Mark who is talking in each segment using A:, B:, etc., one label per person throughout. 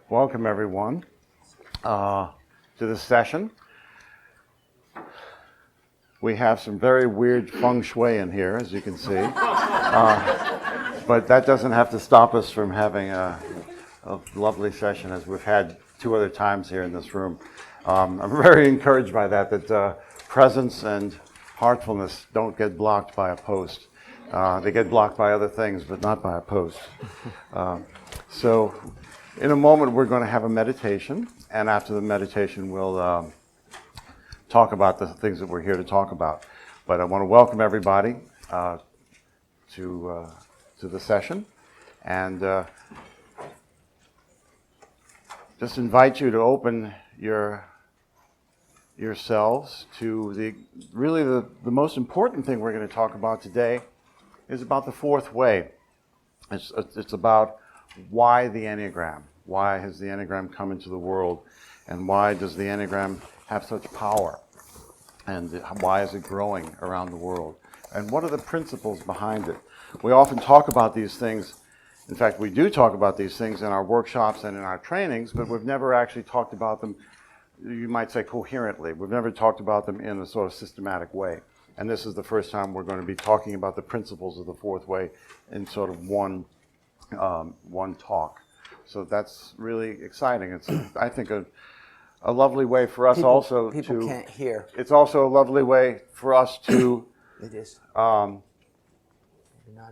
A: Welcome, everyone, to this session. We have some very weird feng shui in here, as you can see. But that doesn't have to stop us from having a lovely session, as we've had two other times here in this room. I'm very encouraged by that presence and heartfulness don't get blocked by a post. They get blocked by other things, but not by a post. So in a moment, we're going to have a meditation, and after the meditation, we'll talk about the things that we're here to talk about. But I want to welcome everybody to the session, and just invite you to open yourselves to the most important thing we're going to talk about today is about the fourth way. It's about why the Enneagram. Why has the Enneagram come into the world, and why does the Enneagram have such power, and why is it growing around the world, and what are the principles behind it? We often talk about these things. In fact, we do talk about these things in our workshops and in our trainings, but we've never actually talked about them, you might say, coherently. We've never talked about them in a sort of systematic way. And this is the first time we're going to be talking about the principles of the fourth way in sort of one talk. So that's really exciting. It's, I think, a lovely way for us
B: People
A: to...
B: can't hear.
A: It's also a lovely way for us to...
B: It is. Not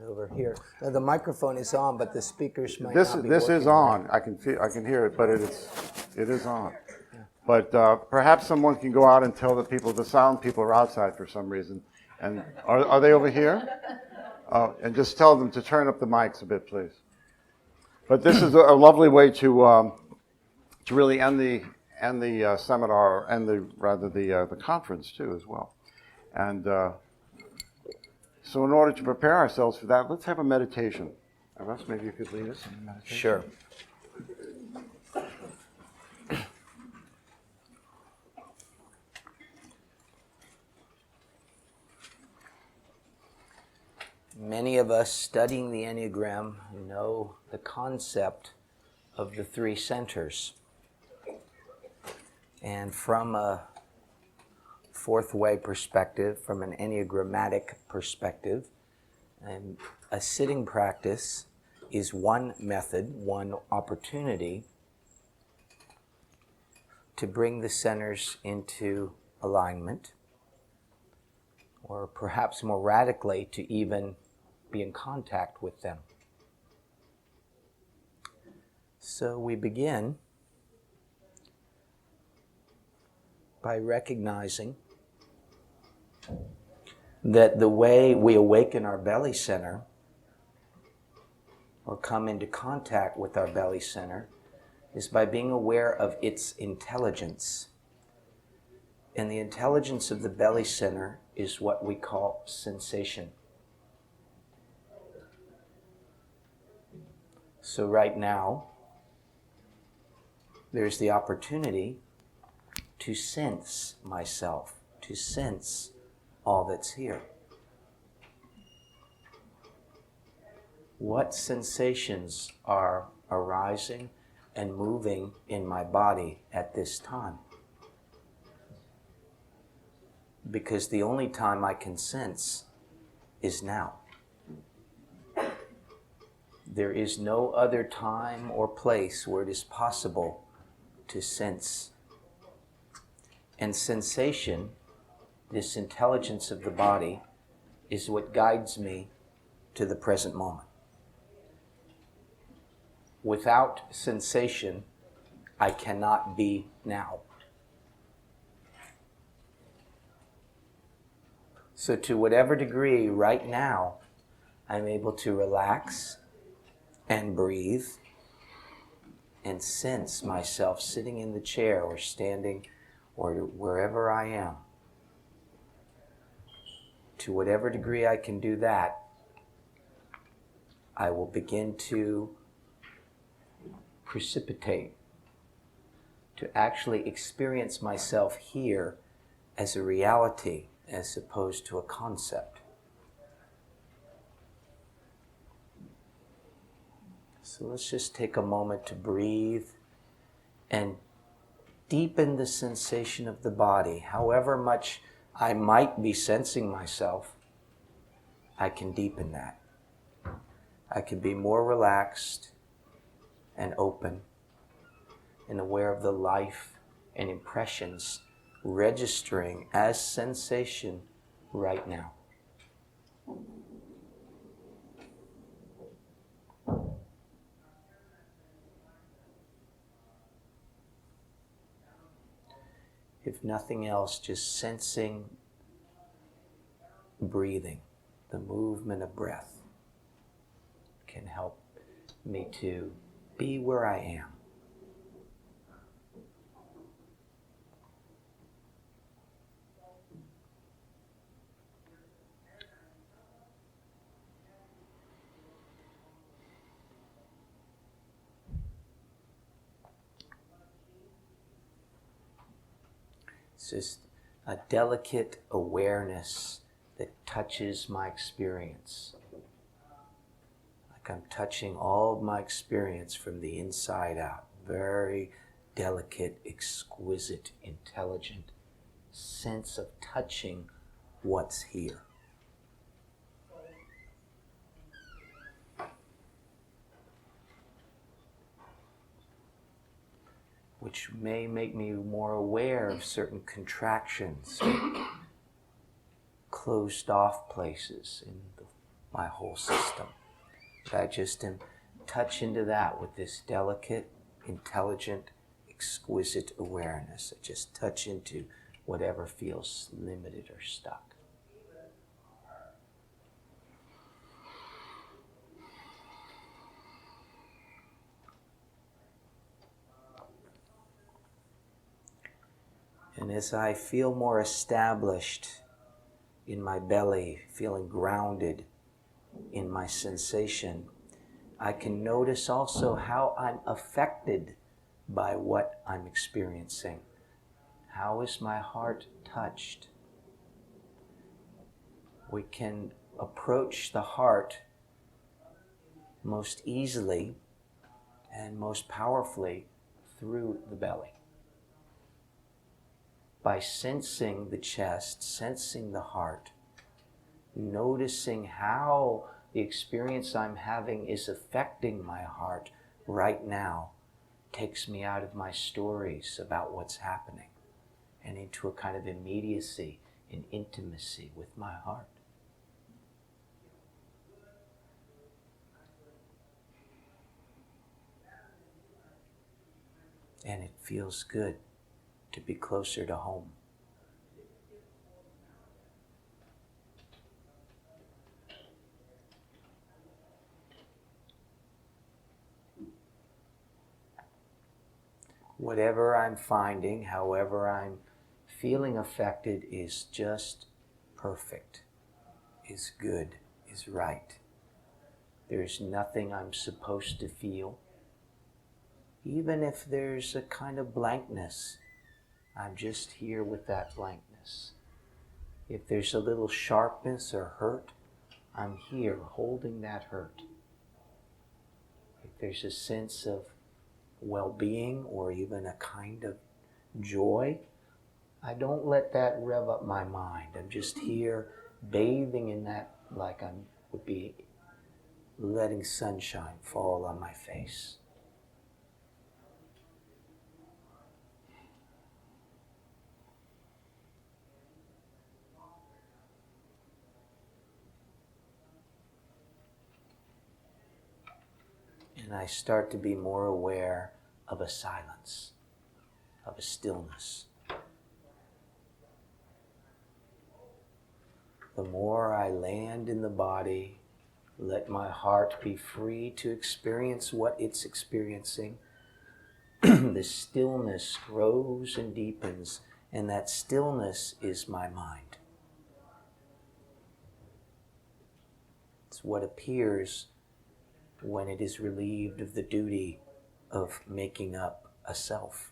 B: over here. Now, the microphone is on, but the speakers might not be
A: This is
B: working,
A: on.
B: right?
A: I can hear it, but it is on. Yeah. But perhaps someone can go out and tell the sound people are outside for some reason. And are they over here? And just tell them to turn up the mics a bit, please. But this is a lovely way to really end the seminar, and the conference too as well. And so in order to prepare ourselves for that, let's have a meditation. Russ, maybe you could lead us in a meditation.
B: Sure. Many of us studying the Enneagram know the concept of the three centers. And from a fourth way perspective, from an Enneagrammatic perspective, a sitting practice is one method, one opportunity to bring the centers into alignment, or perhaps more radically, to even be in contact with them. So we begin by recognizing that the way we awaken our belly center, or come into contact with our belly center, is by being aware of its intelligence. And the intelligence of the belly center is what we call sensation. So right now, there's the opportunity to sense myself, to sense all that's here. What sensations are arising and moving in my body at this time? Because the only time I can sense is now. There is no other time or place where it is possible to sense. And sensation, this intelligence of the body, is what guides me to the present moment. Without sensation, I cannot be now. So to whatever degree right now, I'm able to relax and breathe and sense myself sitting in the chair or standing or wherever I am. To whatever degree I can do that, I will begin to precipitate, to actually experience myself here as a reality as opposed to a concept. So let's just take a moment to breathe and deepen the sensation of the body. However much I might be sensing myself, I can deepen that. I can be more relaxed and open and aware of the life and impressions registering as sensation right now. If nothing else, just sensing breathing, the movement of breath, can help me to be where I am. It's just a delicate awareness that touches my experience. Like I'm touching all of my experience from the inside out. Very delicate, exquisite, intelligent sense of touching what's here. Which may make me more aware of certain contractions, closed off places in my whole system. But I just touch into that with this delicate, intelligent, exquisite awareness. I just touch into whatever feels limited or stuck. And as I feel more established in my belly, feeling grounded in my sensation, I can notice also how I'm affected by what I'm experiencing. How is my heart touched? We can approach the heart most easily and most powerfully through the belly. By sensing the chest, sensing the heart, noticing how the experience I'm having is affecting my heart right now, takes me out of my stories about what's happening and into a kind of immediacy and intimacy with my heart. And it feels good to be closer to home. Whatever I'm finding, however I'm feeling affected, is just perfect, is good, is right. There's nothing I'm supposed to feel. Even if there's a kind of blankness, I'm just here with that blankness. If there's a little sharpness or hurt, I'm here holding that hurt. If there's a sense of well-being or even a kind of joy, I don't let that rev up my mind. I'm just here bathing in that like I would be letting sunshine fall on my face. And I start to be more aware of a silence, of a stillness. The more I land in the body, let my heart be free to experience what it's experiencing, the stillness grows and deepens, and that stillness is my mind. It's what appears when it is relieved of the duty of making up a self.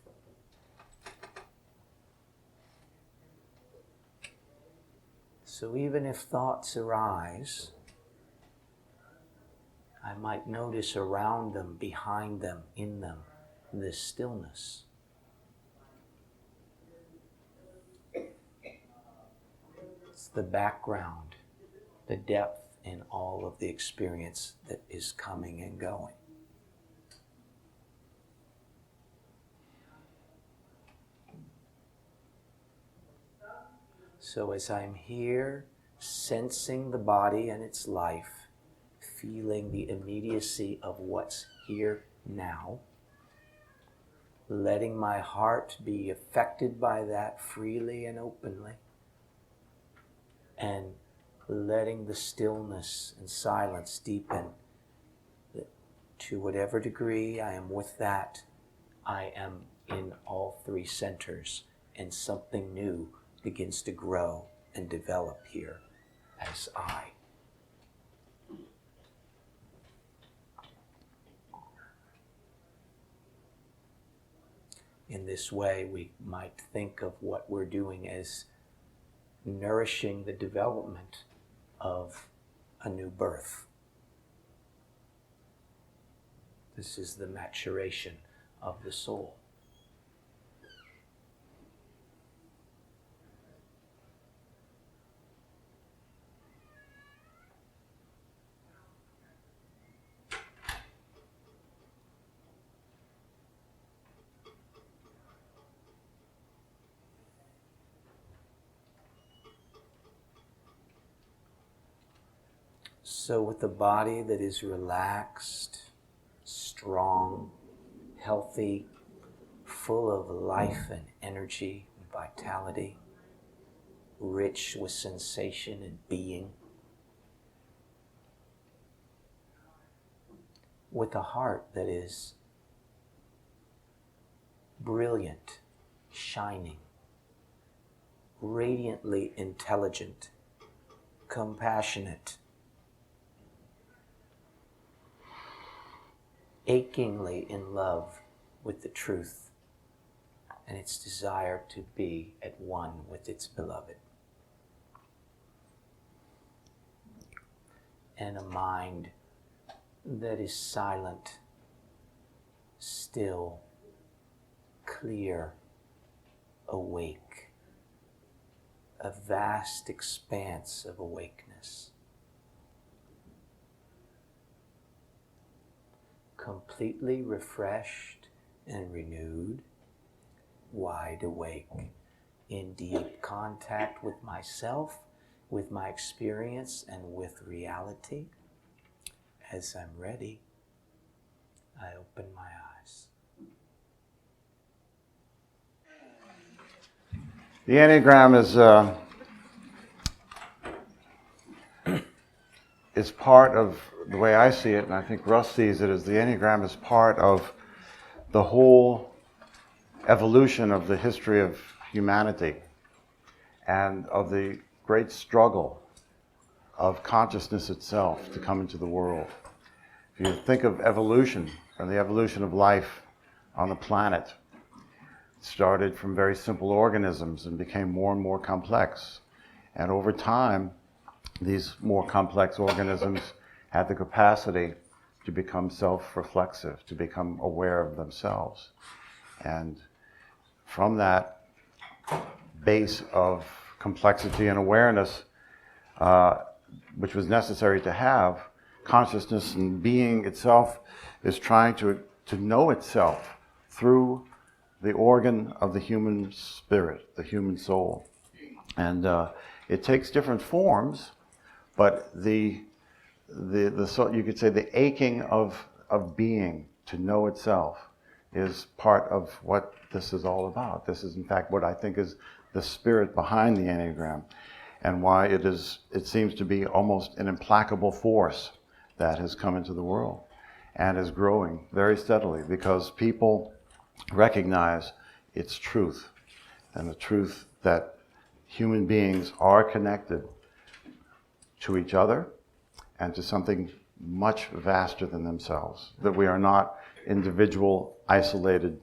B: So even if thoughts arise, I might notice around them, behind them, in them, this stillness, It's the background, the depth in all of the experience that is coming and going. So as I'm here, sensing the body and its life, feeling the immediacy of what's here now, letting my heart be affected by that freely and openly, and letting the stillness and silence deepen. To whatever degree I am with that, I am in all three centers, and something new begins to grow and develop here as I. In this way, we might think of what we're doing as nourishing the development of a new birth. This is the maturation of the soul. So with a body that is relaxed, strong, healthy, full of life and energy and vitality, rich with sensation and being, with a heart that is brilliant, shining, radiantly intelligent, compassionate, achingly in love with the truth and its desire to be at one with its beloved. And a mind that is silent, still, clear, awake, a vast expanse of awakeness. Completely refreshed and renewed, wide awake, in deep contact with myself, with my experience, and with reality. As I'm ready, I open my eyes.
A: The Enneagram is part of the way I see it, and I think Russ sees it, as the Enneagram is part of the whole evolution of the history of humanity and of the great struggle of consciousness itself to come into the world. If you think of evolution and the evolution of life on the planet, it started from very simple organisms and became more and more complex. And over time, these more complex organisms had the capacity to become self-reflexive, to become aware of themselves. And from that base of complexity and awareness, which was necessary to have, consciousness and being itself is trying to know itself through the organ of the human spirit, the human soul. And it takes different forms, but the you could say the aching of being to know itself is part of what this is all about. This is in fact what I think is the spirit behind the Enneagram, and why it seems to be almost an implacable force that has come into the world and is growing very steadily because people recognize its truth, and the truth that human beings are connected to each other and to something much vaster than themselves, that we are not individual, isolated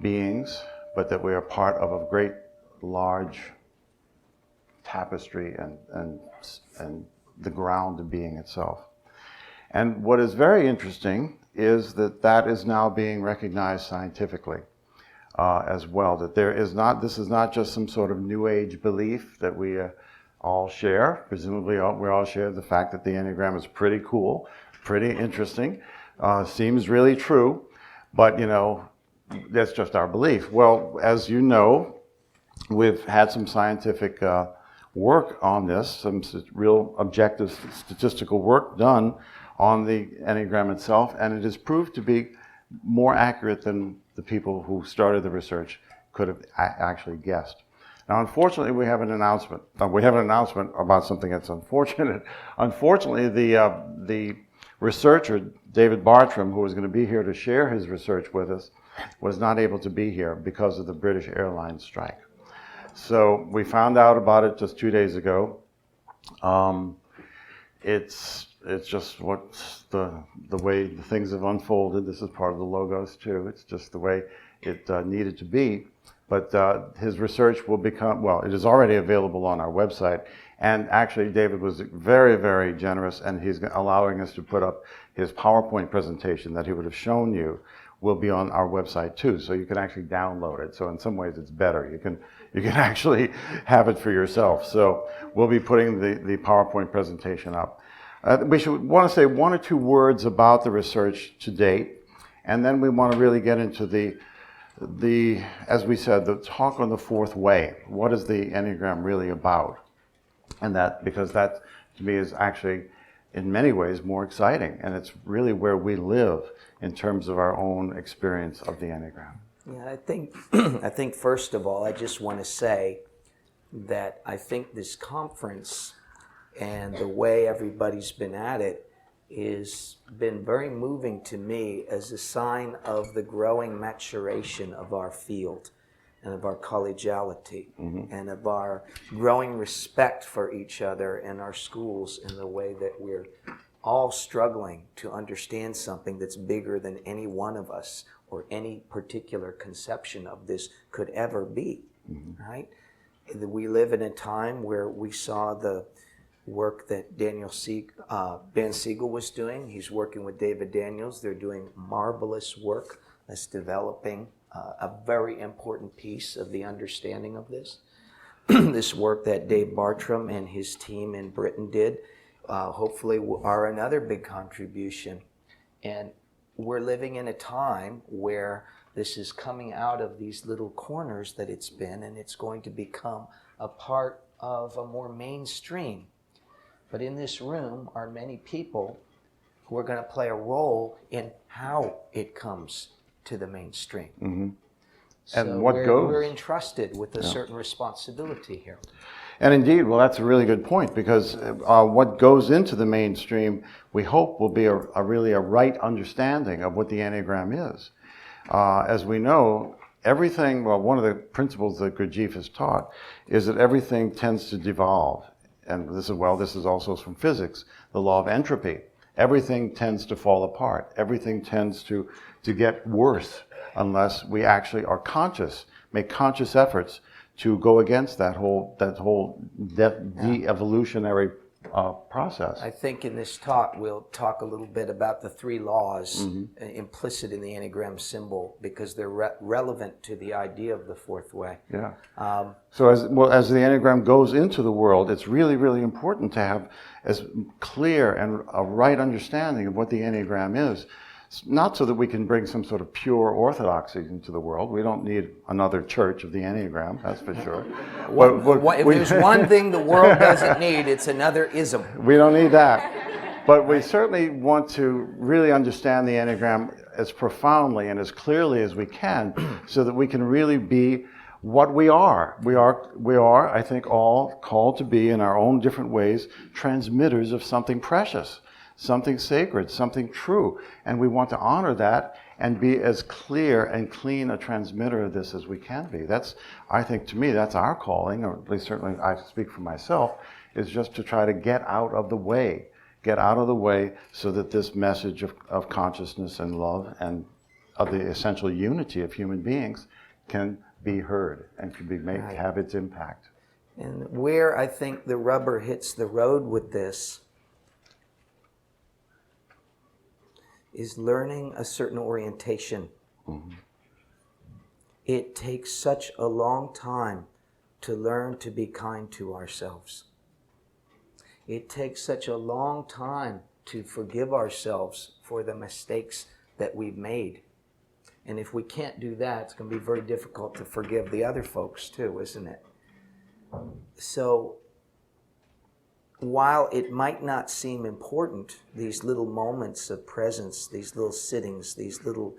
A: beings, but that we are part of a great, large tapestry and the ground of being itself. And what is very interesting is that is now being recognized scientifically. as well. That this is not just some sort of New Age belief that we all share. Presumably, we all share the fact that the Enneagram is pretty cool, pretty interesting, seems really true, but that's just our belief. Well, as you know, we've had some scientific work on this, some real objective statistical work done on the Enneagram itself, and it has proved to be more accurate than the people who started the research could have actually guessed. Now, unfortunately, we have an announcement. We have an announcement about something that's unfortunate. Unfortunately, the researcher, David Bartram, who was going to be here to share his research with us, was not able to be here because of the British Airlines strike. So we found out about it just 2 days ago. It's just what's the way the things have unfolded. This is part of the logos too. It's just the way it needed to be. But his research will become, well, it is already available on our website. And actually, David was very, very generous, and he's allowing us to put up his PowerPoint presentation that he would have shown you will be on our website too. So you can actually download it. So in some ways, it's better. You can actually have it for yourself. So we'll be putting the PowerPoint presentation up. We should want to say one or two words about the research to date, and then we want to really get into the, as we said, the talk on the fourth way. What is the Enneagram really about? And because that, to me, is actually, in many ways, more exciting. And it's really where we live in terms of our own experience of the Enneagram.
B: Yeah, I think first of all, I just want to say that I think this conference and the way everybody's been at it has been very moving to me as a sign of the growing maturation of our field and of our collegiality and of our growing respect for each other and our schools in the way that we're all struggling to understand something that's bigger than any one of us or any particular conception of this could ever be, right? We live in a time where we saw the work that Dan Siegel was doing. He's working with David Daniels. They're doing marvelous work that's developing a very important piece of the understanding of this. This work that Dave Bartram and his team in Britain did, hopefully are another big contribution. And we're living in a time where this is coming out of these little corners that it's been, and it's going to become a part of a more mainstream. But in this room are many people who are going to play a role in how it comes to the mainstream.
A: Mm-hmm.
B: So
A: And what goes?
B: We're entrusted with a certain responsibility here.
A: And indeed, well, that's a really good point, because what goes into the mainstream, we hope, will be a really right understanding of what the Enneagram is. As we know, everything, well, one of the principles that Gurdjieff has taught is that everything tends to devolve. And this is also from physics, the law of entropy. Everything tends to fall apart. Everything tends to get worse unless we actually are conscious, make conscious efforts to go against that whole de-evolutionary process.
B: I think in this talk we'll talk a little bit about the three laws implicit in the Enneagram symbol, because they're relevant to the idea of the fourth way.
A: Yeah. So as the Enneagram goes into the world, it's really, really important to have as clear and a right understanding of what the Enneagram is. Not so that we can bring some sort of pure orthodoxy into the world. We don't need another church of the Enneagram, that's for sure.
B: If there's one thing the world doesn't need, it's another ism.
A: We don't need that. But we certainly want to really understand the Enneagram as profoundly and as clearly as we can, so that we can really be what we are. We are, I think, all called to be, in our own different ways, transmitters of something precious, something sacred, something true. And we want to honor that and be as clear and clean a transmitter of this as we can be. That's, I think, to me, that's our calling, or at least certainly I speak for myself, is just to try to get out of the way so that this message of consciousness and love and of the essential unity of human beings can be heard and can be made, have its impact.
B: And where I think the rubber hits the road with this is learning a certain orientation it takes such a long time to learn to be kind to ourselves. It takes such a long time to forgive ourselves for the mistakes that we've made. And if we can't do that, it's going to be very difficult to forgive the other folks too, isn't it? So, while it might not seem important, these little moments of presence, these little sittings, these little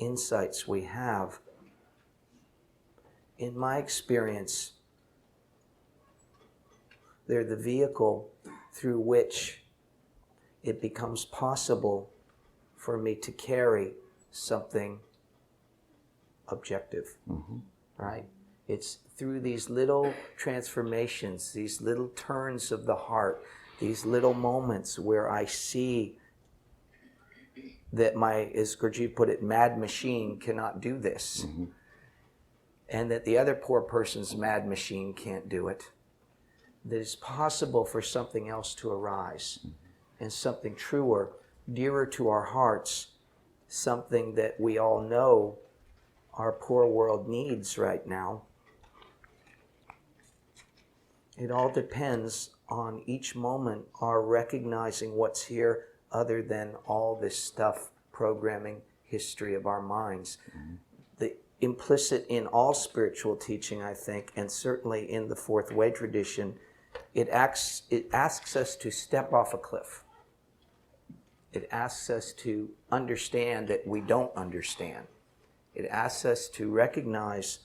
B: insights we have, in my experience, they're the vehicle through which it becomes possible for me to carry something objective, right? It's through these little transformations, these little turns of the heart, these little moments where I see that my, as Gurdjieff put it, mad machine cannot do this. And that the other poor person's mad machine can't do it. That it's possible for something else to arise, and something truer, dearer to our hearts, something that we all know our poor world needs right now. It all depends on each moment our recognizing what's here other than all this stuff, programming, history of our minds. The implicit in all spiritual teaching, I think, and certainly in the Fourth Way tradition, it asks us to step off a cliff. It asks us to understand that we don't understand. It asks us to recognize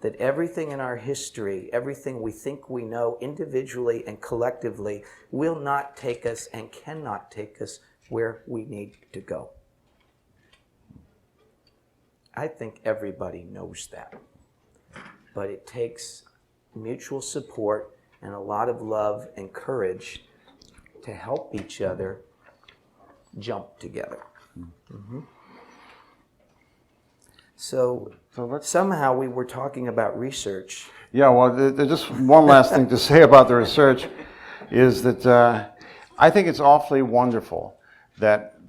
B: that everything in our history, everything we think we know individually and collectively, will not take us and cannot take us where we need to go. I think everybody knows that. But it takes mutual support and a lot of love and courage to help each other jump together. So somehow we were talking about research.
A: Yeah, well, there's just one last thing to say about the research is that I think it's awfully wonderful that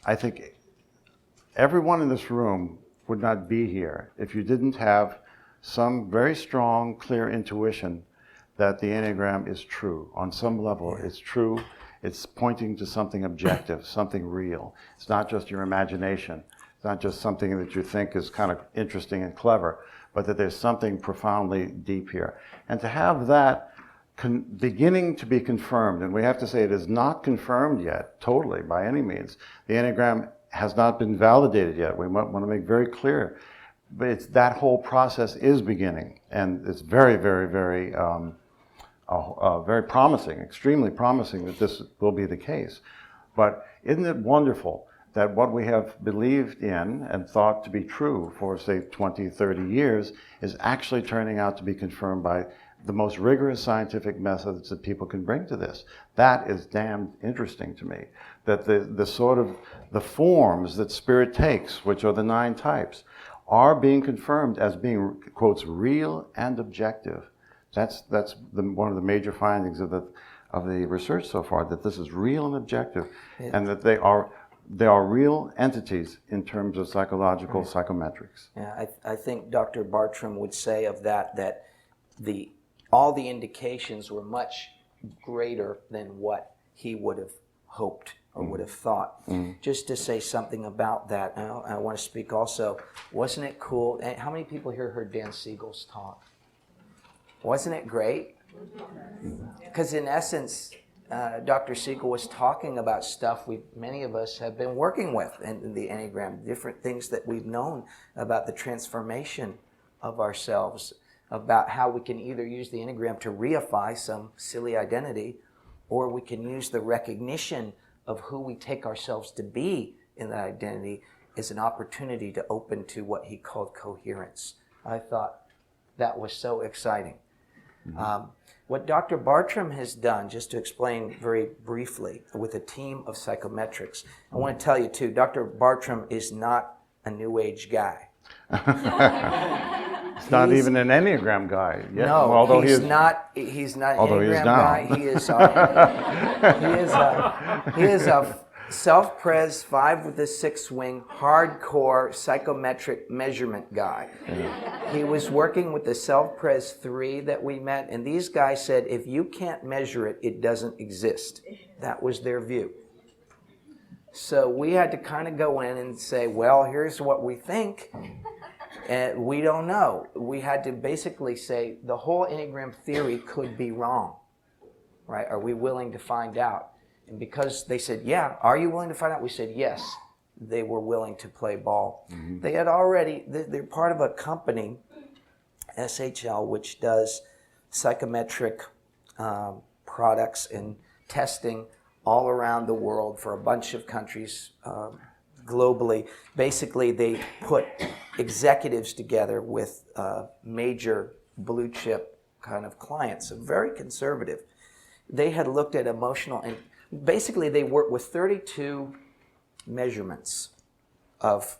A: I think everyone in this room would not be here if you didn't have some very strong, clear intuition that the Enneagram is true. On some level, it's true. It's pointing to something objective, something real. It's not just your imagination. It's not just something that you think is kind of interesting and clever, but that there's something profoundly deep here. And to have that beginning to be confirmed, and we have to say it is not confirmed yet, totally, by any means. The Enneagram has not been validated yet. We want to make very clear. But it's that whole process is beginning, and it's very, very, very, very promising, extremely promising that this will be the case. But isn't it wonderful that what we have believed in and thought to be true for, say, 20, 30 years is actually turning out to be confirmed by the most rigorous scientific methods that people can bring to this? That is damned interesting to me. That the sort of the forms that spirit takes, which are the 9 types, are being confirmed as being, quotes, real and objective. That's one of the major findings of the research so far, that this is real and objective, and that they are real entities in terms of psychological psychometrics.
B: Yeah, I think Dr. Bartram would say of that all the indications were much greater than what he would have hoped or would have thought. Just to say something about that, I want to speak also. Wasn't it cool? How many people here heard Dan Siegel's talk? Wasn't it great? Because in essence, Dr. Siegel was talking about stuff many of us have been working with in the Enneagram, different things that we've known about the transformation of ourselves, about how we can either use the Enneagram to reify some silly identity, or we can use the recognition of who we take ourselves to be in that identity as an opportunity to open to what he called coherence. I thought that was so exciting. What Dr. Bartram has done, just to explain very briefly, with a team of psychometrics, I want to tell you too, Dr. Bartram is not a New Age guy.
A: It's not even an Enneagram guy. Yet.
B: No,
A: although
B: he's not an
A: although
B: Enneagram
A: he is
B: guy.
A: now.
B: He is Self-pres, 5 with the 6 wing, hardcore psychometric measurement guy. He was working with the self-pres 3 that we met, and these guys said, if you can't measure it, it doesn't exist. That was their view. So we had to kind of go in and say, well, here's what we think, and we don't know. We had to basically say the whole Enneagram theory could be wrong, right? Are we willing to find out? And because they said, yeah, are you willing to find out? We said, yes. They were willing to play ball. Mm-hmm. They had already, they're part of a company, SHL, which does psychometric products and testing all around the world for a bunch of countries globally. Basically, they put executives together with major blue chip kind of clients, so very conservative. They had looked at emotional and basically, they work with 32 measurements of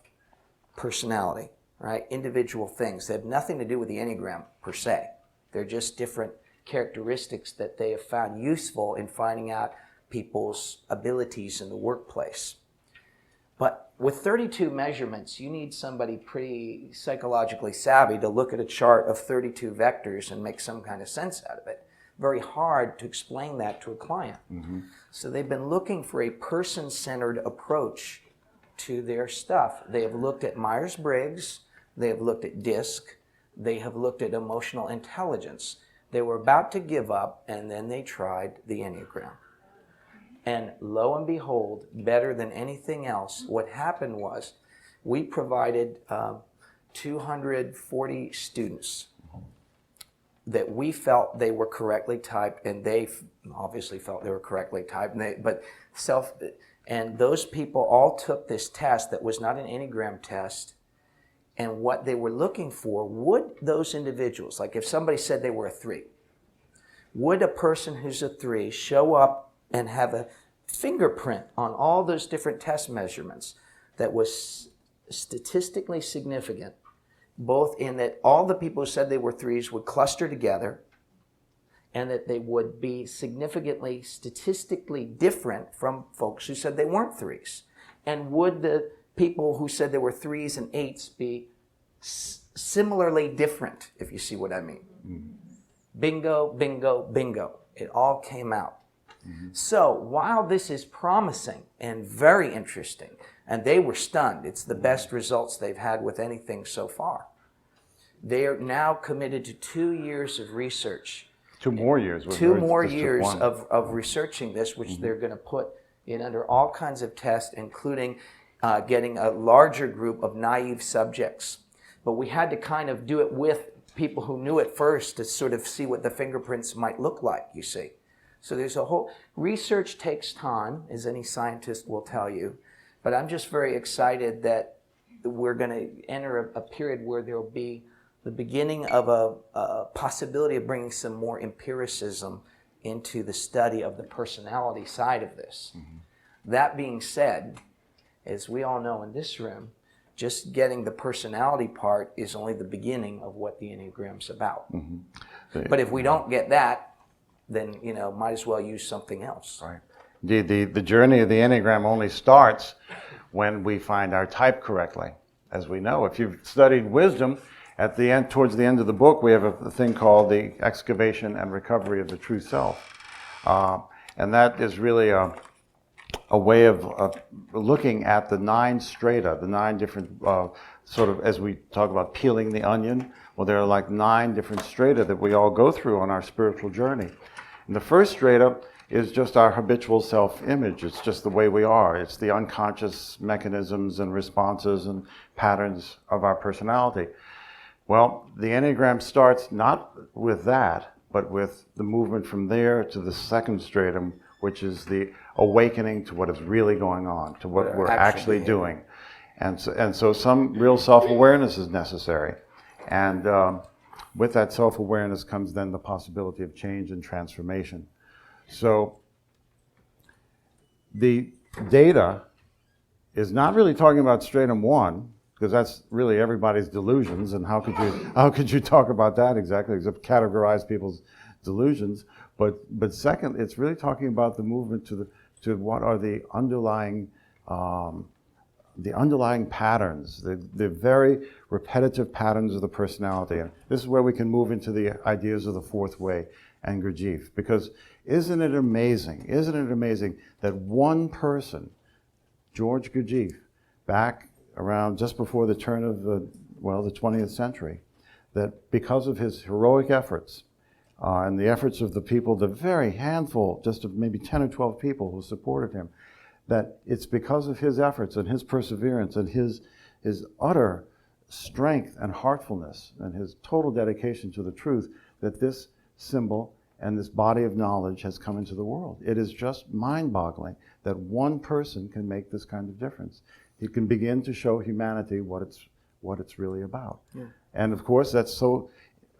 B: personality, right? Individual things. They have nothing to do with the Enneagram per se. They're just different characteristics that they have found useful in finding out people's abilities in the workplace. But with 32 measurements, you need somebody pretty psychologically savvy to look at a chart of 32 vectors and make some kind of sense out of it. Very hard to explain that to a client. Mm-hmm. So they've been looking for a person-centered approach to their stuff. They have looked at Myers-Briggs, they have looked at DISC, they have looked at emotional intelligence. They were about to give up, and then they tried the Enneagram. And lo and behold, better than anything else, what happened was we provided 240 students that we felt they were correctly typed, and they obviously felt they were correctly typed. And those people all took this test that was not an Enneagram test, and what they were looking for, would those individuals, like if somebody said they were a 3, would a person who's a 3 show up and have a fingerprint on all those different test measurements that was statistically significant, both in that all the people who said they were 3s would cluster together and that they would be significantly statistically different from folks who said they weren't 3s. And would the people who said they were 3s and 8s be similarly different, if you see what I mean? Mm-hmm. Bingo, bingo, bingo. It all came out. Mm-hmm. So while this is promising and very interesting, and they were stunned, it's the best results they've had with anything so far. They are now committed to 2 years of research.
A: 2 more years.
B: 2 more years of researching this, which mm-hmm. they're going to put in under all kinds of tests, including getting a larger group of naive subjects. But we had to kind of do it with people who knew it first to sort of see what the fingerprints might look like, you see. So there's a whole, research takes time, as any scientist will tell you, but I'm just very excited that we're going to enter a period where there will be the beginning of a possibility of bringing some more empiricism into the study of the personality side of this. Mm-hmm. That being said, as we all know in this room, just getting the personality part is only the beginning of what the Enneagram's about. Mm-hmm. But if we don't get that, then, might as well use something else.
A: Right. The journey of the Enneagram only starts when we find our type correctly. As we know, if you've studied wisdom, at the end, towards the end of the book, we have a thing called the excavation and recovery of the true self. And that is really a way of looking at the 9 strata, the 9 different, sort of, as we talk about peeling the onion, well, there are like 9 different strata that we all go through on our spiritual journey. And the first strata is just our habitual self-image. It's just the way we are. It's the unconscious mechanisms and responses and patterns of our personality. Well, the Enneagram starts not with that, but with the movement from there to the second stratum, which is the awakening to what is really going on, to what we're actually doing. And so some real self-awareness is necessary. And with that self-awareness comes then the possibility of change and transformation. So the data is not really talking about stratum 1, because that's really everybody's delusions, and how could you talk about that exactly, except categorize people's delusions? But second, it's really talking about the movement to what are the underlying patterns, the very repetitive patterns of the personality. And this is where we can move into the ideas of the fourth way and Gurdjieff. Because isn't it amazing that one person, George Gurdjieff, back around just before the turn of the 20th century, that because of his heroic efforts and the efforts of the people, the very handful, just of maybe 10 or 12 people who supported him, that it's because of his efforts and his perseverance and his utter strength and heartfulness and his total dedication to the truth that this symbol and this body of knowledge has come into the world. It is just mind-boggling that one person can make this kind of difference. He can begin to show humanity what it's really about. Yeah. And of course, that's so,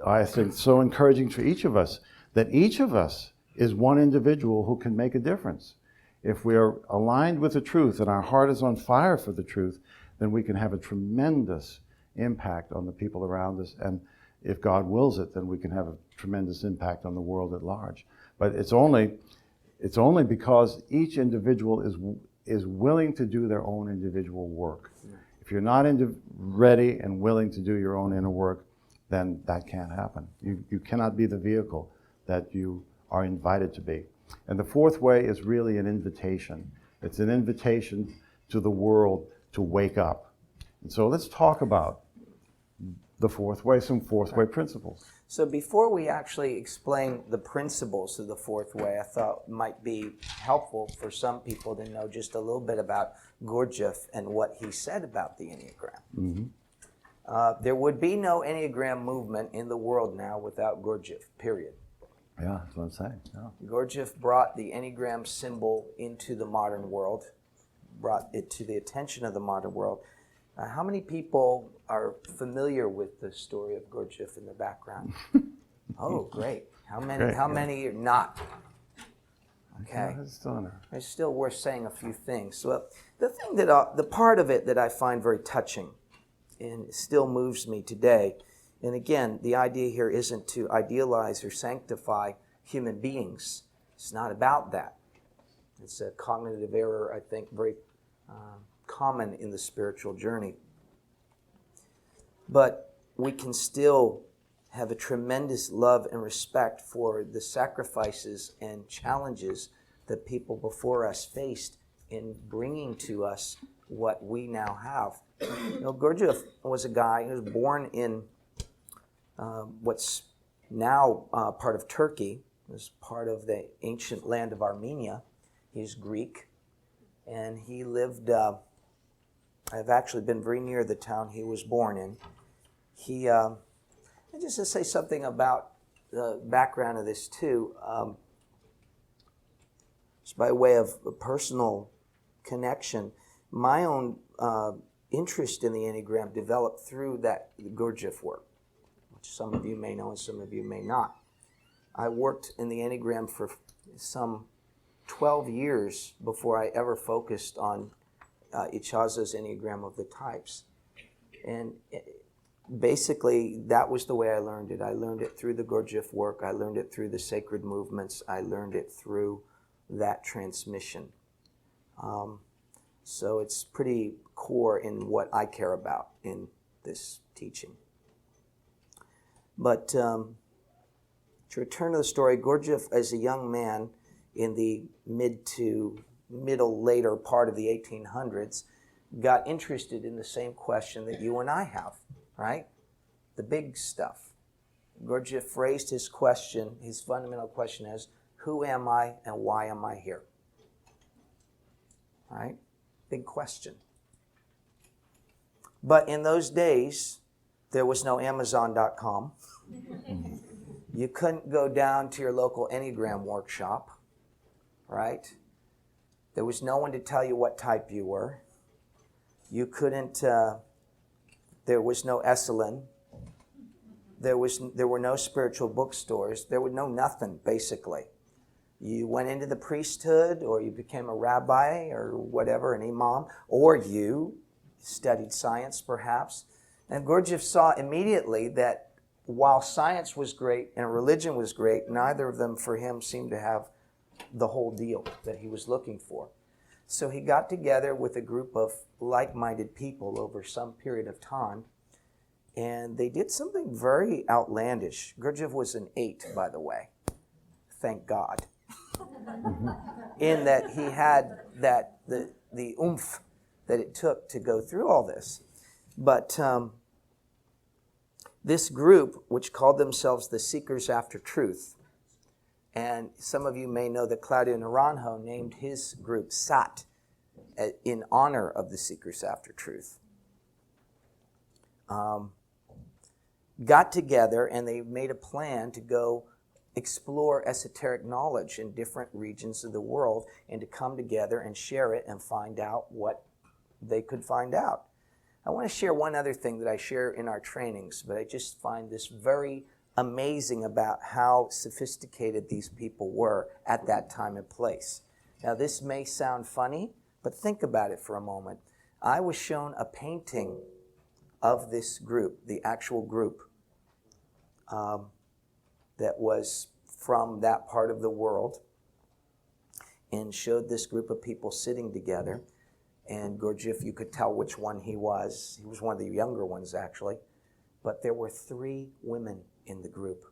A: I think, so encouraging for each of us, that each of us is one individual who can make a difference. If we are aligned with the truth and our heart is on fire for the truth, then we can have a tremendous impact on the people around us. And if God wills it, then we can have a tremendous impact on the world at large. But it's only because each individual is willing to do their own individual work. Yeah. If you're not ready and willing to do your own inner work, then that can't happen. You cannot be the vehicle that you are invited to be. And the fourth way is really an invitation. It's an invitation to the world to wake up. And so let's talk about the fourth way, some fourth way principles.
B: So before we actually explain the principles of the fourth way, I thought it might be helpful for some people to know just a little bit about Gurdjieff and what he said about the Enneagram. Mm-hmm. There would be no Enneagram movement in the world now without Gurdjieff, period.
A: Yeah, that's what I'm saying. Yeah.
B: Gurdjieff brought the Enneagram symbol into the modern world, brought it to the attention of the modern world. How many people are familiar with the story of Gurdjieff in the background? Oh, great. How many? Great, how many are not? Okay. It's still worth saying a few things. So the thing that the part of it that I find very touching and still moves me today, and again, the idea here isn't to idealize or sanctify human beings. It's not about that. It's a cognitive error, I think, very common in the spiritual journey. But we can still have a tremendous love and respect for the sacrifices and challenges that people before us faced in bringing to us what we now have. You know, Gurdjieff was a guy who was born in what's now part of Turkey. It was part of the ancient land of Armenia. He's Greek, and he lived, I've actually been very near the town he was born in. Just to say something about the background of this too, just by way of a personal connection, my own interest in the Enneagram developed through that Gurdjieff work, which some of you may know and some of you may not. I worked in the Enneagram for some 12 years before I ever focused on Ichazo's Enneagram of the types. And basically, that was the way I learned it. I learned it through the Gurdjieff work. I learned it through the sacred movements. I learned it through that transmission. So it's pretty core in what I care about in this teaching. But to return to the story, Gurdjieff, as a young man in the later part of the 1800s, got interested in the same question that you and I have, right? The big stuff. Gurdjieff phrased his question, his fundamental question as, who am I and why am I here? Right? Big question. But in those days, there was no Amazon.com. You couldn't go down to your local Enneagram workshop, right? There was no one to tell you what type you were. You couldn't, there was no Esalen. There were no spiritual bookstores. There was no nothing, basically. You went into the priesthood, or you became a rabbi, or whatever, an imam, or you studied science, perhaps. And Gurdjieff saw immediately that while science was great and religion was great, neither of them for him seemed to have the whole deal that he was looking for. So he got together with a group of like-minded people over some period of time, and they did something very outlandish. Gurdjieff was an 8, by the way. Thank God. In that he had the oomph that it took to go through all this. But this group, which called themselves the Seekers After Truth, and some of you may know that Claudio Naranjo named his group SAT in honor of the Seekers After Truth, got together and they made a plan to go explore esoteric knowledge in different regions of the world and to come together and share it and find out what they could find out. I want to share one other thing that I share in our trainings, but I just find this very amazing about how sophisticated these people were at that time and place. Now, this may sound funny, but think about it for a moment. I was shown a painting of this group, the actual group, that was from that part of the world, and showed this group of people sitting together. And Gurdjieff, you could tell which one he was. He was one of the younger ones, actually. But there were 3 women in the group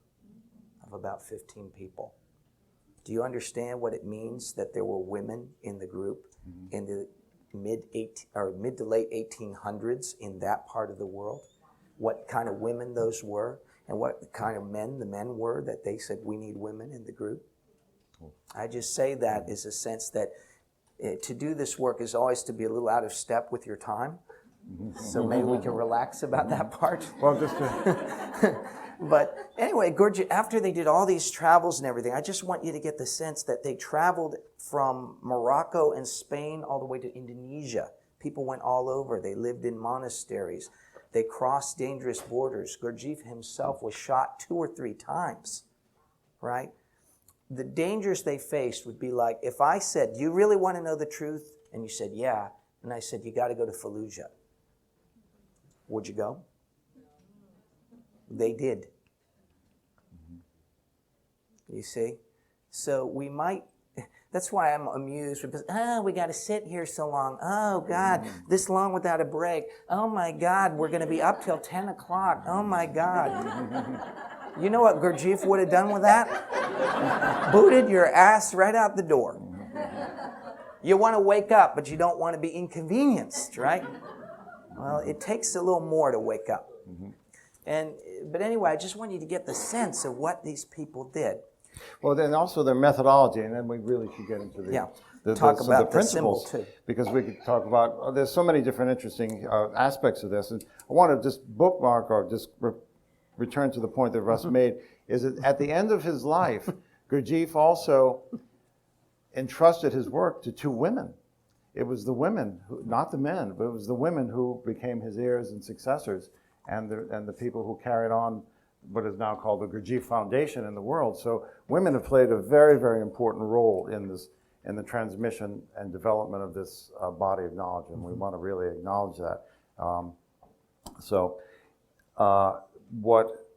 B: of about 15 people. Do you understand what it means that there were women in the group in the mid to late 1800s in that part of the world? What kind of women those were, and what kind of men the men were that they said, we need women in the group? I just say that as a sense that to do this work is always to be a little out of step with your time. So maybe we can relax about that part.
A: Well,
B: But anyway, Gurdjieff, after they did all these travels and everything, I just want you to get the sense that they traveled from Morocco and Spain all the way to Indonesia. People went all over. They lived in monasteries. They crossed dangerous borders. Gurdjieff himself was shot 2 or 3 times, right? The dangers they faced would be like, if I said, do you really want to know the truth? And you said, yeah. And I said, you got to go to Fallujah. Would you go? They did. You see? So we might, that's why I'm amused, because, we got to sit here so long. Oh, God, this long without a break. Oh, my God, we're going to be up till 10 o'clock. Oh, my God. You know what Gurdjieff would have done with that? Booted your ass right out the door. You want to wake up, but you don't want to be inconvenienced, right? Well, it takes a little more to wake up. But anyway, I just want you to get the sense of what these people did.
A: Well, then also their methodology, and then we really should get into the principles,
B: too.
A: Because we could talk about, there's so many different interesting aspects of this. And I want to just bookmark or just return to the point that Russ made, is that at the end of his life, Gurdjieff also entrusted his work to 2 women. It was the women, not the men, but it was the women who became his heirs and successors, and the people who carried on what is now called the Gurdjieff Foundation in the world. So women have played a very, very important role in the transmission and development of this body of knowledge, and we want to really acknowledge that. What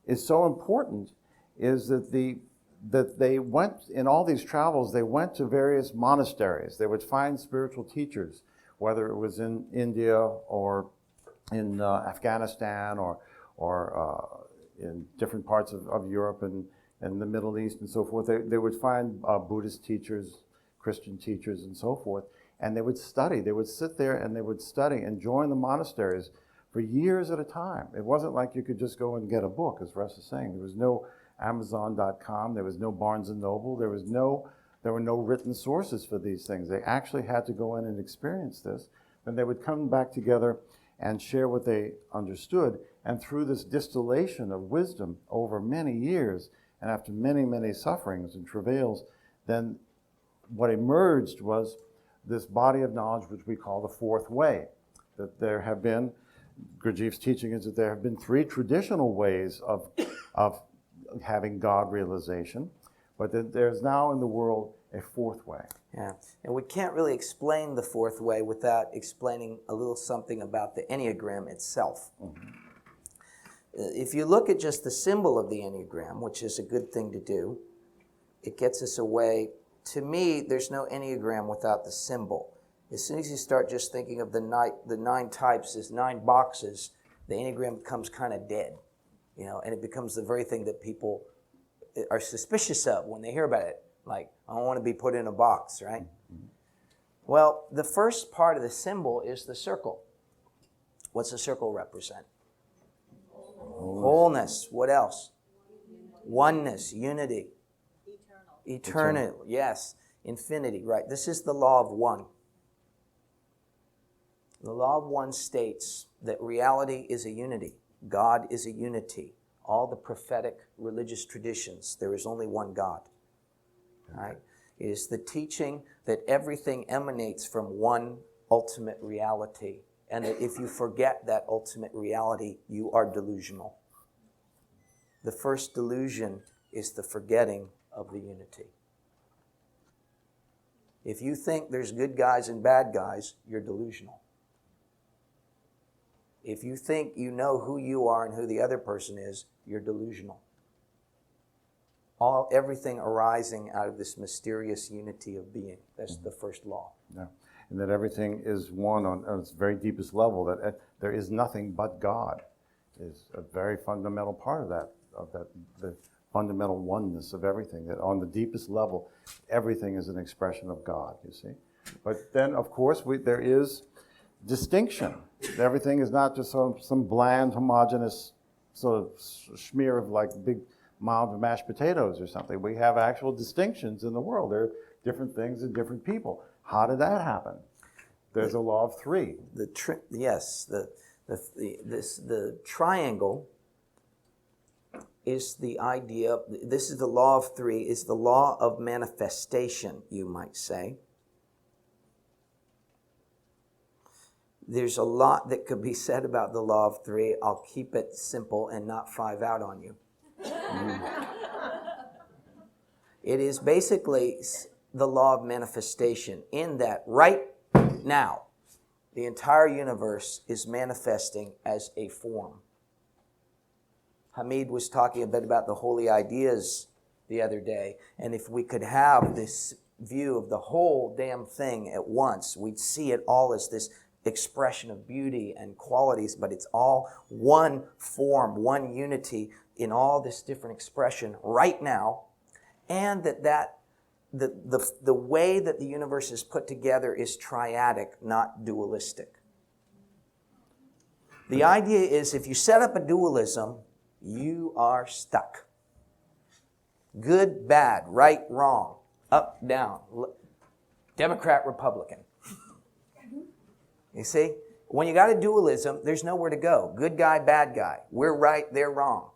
A: is so important is that they went, in all these travels, they went to various monasteries. They would find spiritual teachers, whether it was in India or in Afghanistan or in different parts of Europe and the Middle East and so forth. They would find Buddhist teachers, Christian teachers, and so forth, and they would study. They would sit there and they would study and join the monasteries for years at a time. It wasn't like you could just go and get a book, as Russ is saying. There was no Amazon.com. There was no Barnes & Noble. There were no written sources for these things. They actually had to go in and experience this. Then they would come back together and share what they understood. And through this distillation of wisdom over many years, and after many, many sufferings and travails, then what emerged was this body of knowledge which we call the 4th way. That there have been, Gurdjieff's teaching is that there have been 3 traditional ways of having God realization, but that there's now in the world a 4th way.
B: Yeah, and we can't really explain the 4th way without explaining a little something about the Enneagram itself. If you look at just the symbol of the Enneagram, which is a good thing to do, it gets us away. To me, there's no Enneagram without the symbol. As soon as you start just thinking of the 9 types as 9 boxes, the Enneagram becomes kind of dead, and it becomes the very thing that people are suspicious of when they hear about it. Like, I don't want to be put in a box, right? Mm-hmm. Well, the first part of the symbol is the circle. What's the circle represent? Wholeness. What else? Oneness, unity. Eternal. Yes. Infinity, right. This is the law of one. The law of one states that reality is a unity. God is a unity. All the prophetic religious traditions, there is only one God. Right? It is the teaching that everything emanates from one ultimate reality, and that if you forget that ultimate reality, you are delusional. The first delusion is the forgetting of the unity. If you think there's good guys and bad guys, you're delusional. If you think you know who you are and who the other person is, you're delusional. Everything arising out of this mysterious unity of being. That's the first law.
A: Yeah. And that everything is one on its very deepest level, that there is nothing but God is a very fundamental part of that, the fundamental oneness of everything, that on the deepest level, everything is an expression of God, you see. But then, of course, there is distinction. Everything is not just some bland, homogeneous sort of smear of like big mound of mashed potatoes or something. We have actual distinctions in the world. There are different things and different people. How did that happen? There's a law of 3.
B: The triangle is the idea. This is the law of 3. Is the law of manifestation, you might say. There's a lot that could be said about the law of 3. I'll keep it simple and not 5 out on you. It is basically the law of manifestation, in that right now the entire universe is manifesting as a form. Hamid was talking a bit about the holy ideas the other day, and if we could have this view of the whole damn thing at once, we'd see it all as this expression of beauty and qualities, but it's all one form, one unity in all this different expression right now, and the way that the universe is put together is triadic, not dualistic. The idea is if you set up a dualism, you are stuck. Good, bad, right, wrong, up, down, Democrat, Republican. You see? When you got a dualism, there's nowhere to go. Good guy, bad guy. We're right, they're wrong.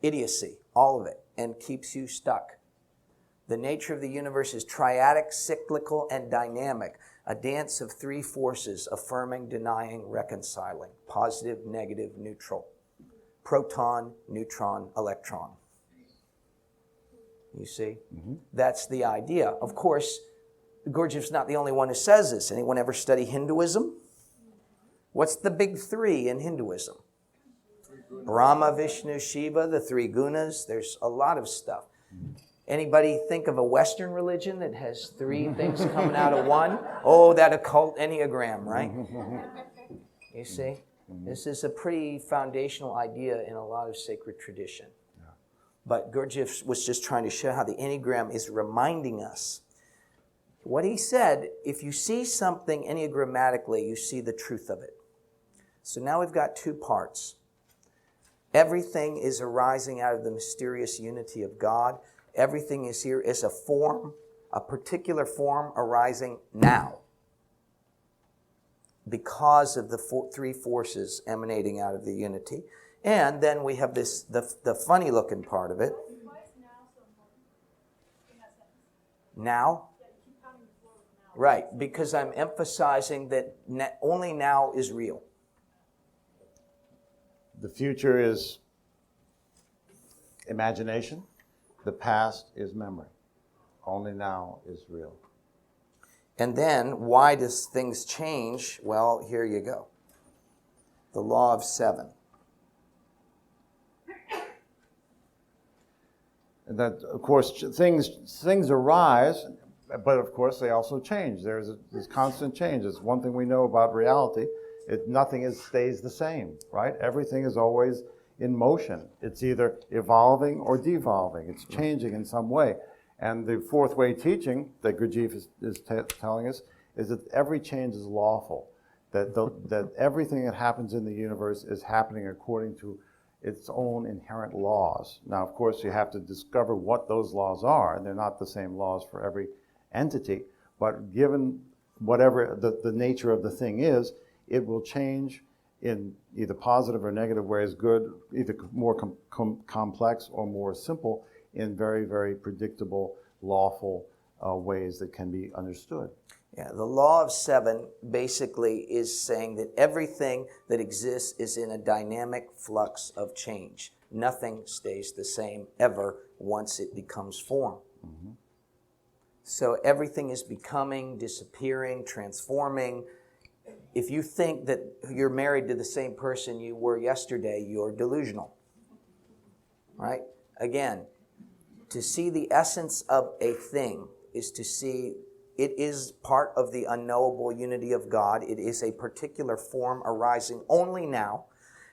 B: Idiocy, all of it, and keeps you stuck. The nature of the universe is triadic, cyclical, and dynamic. A dance of 3 forces, affirming, denying, reconciling. Positive, negative, neutral. Proton, neutron, electron. You see? Mm-hmm. That's the idea. Of course, Gurdjieff's not the only one who says this. Anyone ever study Hinduism? What's the big 3 in Hinduism? Brahma, Vishnu, Shiva, the 3 gunas. There's a lot of stuff. Anybody think of a Western religion that has 3 things coming out of one? Oh, that occult Enneagram, right? You see? This is a pretty foundational idea in a lot of sacred tradition. But Gurdjieff was just trying to show how the Enneagram is reminding us. What he said, if you see something enneagrammatically, you see the truth of it. So now we've got 2 parts. Everything is arising out of the mysterious unity of God. Everything is here as a form, a particular form arising now because of the 3 forces emanating out of the unity. And then we have this, the funny looking part of it. Now? Right, because I'm emphasizing that only now is real.
A: The future is imagination. The past is memory. Only now is real.
B: And then, why does things change? Well, here you go. The law of 7.
A: And that, of course, things arise, but of course they also change. There's constant change. It's one thing we know about reality. Nothing stays the same, right? Everything is always in motion. It's either evolving or devolving. It's changing in some way. And the fourth way teaching that Gurdjieff is telling us is that every change is lawful, that everything that happens in the universe is happening according to its own inherent laws. Now, of course, you have to discover what those laws are, and they're not the same laws for every entity, but given whatever the nature of the thing is, it will change in either positive or negative ways, good, either more complex or more simple, in very, very predictable, lawful ways that can be understood.
B: Yeah, the law of seven basically is saying that everything that exists is in a dynamic flux of change. Nothing stays the same ever once it becomes form. Mm-hmm. So everything is becoming, disappearing, transforming. If you think that you're married to the same person you were yesterday, you're delusional. Right? Again, to see the essence of a thing is to see it is part of the unknowable unity of God. It is a particular form arising only now,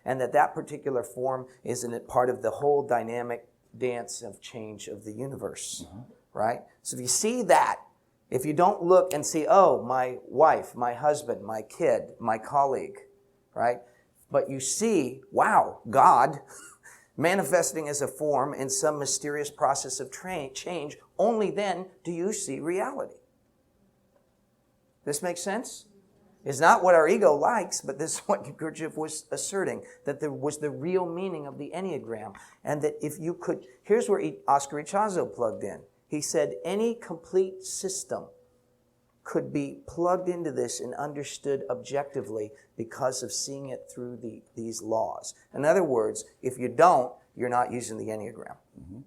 B: and that particular form isn't it part of the whole dynamic dance of change of the universe, right? So if you see that, if you don't look and see, oh, my wife, my husband, my kid, my colleague, right? But you see, wow, God manifesting as a form in some mysterious process of change, only then do you see reality. This makes sense? It's not what our ego likes, but this is what Gurdjieff was asserting, that there was the real meaning of the Enneagram. And that if you could, here's where Oscar Ichazo plugged in. He said any complete system could be plugged into this and understood objectively because of seeing it through these laws. In other words, if you don't, you're not using the Enneagram. Mm-hmm.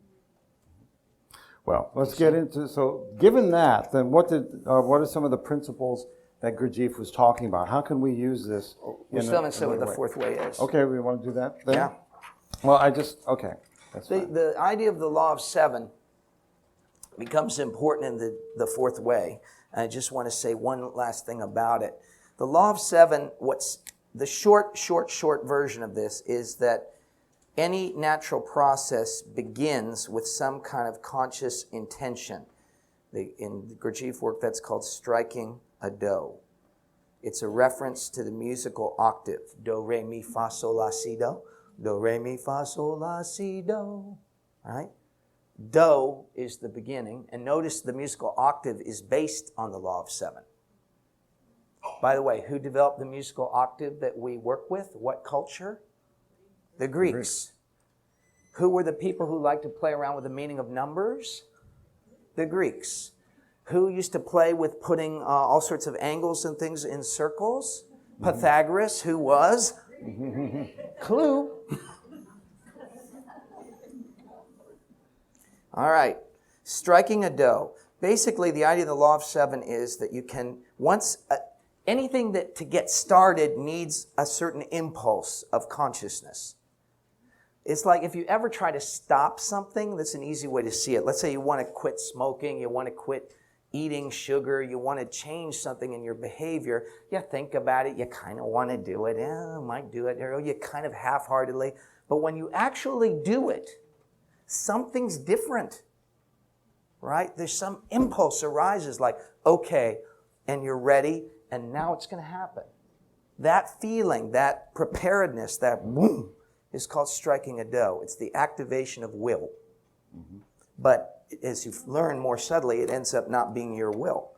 A: Well, let's get into, so given that, then what are some of the principles that Gurdjieff was talking about? How can we use this?
B: We still haven't said what the fourth way is.
A: Okay, we want to do that then?
B: Yeah.
A: Well, okay. That's fine.
B: The idea of the law of seven becomes important in the fourth way. And I just want to say one last thing about it. The law of seven, what's the short version of this is that any natural process begins with some kind of conscious intention. In the Gurdjieff work, that's called striking a do. It's a reference to the musical octave. Do, re, mi, fa, sol, la, si, do. Do, re, mi, fa, sol, la, si, do. Right? Do is the beginning. And notice the musical octave is based on the law of seven. By the way, who developed the musical octave that we work with? What culture? The Greeks. Who were the people who liked to play around with the meaning of numbers? The Greeks. Who used to play with putting all sorts of angles and things in circles? Pythagoras, who was? Clue. All right. Striking a do. Basically, the idea of the law of seven is that you can, anything that to get started needs a certain impulse of consciousness. It's like if you ever try to stop something, that's an easy way to see it. Let's say you want to quit smoking, you want to quit eating sugar, you want to change something in your behavior. You think about it, you kind of want to do it. I might do it. Or you kind of half-heartedly. But when you actually do it, something's different, right? There's some impulse arises like, okay, and you're ready, and now it's going to happen. That feeling, that preparedness, that boom, is called striking a do. It's the activation of will. Mm-hmm. But as you learn more subtly, it ends up not being your will.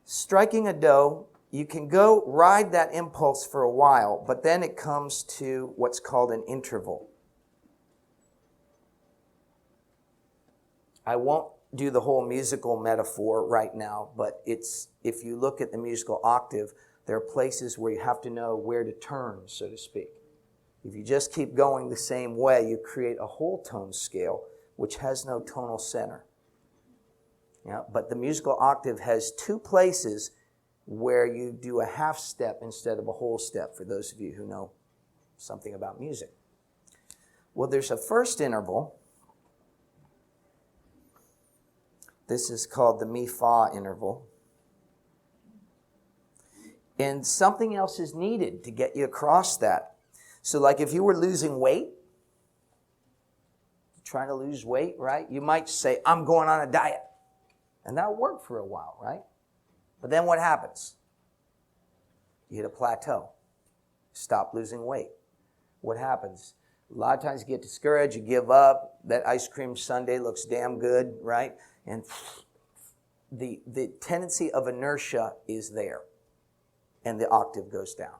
B: Striking a do, you can go ride that impulse for a while, but then it comes to what's called an interval. I won't do the whole musical metaphor right now, but if you look at the musical octave, there are places where you have to know where to turn, so to speak. If you just keep going the same way, you create a whole tone scale which has no tonal center. Yeah, but the musical octave has two places where you do a half step instead of a whole step, for those of you who know something about music. Well, there's a first interval, This is called the mi-fa interval. And something else is needed to get you across that. So like if you were losing weight, trying to lose weight, right? You might say, I'm going on a diet. And that'll work for a while, right? But then what happens? You hit a plateau. Stop losing weight. What happens? A lot of times you get discouraged, you give up. That ice cream sundae looks damn good, right? And the tendency of inertia is there. And the octave goes down.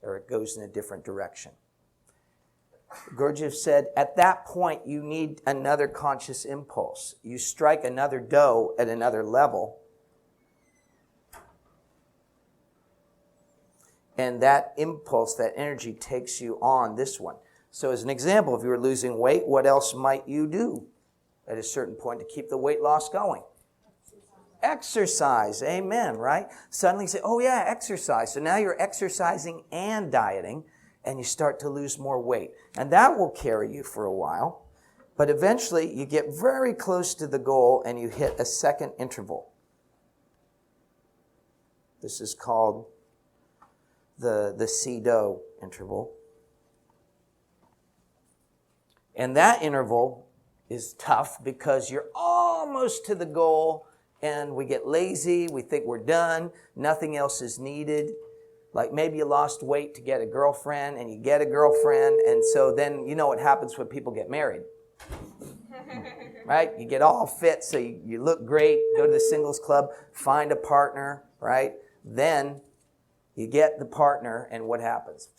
B: Or it goes in a different direction. Gurdjieff said, at that point, you need another conscious impulse. You strike another dough at another level. And that impulse, that energy takes you on this one. So as an example, if you were losing weight, what else might you do at a certain point to keep the weight loss going? Exercise. Amen, right? Suddenly you say, oh yeah, exercise. So now you're exercising and dieting, and you start to lose more weight. And that will carry you for a while. But eventually you get very close to the goal and you hit a second interval. This is called the CDO interval. And that interval is tough because you're almost to the goal and we get lazy, we think we're done, nothing else is needed. Like maybe you lost weight to get a girlfriend and you get a girlfriend, and so then you know what happens when people get married. Right? You get all fit so you look great, go to the singles club, find a partner, right? Then you get the partner and what happens?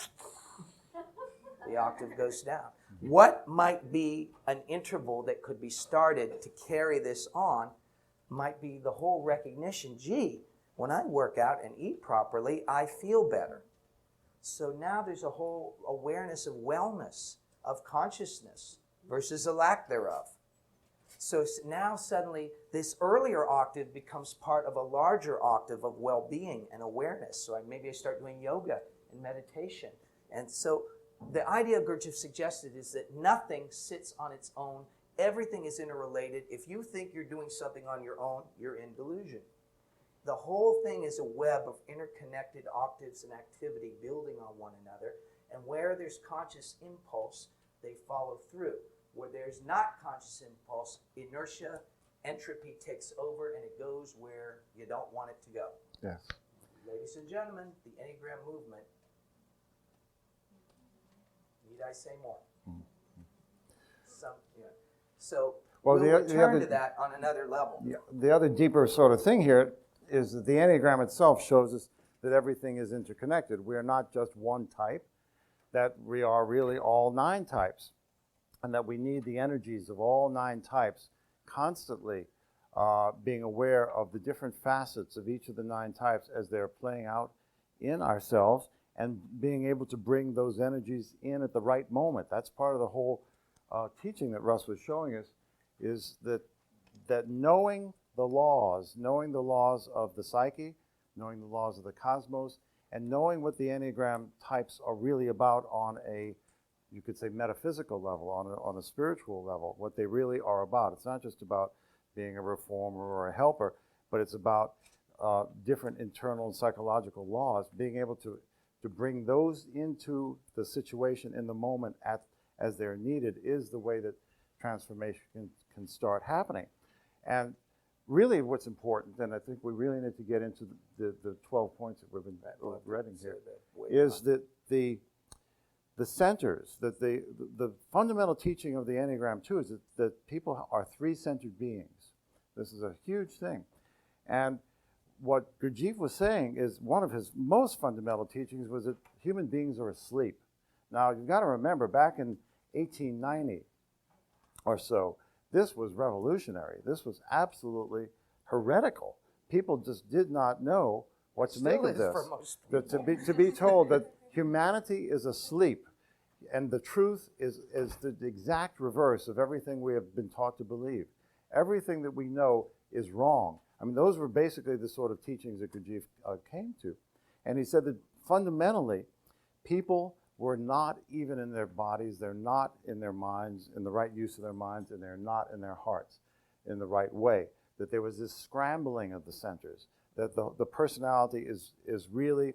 B: The octave goes down. What might be an interval that could be started to carry this on might be the whole recognition, gee, when I work out and eat properly, I feel better. So now there's a whole awareness of wellness, of consciousness versus a lack thereof. So now suddenly this earlier octave becomes part of a larger octave of well-being and awareness. So maybe I start doing yoga and meditation. And so the idea Gurdjieff suggested is that nothing sits on its own. Everything is interrelated. If you think you're doing something on your own, you're in delusion. The whole thing is a web of interconnected octaves and activity building on one another. And where there's conscious impulse, they follow through. Where there's not conscious impulse, inertia, entropy takes over and it goes where you don't want it to go.
A: Yes.
B: Ladies and gentlemen, the Enneagram movement. Need I say more? So we'll return to that on another level.
A: Yeah, the other deeper sort of thing here is that the Enneagram itself shows us that everything is interconnected. We are not just one type, that we are really all 9 types, and that we need the energies of all 9 types constantly being aware of the different facets of each of the 9 types as they're playing out in ourselves, and being able to bring those energies in at the right moment. That's part of the whole teaching that Russ was showing us, is that knowing the laws of the psyche, knowing the laws of the cosmos, and knowing what the Enneagram types are really about on a, you could say, metaphysical level, on a spiritual level, what they really are about. It's not just about being a reformer or a helper, but it's about different internal and psychological laws, being able to bring those into the situation in the moment as they're needed is the way that transformation can start happening. And really what's important, and I think we really need to get into the 12 points that we've been reading here, is that the centers, that the fundamental teaching of the Enneagram too is that people are 3-centered beings. This is a huge thing. And what Gurdjieff was saying is one of his most fundamental teachings was that human beings are asleep. Now, you've got to remember, back in 1890 or so, this was revolutionary. This was absolutely heretical. People just did not know what to make of this. For most people. To be told that humanity is asleep, and the truth is the exact reverse of everything we have been taught to believe. Everything that we know is wrong. I mean, those were basically the sort of teachings that Gurdjieff came to. And he said that fundamentally, people were not even in their bodies, they're not in their minds, in the right use of their minds, and they're not in their hearts. in the right way, that there was this scrambling of the centers, that the personality is really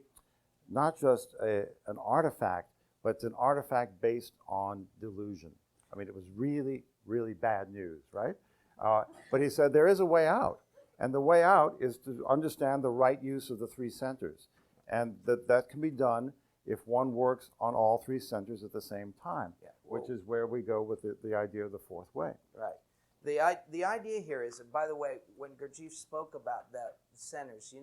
A: not just an artifact, but it's an artifact based on delusion. I mean, it was really, really bad news, right? But he said there is a way out. And the way out is to understand the right use of the three centers. And that can be done if one works on all three centers at the same time, which is where we go with the idea of the fourth way.
B: Right. The idea here is, and by the way, when Gurdjieff spoke about the centers,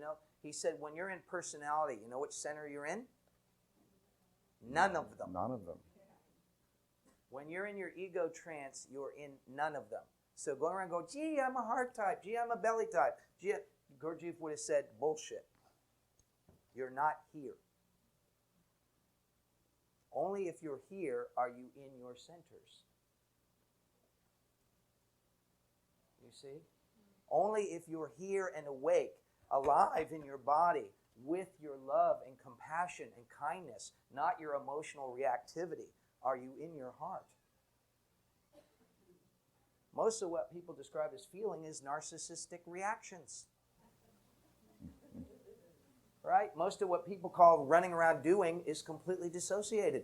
B: he said when you're in personality, you know which center you're in? None of them.
A: None of them.
B: When you're in your ego trance, you're in none of them. So going around and go, gee, I'm a heart type. Gee, I'm a belly type. Gee, Gurdjieff would have said, bullshit. You're not here. Only if you're here are you in your centers. You see? Only if you're here and awake, alive in your body, with your love and compassion and kindness, not your emotional reactivity, are you in your heart. Most of what people describe as feeling is narcissistic reactions. Right? Most of what people call running around doing is completely dissociated.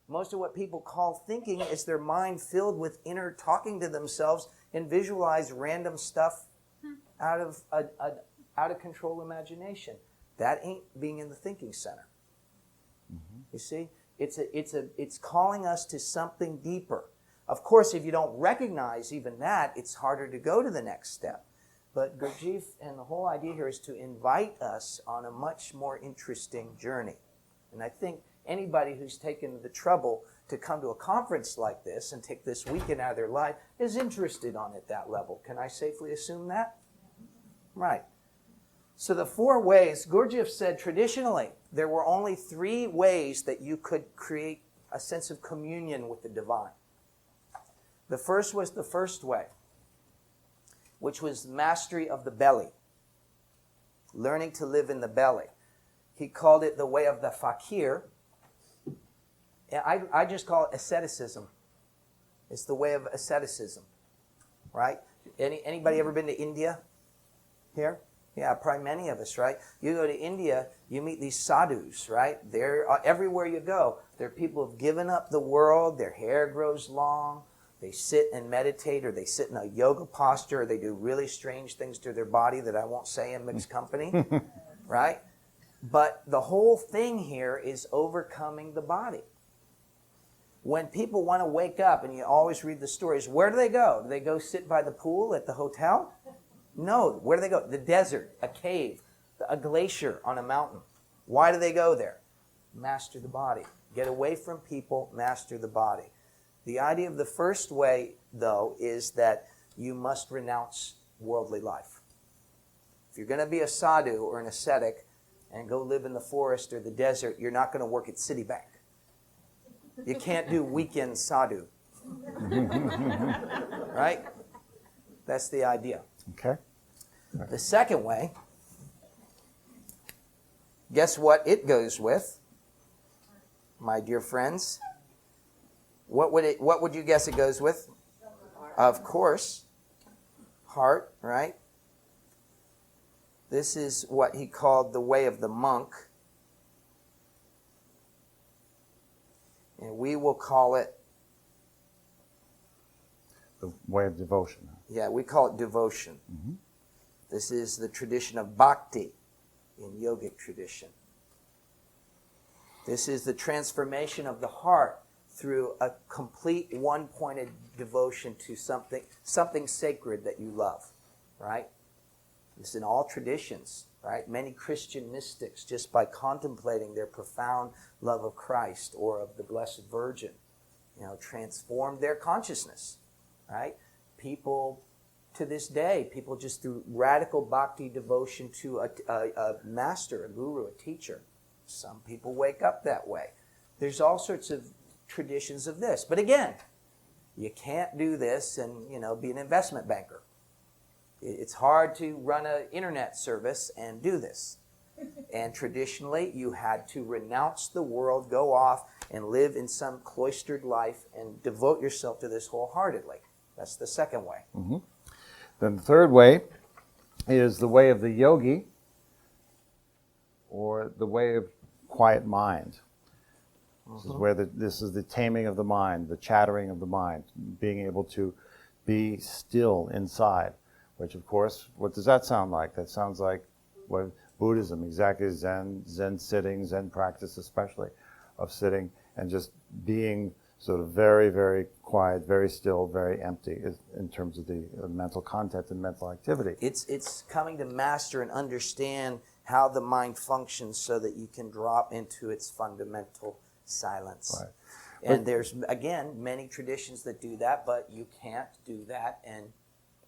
B: Most of what people call thinking is their mind filled with inner talking to themselves and visualize random stuff out of control imagination. That ain't being in the thinking center. Mm-hmm. You see? It's calling us to something deeper. Of course, if you don't recognize even that, it's harder to go to the next step. But Gurdjieff and the whole idea here is to invite us on a much more interesting journey. And I think anybody who's taken the trouble to come to a conference like this and take this weekend out of their life is interested on at that level. Can I safely assume that? Right. So the four ways, Gurdjieff said traditionally, there were only 3 ways that you could create a sense of communion with the divine. The first was the first way, which was mastery of the belly, learning to live in the belly. He called it the way of the fakir. I just call it asceticism. It's the way of asceticism, right? Anybody ever been to India here? Yeah, probably many of us, right? You go to India, you meet these sadhus, right? They're everywhere you go. They're people who've given up the world. Their hair grows long. They sit and meditate, or they sit in a yoga posture, or they do really strange things to their body that I won't say in mixed company, right? But the whole thing here is overcoming the body. When people want to wake up, and you always read the stories, where do they go? Do they go sit by the pool at the hotel? No. Where do they go? The desert, a cave, a glacier on a mountain. Why do they go there? Master the body. Get away from people, master the body. The idea of the first way, though, is that you must renounce worldly life. If you're going to be a sadhu or an ascetic and go live in the forest or the desert, you're not going to work at Citibank. You can't do weekend sadhu. Right? That's the idea.
A: Okay.
B: The second way, guess what it goes with, my dear friends? What would you guess it goes with? Of course, heart, right? This is what he called the way of the monk. And we will call it...
A: The way of devotion.
B: Yeah, we call it devotion.
A: Mm-hmm.
B: This is the tradition of bhakti in yogic tradition. This is the transformation of the heart through a complete one-pointed devotion to something sacred that you love, right? It's in all traditions, right? Many Christian mystics, just by contemplating their profound love of Christ or of the Blessed Virgin, transformed their consciousness, right? People, to this day, people just through radical bhakti devotion to a master, a guru, a teacher. Some people wake up that way. There's all sorts of traditions of this. But again, you can't do this and, be an investment banker. It's hard to run an internet service and do this. And traditionally, you had to renounce the world, go off and live in some cloistered life and devote yourself to this wholeheartedly. That's the second way.
A: Then the third way is the way of the yogi, or the way of quiet mind. This is the taming of the mind, the chattering of the mind, being able to be still inside, which of course, what does that sound like? That sounds like what Buddhism, exactly, Zen sitting, Zen practice especially, of sitting and just being sort of very, very quiet, very still, very empty in terms of the mental content and mental activity.
B: It's coming to master and understand how the mind functions so that you can drop into its fundamental silence.
A: Right.
B: And there's, again, many traditions that do that, but you can't do that and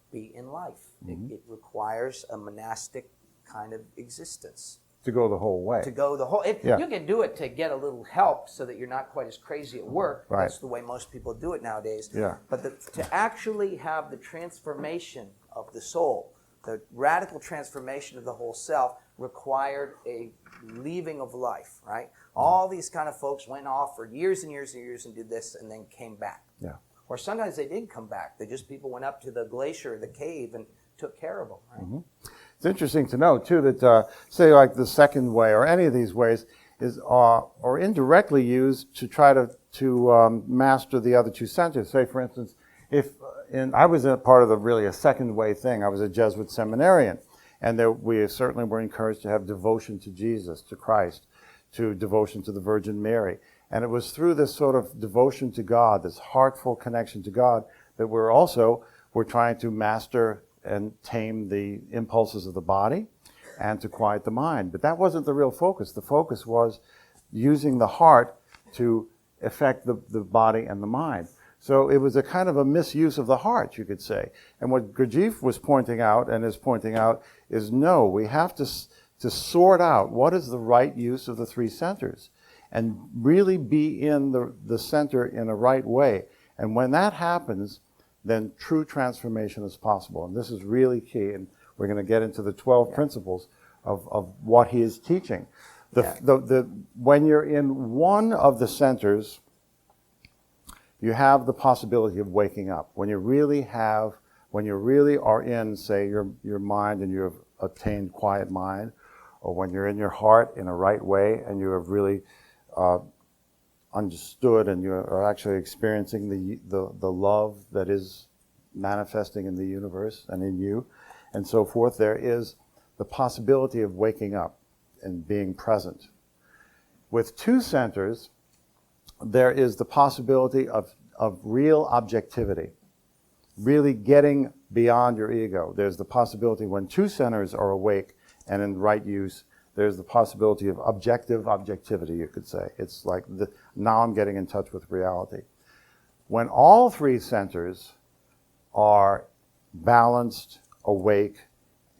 B: be in life. It requires a monastic kind of existence.
A: To go the whole way.
B: To go the whole... You can do it to get a little help so that you're not quite as crazy at work.
A: Right.
B: That's the way most people do it nowadays.
A: Yeah.
B: But to actually have the transformation of the soul, the radical transformation of the whole self, required a leaving of life, right? All these kind of folks went off for years and years and years and did this and then came back.
A: Yeah.
B: Or sometimes they didn't come back. People went up to the glacier, the cave, and took care of them, right?
A: It's interesting to know, too, that, say, like the second way or any of these ways is or indirectly used to try to master the other two centers. Say, for instance, I was a part of a second way thing. I was a Jesuit seminarian, and we certainly were encouraged to have devotion to Jesus, to Christ, to devotion to the Virgin Mary. And it was through this sort of devotion to God, this heartful connection to God, that we're trying to master and tame the impulses of the body and to quiet the mind. But that wasn't the real focus. The focus was using the heart to affect the body and the mind. So it was a kind of a misuse of the heart, you could say. And what Gurdjieff was pointing out and is pointing out is, no, we have to sort out what is the right use of the three centers and really be in the center in a right way. And when that happens, then true transformation is possible. And this is really key. And we're going to get into the 12 principles of what he is teaching. When you're in one of the centers, you have the possibility of waking up. When you really are in, say, your mind and you have attained quiet mind, or when you're in your heart in a right way and you have really understood and you are actually experiencing the love that is manifesting in the universe and in you and so forth, there is the possibility of waking up and being present. With two centers, there is the possibility of real objectivity, really getting beyond your ego. There's the possibility when two centers are awake and in right use, there's the possibility of objectivity, you could say. It's like, now I'm getting in touch with reality. When all three centers are balanced, awake,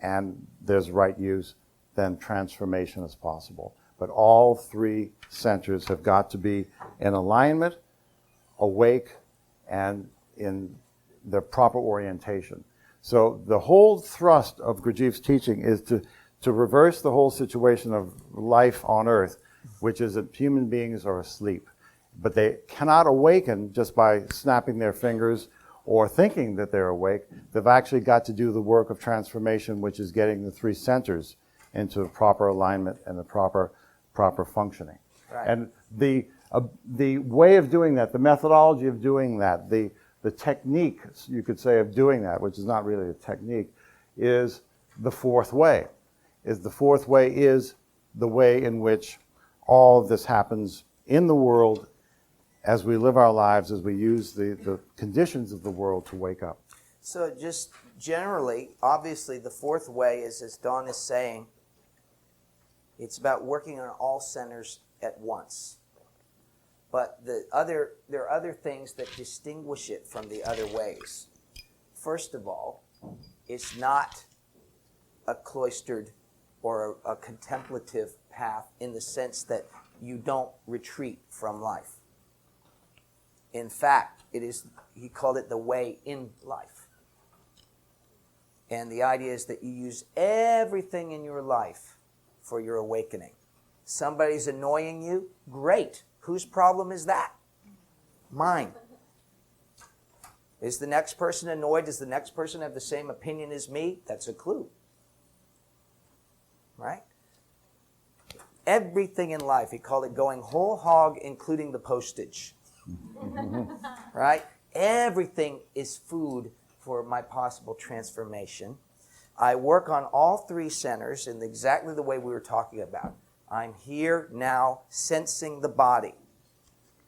A: and there's right use, then transformation is possible. But all three centers have got to be in alignment, awake, and in their proper orientation. So the whole thrust of Gurdjieff's teaching is to reverse the whole situation of life on earth, which is that human beings are asleep. But they cannot awaken just by snapping their fingers or thinking that they're awake. They've actually got to do the work of transformation, which is getting the three centers into the proper alignment and the proper functioning. Right. And the way of doing that, the methodology of doing that, the technique, you could say, of doing that, which is not really a technique, is the fourth way. The fourth way is the way in which all of this happens in the world as we live our lives, as we use the conditions of the world to wake up.
B: So just generally, obviously, the fourth way is, as Don is saying, it's about working on all centers at once. But there are other things that distinguish it from the other ways. First of all, it's not a cloistered or a contemplative path in the sense that you don't retreat from life. In fact, he called it the way in life. And the idea is that you use everything in your life for your awakening. Somebody's annoying you? Great. Whose problem is that? Mine. Is the next person annoyed? Does the next person have the same opinion as me? That's a clue. Right? Everything in life, he called it going whole hog, including the postage. Right? Everything is food for my possible transformation. I work on all three centers in exactly the way we were talking about. I'm here now sensing the body.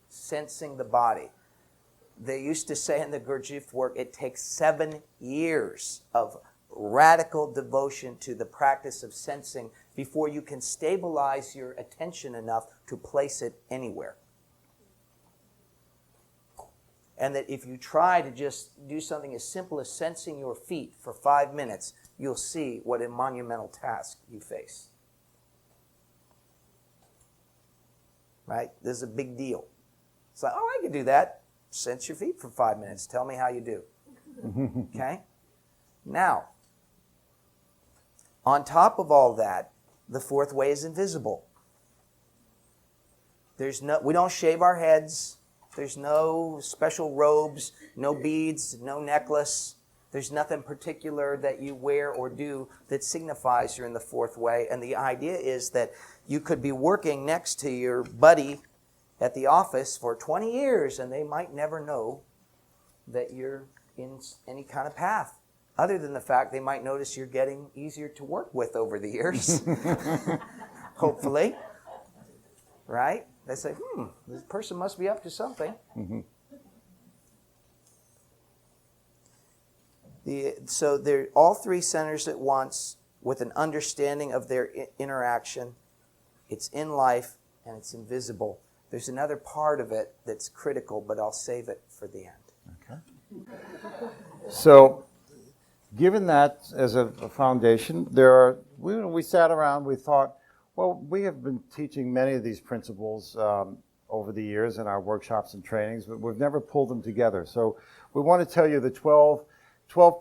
B: Sensing the body. They used to say in the Gurdjieff work, it takes 7 years of radical devotion to the practice of sensing before you can stabilize your attention enough to place it anywhere. And that if you try to just do something as simple as sensing your feet for 5 minutes, you'll see what a monumental task you face. Right? This is a big deal. It's like, oh, I can do that. Sense your feet for 5 minutes. Tell me how you do. Okay? Now, on top of all that, the fourth way is invisible. We don't shave our heads. There's no special robes, no beads, no necklace. There's nothing particular that you wear or do that signifies you're in the fourth way. And the idea is that you could be working next to your buddy at the office for 20 years and they might never know that you're in any kind of path. Other than the fact they might notice you're getting easier to work with over the years. Hopefully. Right? They say, this person must be up to something. Mm-hmm. So they're all three centers at once with an understanding of their interaction. It's in life and it's invisible. There's another part of it that's critical, but I'll save it for the end.
A: Okay. So, given that as a foundation, we sat around, we thought, well, we have been teaching many of these principles over the years in our workshops and trainings, but we've never pulled them together. So we want to tell you the 12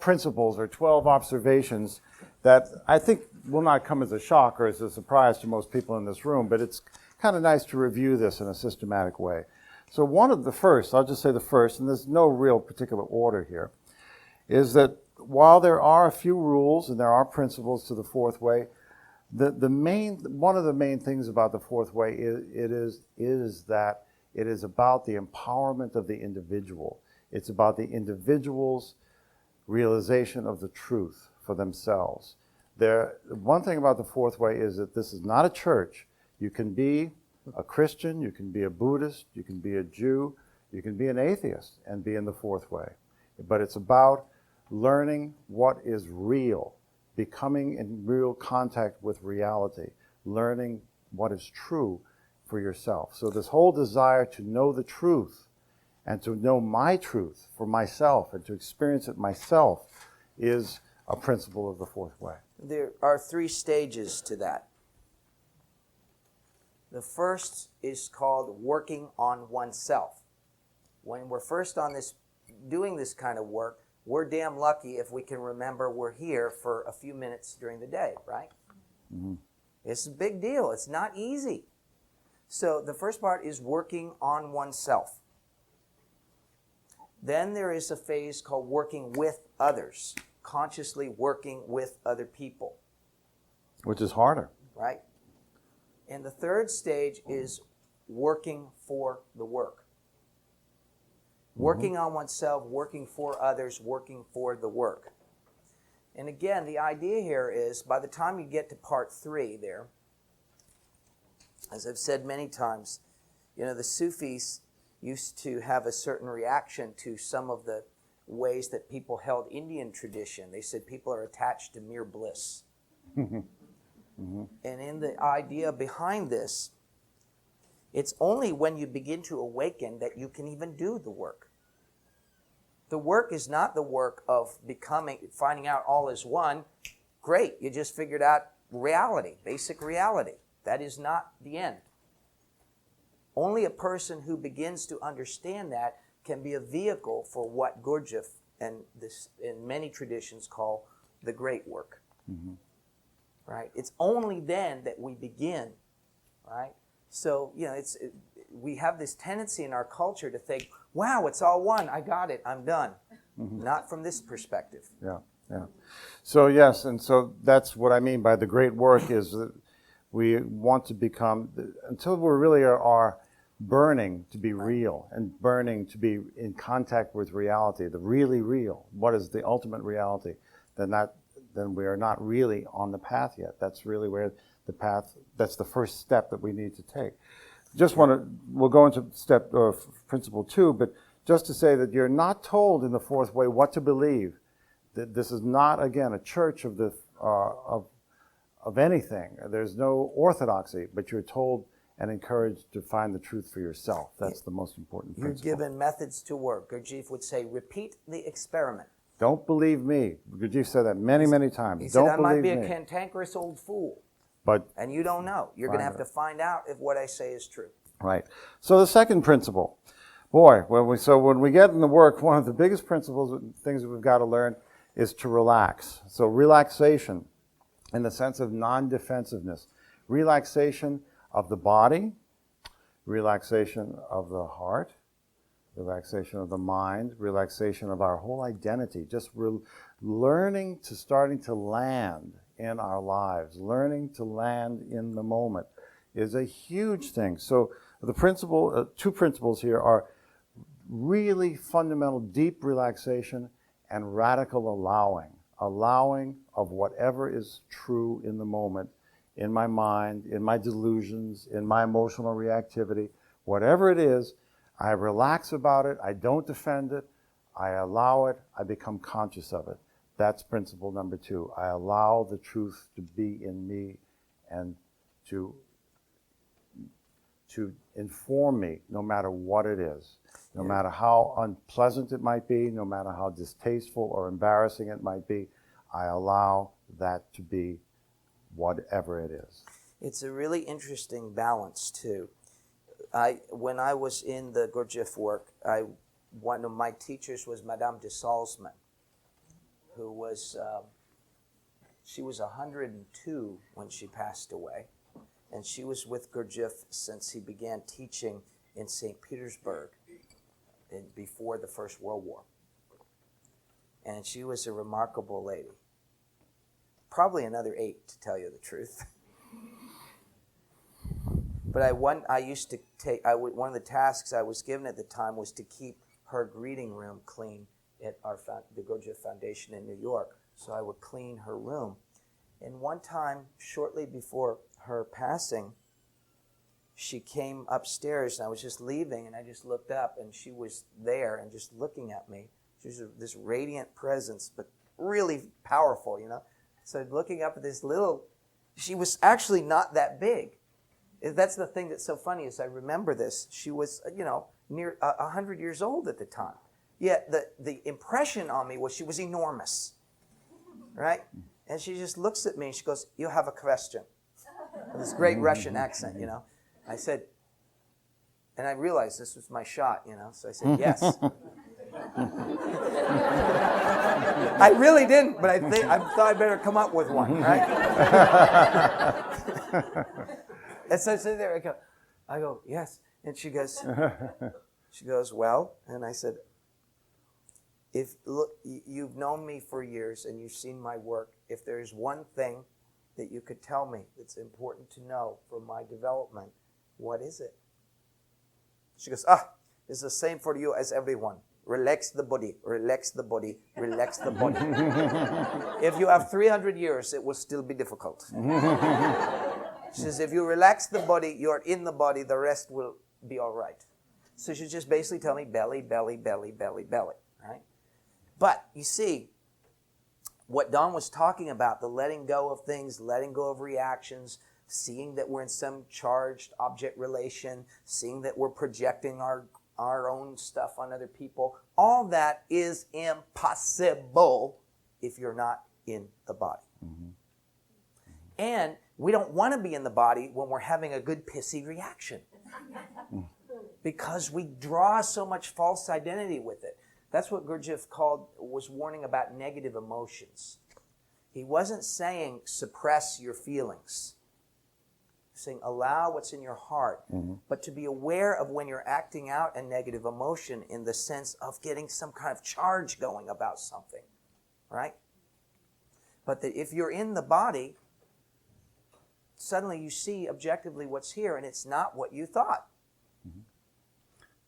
A: principles or 12 observations that I think will not come as a shock or as a surprise to most people in this room, but it's kind of nice to review this in a systematic way. So one of the first, I'll just say the first, and there's no real particular order here, is that while there are a few rules and there are principles to the fourth way, one of the main things about the fourth way is that it is about the empowerment of the individual. It's about the individual's realization of the truth for themselves. One thing about the fourth way is that this is not a church. You can be a Christian, you can be a Buddhist, you can be a Jew, you can be an atheist and be in the fourth way. But it's about learning what is real, becoming in real contact with reality, learning what is true for yourself. So this whole desire to know the truth and to know my truth for myself and to experience it myself is a principle of the fourth way.
B: There are 3 stages to that. The first is called working on oneself. When we're first on this, doing this kind of work, we're damn lucky if we can remember we're here for a few minutes during the day, right? Mm-hmm. It's a big deal. It's not easy. So the first part is working on oneself. Then there is a phase called working with others, consciously working with other people.
A: Which is harder.
B: Right? And the third stage is working for the work. Working on oneself, working for others, working for the work. And again, the idea here is by the time you get to part 3 there, as I've said many times, the Sufis used to have a certain reaction to some of the ways that people held Indian tradition. They said people are attached to mere bliss. Mm-hmm. And in the idea behind this, it's only when you begin to awaken that you can even do the work. The work is not the work of finding out all is one. Great, you just figured out reality, basic reality. That is not the end. Only a person who begins to understand that can be a vehicle for what Gurdjieff and many traditions call the great work. Mm-hmm. Right? It's only then that we begin, right? So, we have this tendency in our culture to think, wow, it's all one, I got it, I'm done. not from this perspective.
A: Yeah, yeah. So yes, and so that's what I mean by the great work is that we want to become, until we really are burning to be real and burning to be in contact with reality, the really real, what is the ultimate reality, then we are not really on the path yet. That's really where the path, that's the first step that we need to take. We'll go into principle 2, but just to say that you're not told in the fourth way what to believe. That this is not, again, a church of anything. There's no orthodoxy, but you're told and encouraged to find the truth for yourself. That's the most important principle.
B: You're given methods to work. Gurdjieff would say, repeat the experiment.
A: Don't believe me. Gurdjieff said that many, many times.
B: He said,
A: Don't
B: I might be
A: believe
B: a
A: me.
B: cantankerous old fool.
A: But
B: And you don't know. You're going to have to find out if what I say is true.
A: right. So the second principle, boy, when we get in the work, one of the biggest principles, things that we've got to learn is to relax. So relaxation in the sense of non-defensiveness. Relaxation of the body, relaxation of the heart, relaxation of the mind, relaxation of our whole identity. Just learning to starting to land in our lives, learning to land in the moment is a huge thing. So the principle, 2 principles here are really fundamental, deep relaxation and radical allowing of whatever is true in the moment, in my mind, in my delusions, in my emotional reactivity, whatever it is, I relax about it, I don't defend it, I allow it, I become conscious of it. That's principle number 2. I allow the truth to be in me and to inform me no matter what it is. No matter how unpleasant it might be, no matter how distasteful or embarrassing it might be, I allow that to be whatever it is.
B: It's a really interesting balance, too. When I was in the Gurdjieff work, one of my teachers was Madame de Salzman, who was, she was 102 when she passed away. And she was with Gurdjieff since he began teaching in St. Petersburg before the First World War. And she was a remarkable lady. Probably another 8, to tell you the truth. But one of the tasks I was given at the time was to keep her greeting room clean at the Gurdjieff Foundation in New York. So I would clean her room. And one time, shortly before her passing, she came upstairs, and I was just leaving, and I just looked up, and she was there and just looking at me. She was this radiant presence, but really powerful, you know. So looking up at this she was actually not that big. That's the thing that's so funny is I remember this. She was, near 100 years old at the time. Yet the impression on me was she was enormous, right? And she just looks at me and she goes, "You have a question." With this great Russian accent, you know. I said, and I realized this was my shot, you know. So I said, "Yes." I really didn't, but I thought I'd better come up with one, right? And so I sit there, I go, "Yes." And she goes, "Well," and I said, look, you've known me for years and you've seen my work. If there's one thing that you could tell me that's important to know for my development, what is it?" She goes, "It's the same for you as everyone. Relax the body, relax the body, relax the body. If you have 300 years, it will still be difficult." She says, "If you relax the body, you're in the body, the rest will be all right." So she just basically tell me belly, belly, belly, belly, belly, right? But you see, what Don was talking about, the letting go of things, letting go of reactions, seeing that we're in some charged object relation, seeing that we're projecting our own stuff on other people, all that is impossible if you're not in the body. Mm-hmm. And we don't want to be in the body when we're having a good pissy reaction because we draw so much false identity with it. That's what Gurdjieff was warning about negative emotions. He wasn't saying suppress your feelings. saying allow what's in your heart, but to be aware of when you're acting out a negative emotion in the sense of getting some kind of charge going about something, right? But that if you're in the body, suddenly you see objectively what's here, and it's not what you thought.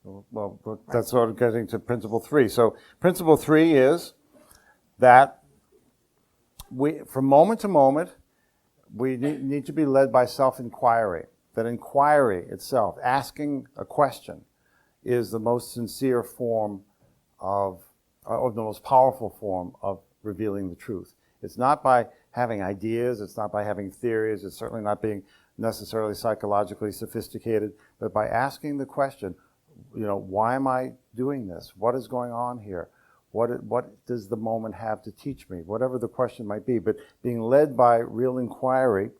A: Well, that's sort of getting to principle 3. So principle 3 is that from moment to moment, we need to be led by self-inquiry. That inquiry itself, asking a question, is the most sincere form or the most powerful form of revealing the truth. It's not by having ideas, it's not by having theories, it's certainly not being necessarily psychologically sophisticated, but by asking the question, why am I doing this? What is going on here? What does the moment have to teach me? Whatever the question might be, but being led by real inquiry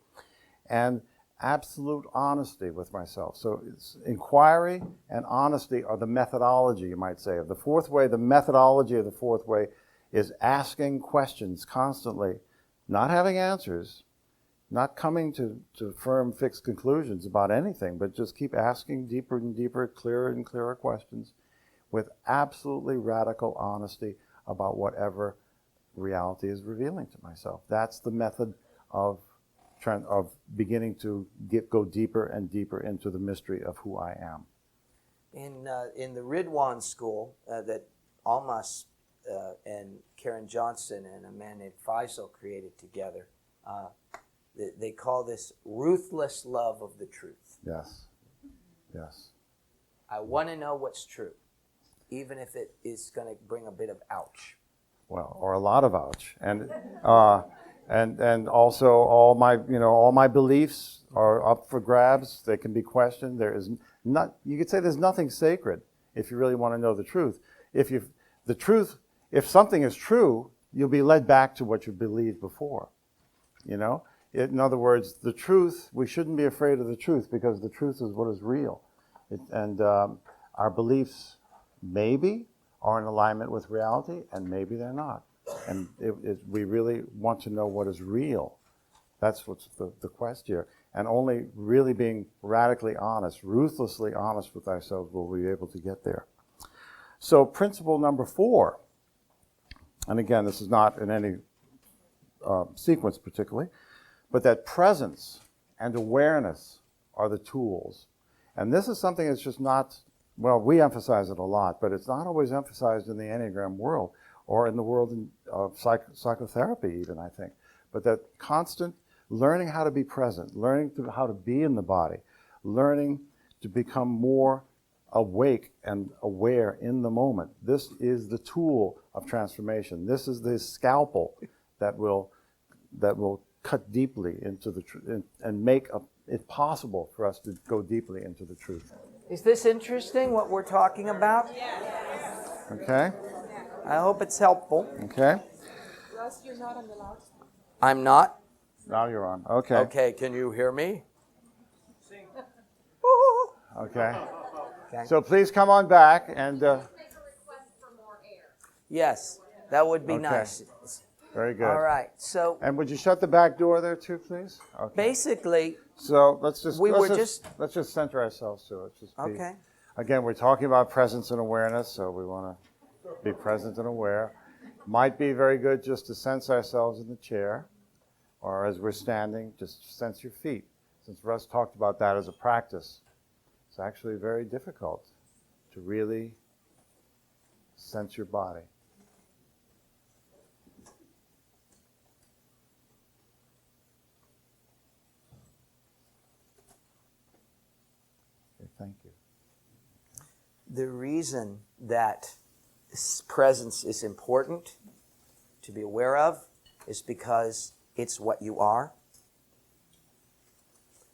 A: and absolute honesty with myself. So it's inquiry and honesty are the methodology, you might say, of the fourth way. The methodology of the fourth way is asking questions constantly, not having answers, not coming to firm, fixed conclusions about anything, but just keep asking deeper and deeper, clearer and clearer questions with absolutely radical honesty about whatever reality is revealing to myself. That's the method of beginning to go deeper and deeper into the mystery of who I am.
B: In the Ridwan school that Almas and Karen Johnson and a man named Riso created together, they call this ruthless love of the truth.
A: Yes. Yes.
B: I want to know what's true, even if it is going to bring a bit of ouch.
A: Well, or a lot of ouch. And also all my beliefs are up for grabs. They can be questioned. You could say there's nothing sacred if you really want to know the truth. If something is true, you'll be led back to what you believed before. In other words, the truth, we shouldn't be afraid of the truth because the truth is what is real. Our beliefs maybe are in alignment with reality, and maybe they're not. And we really want to know what is real. That's what's the quest here. And only really being radically honest, ruthlessly honest with ourselves will we be able to get there. So principle number 4, and again, this is not in any sequence particularly, but that presence and awareness are the tools. And this is something that's just not, well, we emphasize it a lot, but it's not always emphasized in the Enneagram world or in the world of psychotherapy even, I think. But that constant learning how to be present, learning how to be in the body, learning to become more awake and aware in the moment. This is the tool of transformation. This is the scalpel that will cut deeply into the truth and make it possible for us to go deeply into the truth.
B: Is this interesting, what we're talking about?
C: Yes.
A: Okay?
B: I hope it's helpful.
A: Okay?
C: Russ, you're not on the loudspeaker.
B: I'm not?
A: Now you're on. Okay.
B: Okay, can you hear me?
A: Okay.
B: Okay.
A: So please come on back and...
C: Make a request for more air.
B: Yes, that would be
A: Okay.
B: nice.
A: Very good.
B: All right, so
A: And would you shut the back door there too, please? Okay.
B: basically,
A: So let's just center ourselves to it.
B: okay.
A: Again, we're talking about presence and awareness, so we want to be present and aware. Might be very good just to sense ourselves in the chair, or as we're standing, just sense your feet. Since Russ talked about that as a practice, it's actually very difficult to really sense your body. Okay, thank you.
B: The reason that presence is important to be aware of is because it's what you are.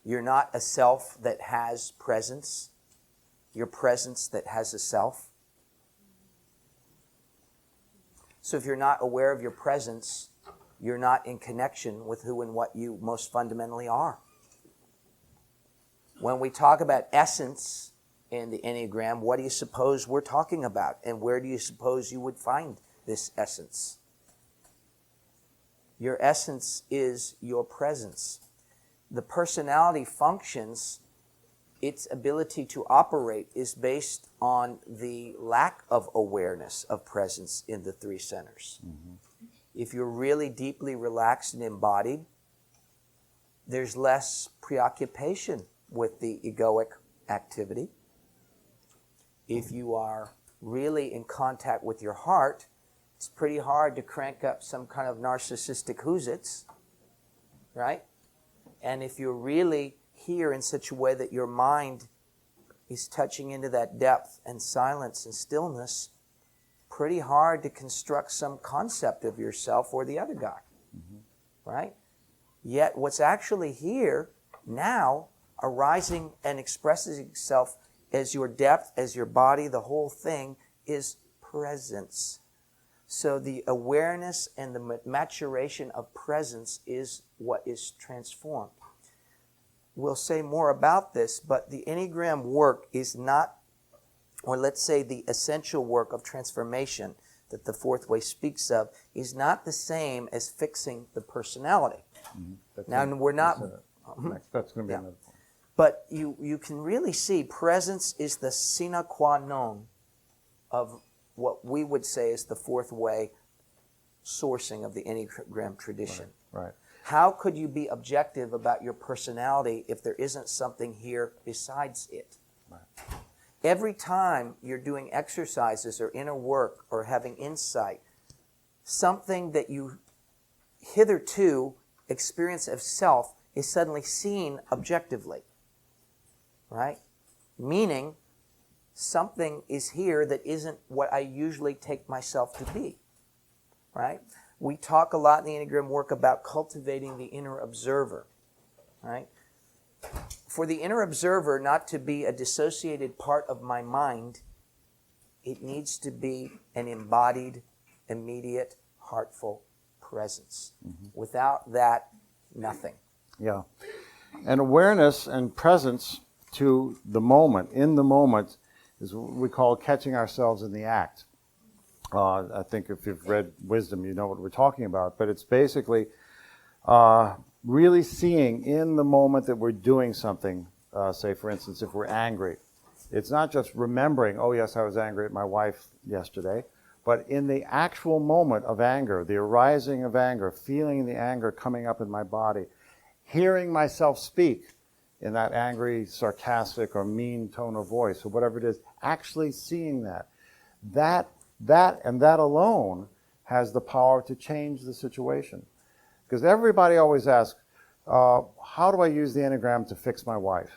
B: You're not a self that has presence. You're presence that has a self. So if you're not aware of your presence, you're not in connection with who and what you most fundamentally are. When we talk about essence in the Enneagram, what do you suppose we're talking about? And where do you suppose you would find this essence? Your essence is your presence. the personality functions, its ability to operate is based on the lack of awareness of presence in the three centers. Mm-hmm. If you're really deeply relaxed and embodied, there's less preoccupation with the egoic activity. If you are really in contact with your heart, it's pretty hard to crank up some kind of narcissistic whoozits, right? And if you're really here in such a way that your mind is touching into that depth and silence and stillness, pretty hard to construct some concept of yourself or the other guy, right? Yet what's actually here now, arising and expressing itself as your depth, as your body, the whole thing, is presence. So the awareness and the maturation of presence is what is transformed. We'll say more about this, but the Enneagram work is not, or let's say the essential work of transformation that the fourth way speaks of, is not the same as fixing the personality.
A: Mm-hmm.
B: Now, we're not...
A: That's going to be
B: Yeah.
A: another point.
B: But you can really see presence is the sine qua non of what we would say is the fourth way sourcing of the Enneagram tradition.
A: Right.
B: How could you be objective about your personality if there isn't something here besides it?
A: Right.
B: Every time you're doing exercises or inner work or having insight, something that you hitherto experience of self is suddenly seen objectively, right? Meaning something is here that isn't what I usually take myself to be, right? We talk a lot in the Enneagram work about cultivating the inner observer, right? For the inner observer not to be a dissociated part of my mind, it needs to be an embodied, immediate, heartful presence. Mm-hmm. Without that, nothing.
A: Yeah. And awareness and presence to the moment, in the moment, is what we call catching ourselves in the act. I think if you've read Wisdom, you know what we're talking about. But it's basically really seeing in the moment that we're doing something. Say, for instance, if we're angry. It's not just remembering, oh, yes, I was angry at my wife yesterday. But in the actual moment of anger, the arising of anger, feeling the anger coming up in my body, hearing myself speak in that angry, sarcastic, or mean tone of voice, or whatever it is, actually seeing that. That alone has the power to change the situation. Because everybody always asks, how do I use the Enneagram to fix my wife?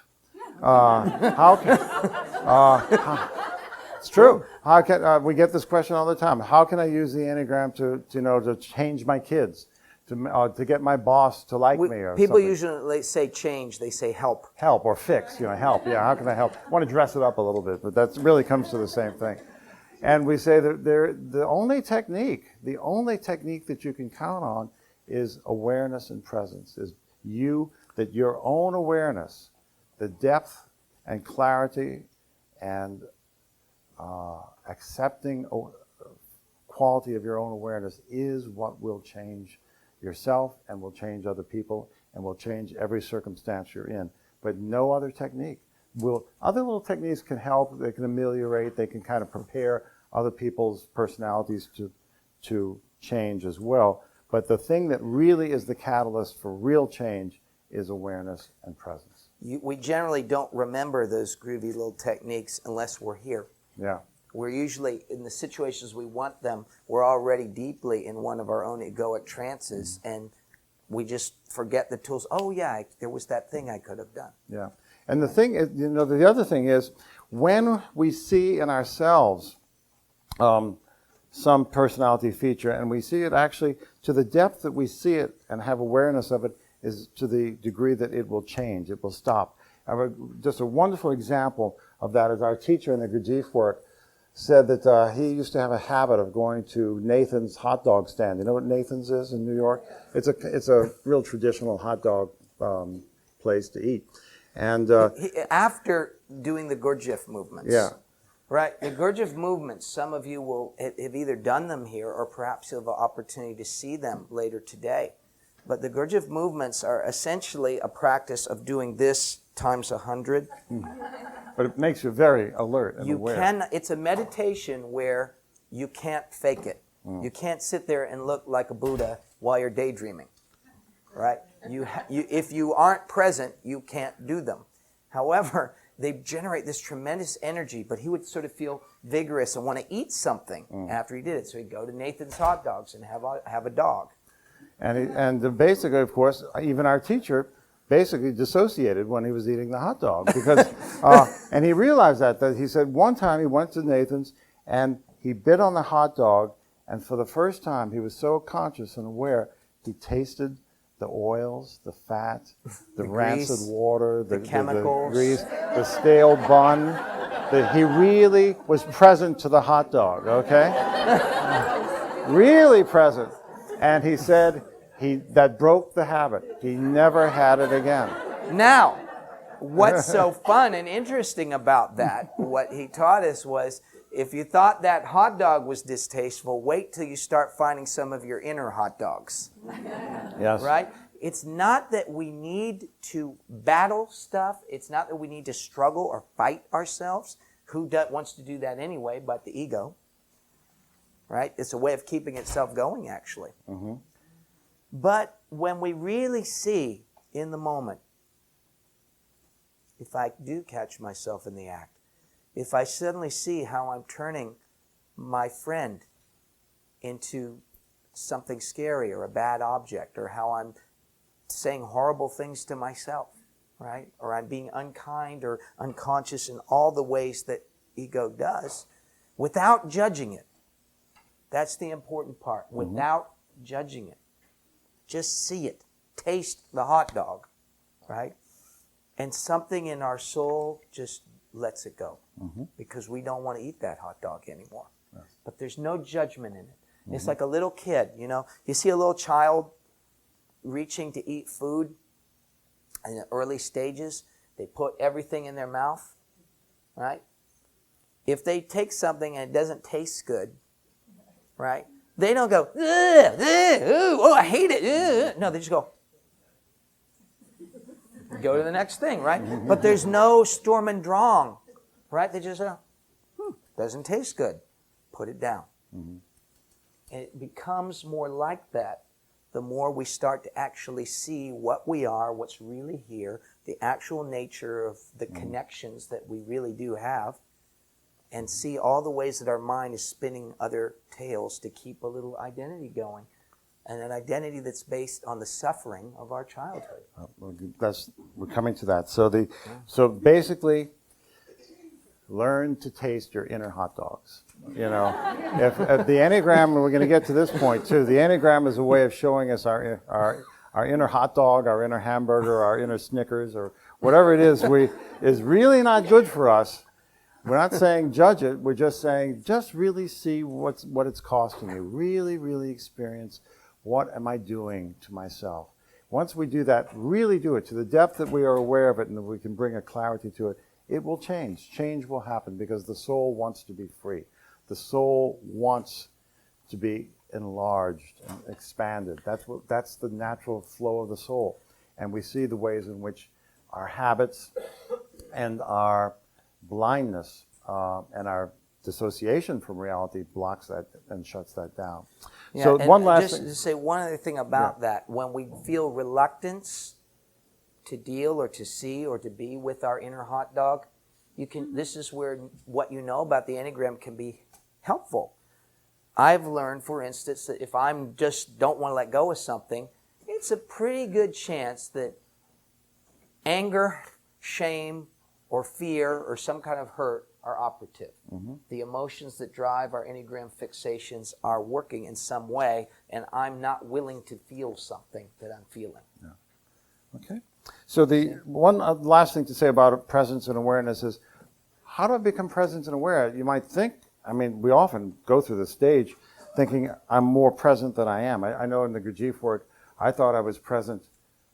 A: It's true. How can we get this question all the time? How can I use the Enneagram to change my kids, to get my boss to like me? Or
B: people
A: something?
B: usually say change. They say help.
A: Help or fix. Help. Yeah. How can I help? I want to dress it up a little bit, but that really comes to the same thing. And we say that the only technique that you can count on is awareness and presence. Is that your own awareness, the depth and clarity and accepting quality of your own awareness is what will change yourself and will change other people and will change every circumstance you're in. But no other technique will. Other little techniques can help. They can ameliorate. They can kind of prepare other people's personalities to change as well. But the thing that really is the catalyst for real change is awareness and presence.
B: We generally don't remember those groovy little techniques unless we're here.
A: Yeah.
B: We're usually, in the situations we want them, we're already deeply in one of our own egoic trances, and we just forget the tools. Oh, yeah, there was that thing I could have done.
A: Yeah. And the thing is, the other thing is, when we see in ourselves some personality feature, and we see it actually to the depth that we see it and have awareness of it, is to the degree that it will change, it will stop. Just a wonderful example of that is our teacher in the Gurdjieff work said that he used to have a habit of going to Nathan's hot dog stand. You know what Nathan's is in New York? It's a real traditional hot dog place to eat. And
B: after doing the Gurdjieff movements.
A: Yeah.
B: Right. The Gurdjieff movements, some of you have either done them here or perhaps you'll have an opportunity to see them later today. But the Gurdjieff movements are essentially a practice of doing this times 100.
A: But it makes you very alert and aware.
B: It's a meditation where you can't fake it. You can't sit there and look like a Buddha while you're daydreaming, right? If you aren't present, you can't do them. However, they generate this tremendous energy, but he would sort of feel vigorous and want to eat something after he did it. So he'd go to Nathan's Hot Dogs and have a dog.
A: And basically, of course, even our teacher basically dissociated when he was eating the hot dog because, and he realized that he said one time he went to Nathan's and he bit on the hot dog, and for the first time he was so conscious and aware, he tasted the oils, the fat, the rancid
B: grease,
A: water,
B: the chemicals,
A: the grease, the stale bun. He really was present to the hot dog, okay? Really present. And he said that broke the habit. He never had it again.
B: Now, what's so fun and interesting about that, what he taught us was, if you thought that hot dog was distasteful, wait till you start finding some of your inner hot dogs.
A: Yes.
B: Right? It's not that we need to battle stuff. It's not that we need to struggle or fight ourselves. Who wants to do that anyway but the ego? Right? It's a way of keeping itself going, actually.
A: Mm-hmm.
B: But when we really see in the moment, if I do catch myself in the act, if I suddenly see how I'm turning my friend into something scary or a bad object, or how I'm saying horrible things to myself, right? Or I'm being unkind or unconscious in all the ways that ego does, without judging it. That's the important part. Without judging it. Just see it. Taste the hot dog, right? And something in our soul just lets it go. Because we don't want to eat that hot dog anymore.
A: Yes.
B: But there's no judgment in it. It's like a little kid, you know. You see a little child reaching to eat food in the early stages. They put everything in their mouth, right? If they take something and it doesn't taste good, right? They don't go, ugh, ugh, ooh, oh, I hate it. Ugh. No, they just go to the next thing, right? But there's no Sturm und Drang, right? They just go, doesn't taste good. Put it down. And it becomes more like that the more we start to actually see what we are, what's really here, the actual nature of the connections that we really do have, and see all the ways that our mind is spinning other tales to keep a little identity going. And an identity that's based on the suffering of our childhood.
A: We're coming to that. So basically, learn to taste your inner hot dogs. You know, if the Enneagram, we're going to get to this point too. The Enneagram is a way of showing us our inner hot dog, our inner hamburger, our inner Snickers, or whatever it is is really not good for us. We're not saying judge it. We're just saying just really see what it's costing you. Really, really experience what am I doing to myself. Once we do that, really do it to the depth that we are aware of it and that we can bring a clarity to it, it will change. Change will happen because the soul wants to be free. The soul wants to be enlarged and expanded. That's the natural flow of the soul. And we see the ways in which our habits and our blindness and our dissociation from reality blocks that and shuts that down.
B: Yeah,
A: so
B: and
A: one last
B: just
A: thing.
B: to say one other thing about that, when we feel reluctance to deal or to see or to be with our inner hot dog, this is where what you know about the Enneagram can be helpful. I've learned, for instance, that if I'm just don't want to let go of something, it's a pretty good chance that anger, shame, or fear, or some kind of hurt are operative. The emotions that drive our Enneagram fixations are working in some way, and I'm not willing to feel something that I'm feeling.
A: Yeah. Okay. So the one last thing to say about presence and awareness is, how do I become present and aware? You might think, we often go through the stage thinking I'm more present than I am. I know in the Gurdjieff work, I thought I was present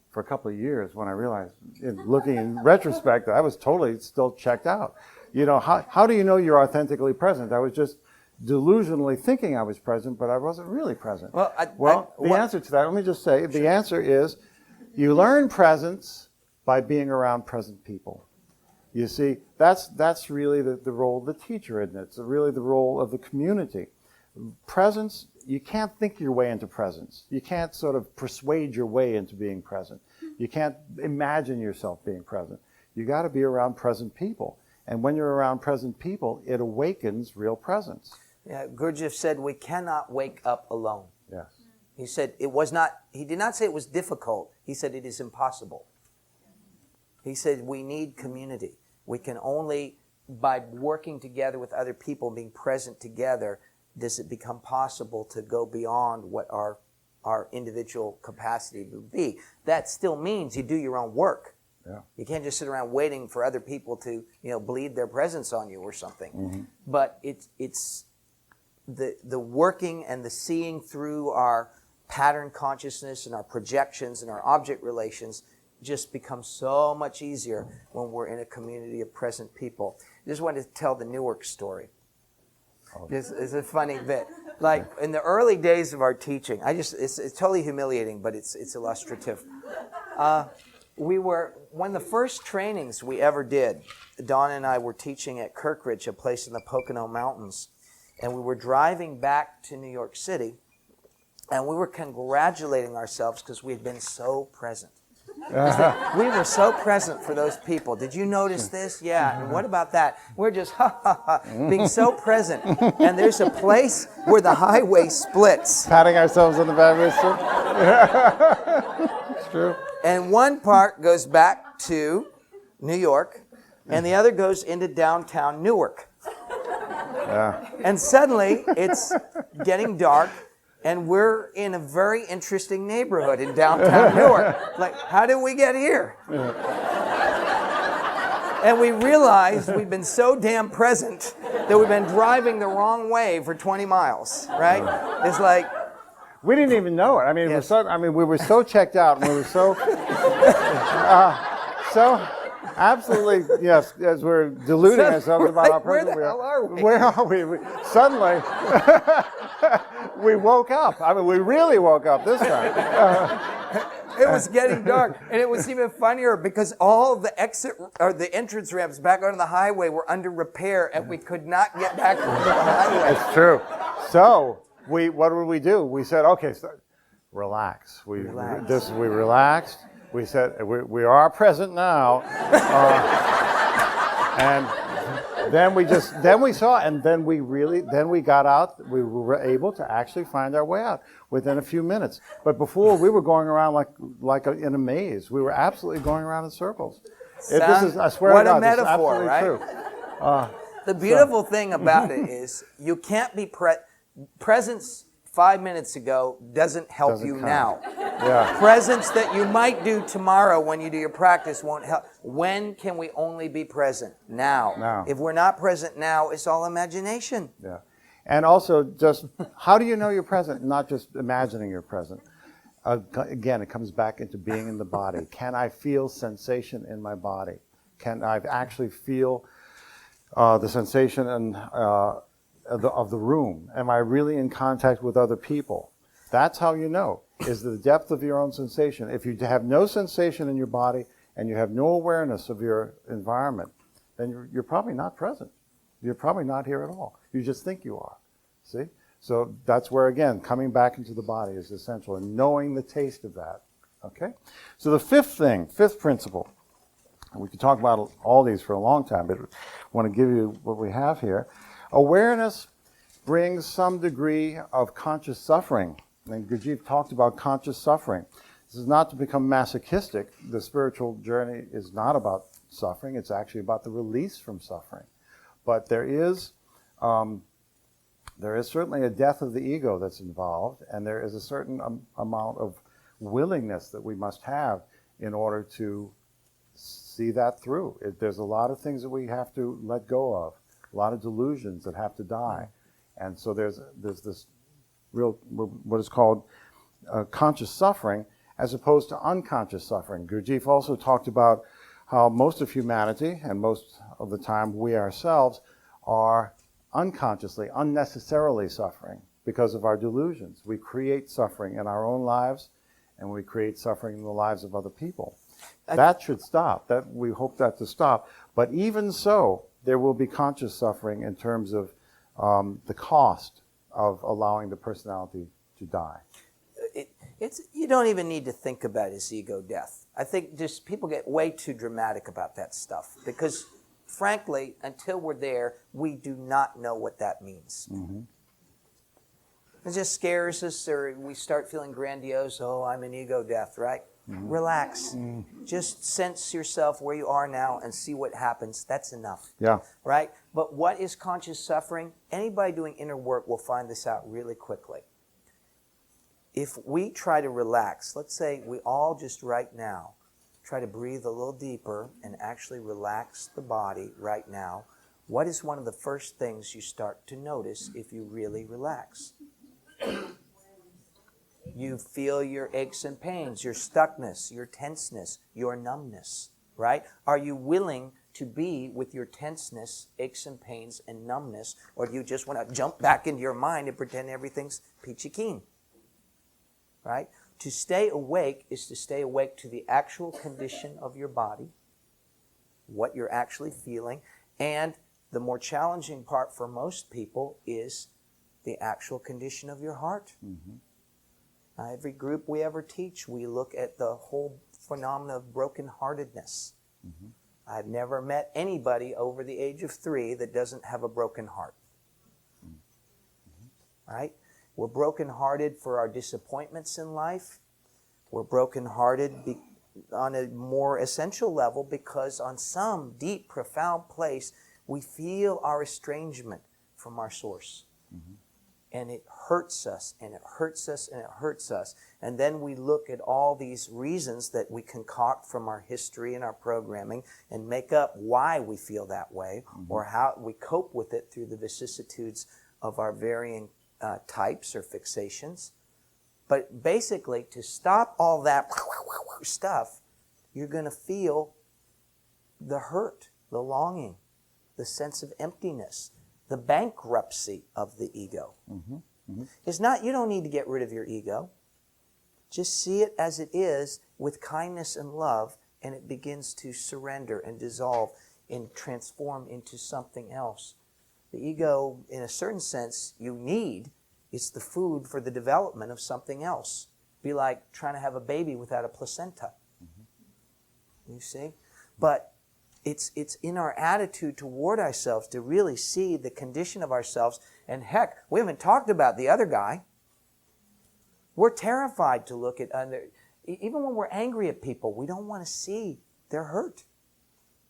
A: for a couple of years when I realized, looking in retrospect, I was totally still checked out. You know, how do you know you're authentically present? I was just delusionally thinking I was present, but I wasn't really present.
B: Well,
A: The answer to that, let me just say, the answer is you learn presence by being around present people. You see, that's really the role of the teacher, isn't it? It's really the role of the community. Presence, you can't think your way into presence. You can't sort of persuade your way into being present. You can't imagine yourself being present. You got to be around present people. And when you're around present people, it awakens real presence.
B: Yeah, Gurdjieff said we cannot wake up alone.
A: Yes.
B: He said he did not say it was difficult. He said it is impossible. He said we need community. We can only, by working together with other people, being present together, does it become possible to go beyond what our individual capacity would be. That still means you do your own work.
A: Yeah.
B: You can't just sit around waiting for other people to, bleed their presence on you or something.
A: Mm-hmm.
B: But it's the working and the seeing through our pattern consciousness and our projections and our object relations just becomes so much easier when we're in a community of present people. I just wanted to tell the Newark story. This is a funny bit. Like in the early days of our teaching, it's totally humiliating, but it's illustrative. One of the first trainings we ever did, Don and I were teaching at Kirkridge, a place in the Pocono Mountains, and we were driving back to New York City, and we were congratulating ourselves because we had been so present. We were so present for those people. Did you notice this? Yeah. And what about that? We're just being so present. And there's a place where the highway splits.
A: Patting ourselves on the back. It's true.
B: And one part goes back to New York, and the other goes into downtown Newark.
A: Yeah.
B: And suddenly it's getting dark. And we're in a very interesting neighborhood in downtown Newark. Like, how did we get here? Yeah. And we realized we'd been so damn present that we've been driving the wrong way for 20 miles, right? It's like...
A: We didn't even know it. I mean,
B: yes.
A: We were so checked out, and we were so... so absolutely, yes, as we're deluding ourselves about our presence.
B: Where the hell are we?
A: Where are we? Suddenly... we woke up. I mean, we really woke up this time.
B: It was getting dark, and it was even funnier because all the the entrance ramps back onto the highway were under repair, and we could not get back onto the highway.
A: It's true. So what did we do? We said, okay, relax. We relaxed. We said we are present now, and. Then we saw, and then we got out. We were able to actually find our way out within a few minutes. But before, we were going around in a maze. We were absolutely going around in circles. I swear to God,
B: what a metaphor,
A: this is absolutely
B: right?
A: true.
B: The beautiful thing about it is you can't be presence 5 minutes ago doesn't help you
A: count.
B: now.
A: Yeah.
B: Presence that you might do tomorrow when you do your practice won't help. When can we only be present? Now. If we're not present now, it's all imagination.
A: Yeah. And also, just how do you know you're present? Not just imagining you're present. Again, it comes back into being in the body. Can I feel sensation in my body? Can I actually feel the sensation of the room? Am I really in contact with other people? That's how you know, is the depth of your own sensation. If you have no sensation in your body and you have no awareness of your environment, then you're probably not present. You're probably not here at all. You just think you are. See? So that's where, again, coming back into the body is essential and knowing the taste of that. Okay? So the fifth principle, and we could talk about all these for a long time, but I want to give you what we have here. Awareness brings some degree of conscious suffering. And Gurdjieff talked about conscious suffering. This is not to become masochistic. The spiritual journey is not about suffering. It's actually about the release from suffering. But there is certainly a death of the ego that's involved, and there is a certain amount of willingness that we must have in order to see that through. There's a lot of things that we have to let go of, a lot of delusions that have to die. And so there's this real, what is called conscious suffering, as opposed to unconscious suffering. Gurdjieff also talked about how most of humanity, and most of the time we ourselves, are unconsciously, unnecessarily suffering because of our delusions. We create suffering in our own lives, and we create suffering in the lives of other people. That should stop. That we hope that to stop. But even so, there will be conscious suffering in terms of the cost of allowing the personality to die.
B: You don't even need to think about his ego death. I think just people get way too dramatic about that stuff because, frankly, until we're there, we do not know what that means. Mm-hmm. It just scares us, or we start feeling grandiose. Oh, I'm an ego death, right? Mm-hmm. Relax. Mm-hmm. Just sense yourself where you are now and see what happens. That's enough.
A: Yeah.
B: Right? But what is conscious suffering? Anybody doing inner work will find this out really quickly. If we try to relax, let's say we all just right now try to breathe a little deeper and actually relax the body right now, what is one of the first things you start to notice if you really relax? You feel your aches and pains, your stuckness, your tenseness, your numbness, right? Are you willing to be with your tenseness, aches and pains, and numbness, or do you just want to jump back into your mind and pretend everything's peachy keen? Right? To stay awake is to stay awake to the actual condition of your body, what you're actually feeling, and the more challenging part for most people is the actual condition of your heart. Mm-hmm. Every group we ever teach, we look at the whole phenomenon of brokenheartedness. Mm-hmm. I've never met anybody over the age of 3 that doesn't have a broken heart. Mm-hmm. Right? We're brokenhearted for our disappointments in life. We're brokenhearted on a more essential level because on some deep, profound place, we feel our estrangement from our source. Mm-hmm. And it hurts us, and it hurts us, and it hurts us. And then we look at all these reasons that we concoct from our history and our programming and make up why we feel that way, mm-hmm. or how we cope with it through the vicissitudes of our varying types or fixations. But basically, to stop all that stuff, you're going to feel the hurt, the longing, the sense of emptiness, the bankruptcy of the ego. Mm-hmm. Mm-hmm. It's not, you don't need to get rid of your ego. Just see it as it is with kindness and love, and it begins to surrender and dissolve and transform into something else. The ego, in a certain sense, you need. It's the food for the development of something else. Be like trying to have a baby without a placenta. Mm-hmm. You see? But it's in our attitude toward ourselves to really see the condition of ourselves. And heck, we haven't talked about the other guy. We're terrified to look at even when we're angry at people, we don't want to see their hurt.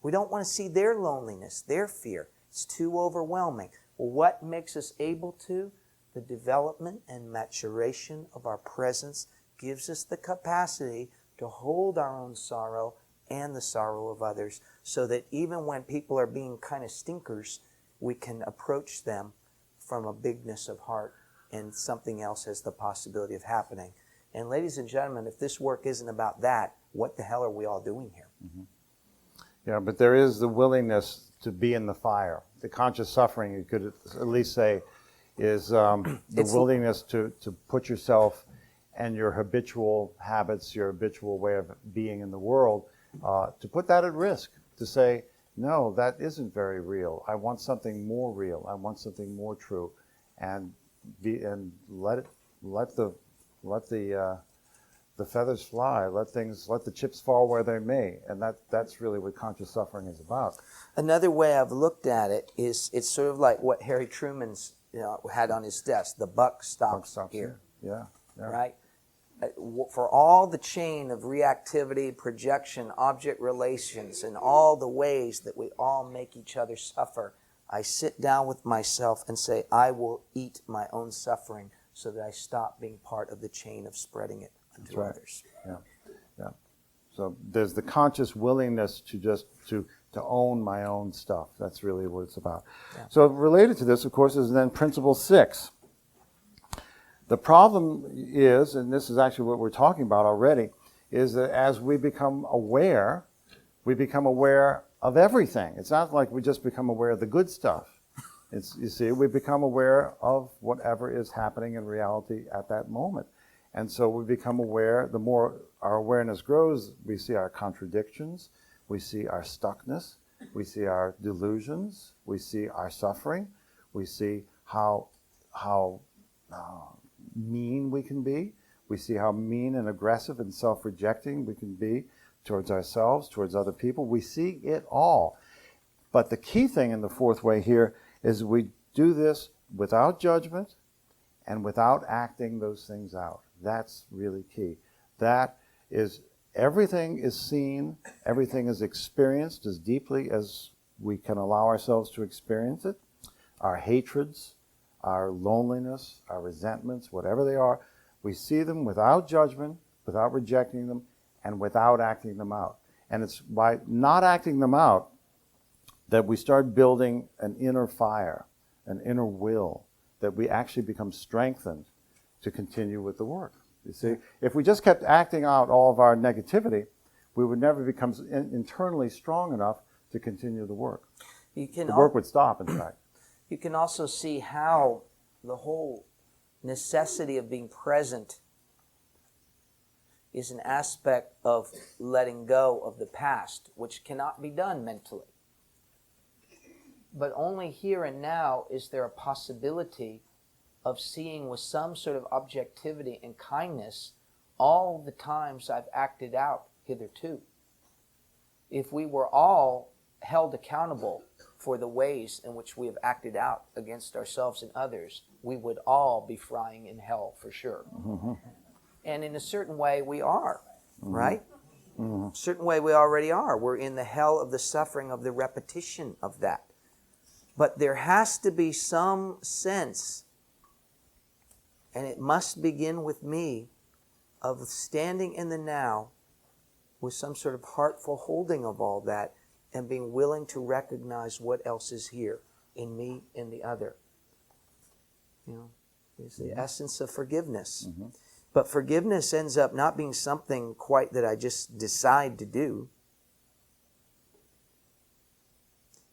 B: We don't want to see their loneliness, their fear. It's too overwhelming. Well, what makes us able to? The development and maturation of our presence gives us the capacity to hold our own sorrow and the sorrow of others, so that even when people are being kind of stinkers, we can approach them from a bigness of heart, and something else has the possibility of happening. And ladies and gentlemen, if this work isn't about that, what the hell are we all doing here?
A: Mm-hmm. Yeah, but there is the willingness to be in the fire. The conscious suffering, you could at least say, is the willingness to put yourself and your habitual habits, your habitual way of being in the world, to put that at risk, to say, no, that isn't very real. I want something more real. I want something more true, and let the feathers fly. Let the chips fall where they may, and that's really what conscious suffering is about.
B: Another way I've looked at it is it's sort of like what Harry Truman's had on his desk. The buck stops here.
A: Yeah.
B: Right? For all the chain of reactivity, projection, object relations, and all the ways that we all make each other suffer, I sit down with myself and say, I will eat my own suffering so that I stop being part of the chain of spreading it to others.
A: Yeah. So there's the conscious willingness to own my own stuff. That's really what it's about. Yeah. So related to this, of course, is then principle 6. The problem is, and this is actually what we're talking about already, is that as we become aware of everything. It's not like we just become aware of the good stuff. You see, we become aware of whatever is happening in reality at that moment. And so we become aware, the more our awareness grows, we see our contradictions, we see our stuckness, we see our delusions, we see our suffering, we see how mean we can be, we see how mean and aggressive and self-rejecting we can be towards ourselves, towards other people. We see it all. But the key thing in the fourth way here is we do this without judgment and without acting those things out. That's really key. That is, everything is seen, everything is experienced as deeply as we can allow ourselves to experience it. Our hatreds, our loneliness, our resentments, whatever they are, we see them without judgment, without rejecting them, and without acting them out. And it's by not acting them out that we start building an inner fire, an inner will, that we actually become strengthened to continue with the work. You see, if we just kept acting out all of our negativity, we would never become internally strong enough to continue the work. The work would stop, in fact.
B: You can also see how the whole necessity of being present is an aspect of letting go of the past, which cannot be done mentally. But only here and now is there a possibility of seeing with some sort of objectivity and kindness all the times I've acted out hitherto. If we were all held accountable for the ways in which we have acted out against ourselves and others, we would all be frying in hell for sure. Mm-hmm. And in a certain way we are, right? Mm-hmm. A certain way we already are. We're in the hell of the suffering of the repetition of that. But there has to be some sense, and it must begin with me, of standing in the now with some sort of heartful holding of all that and being willing to recognize what else is here in me and the other. You know, it's the essence of forgiveness. Mm-hmm. But forgiveness ends up not being something quite that I just decide to do.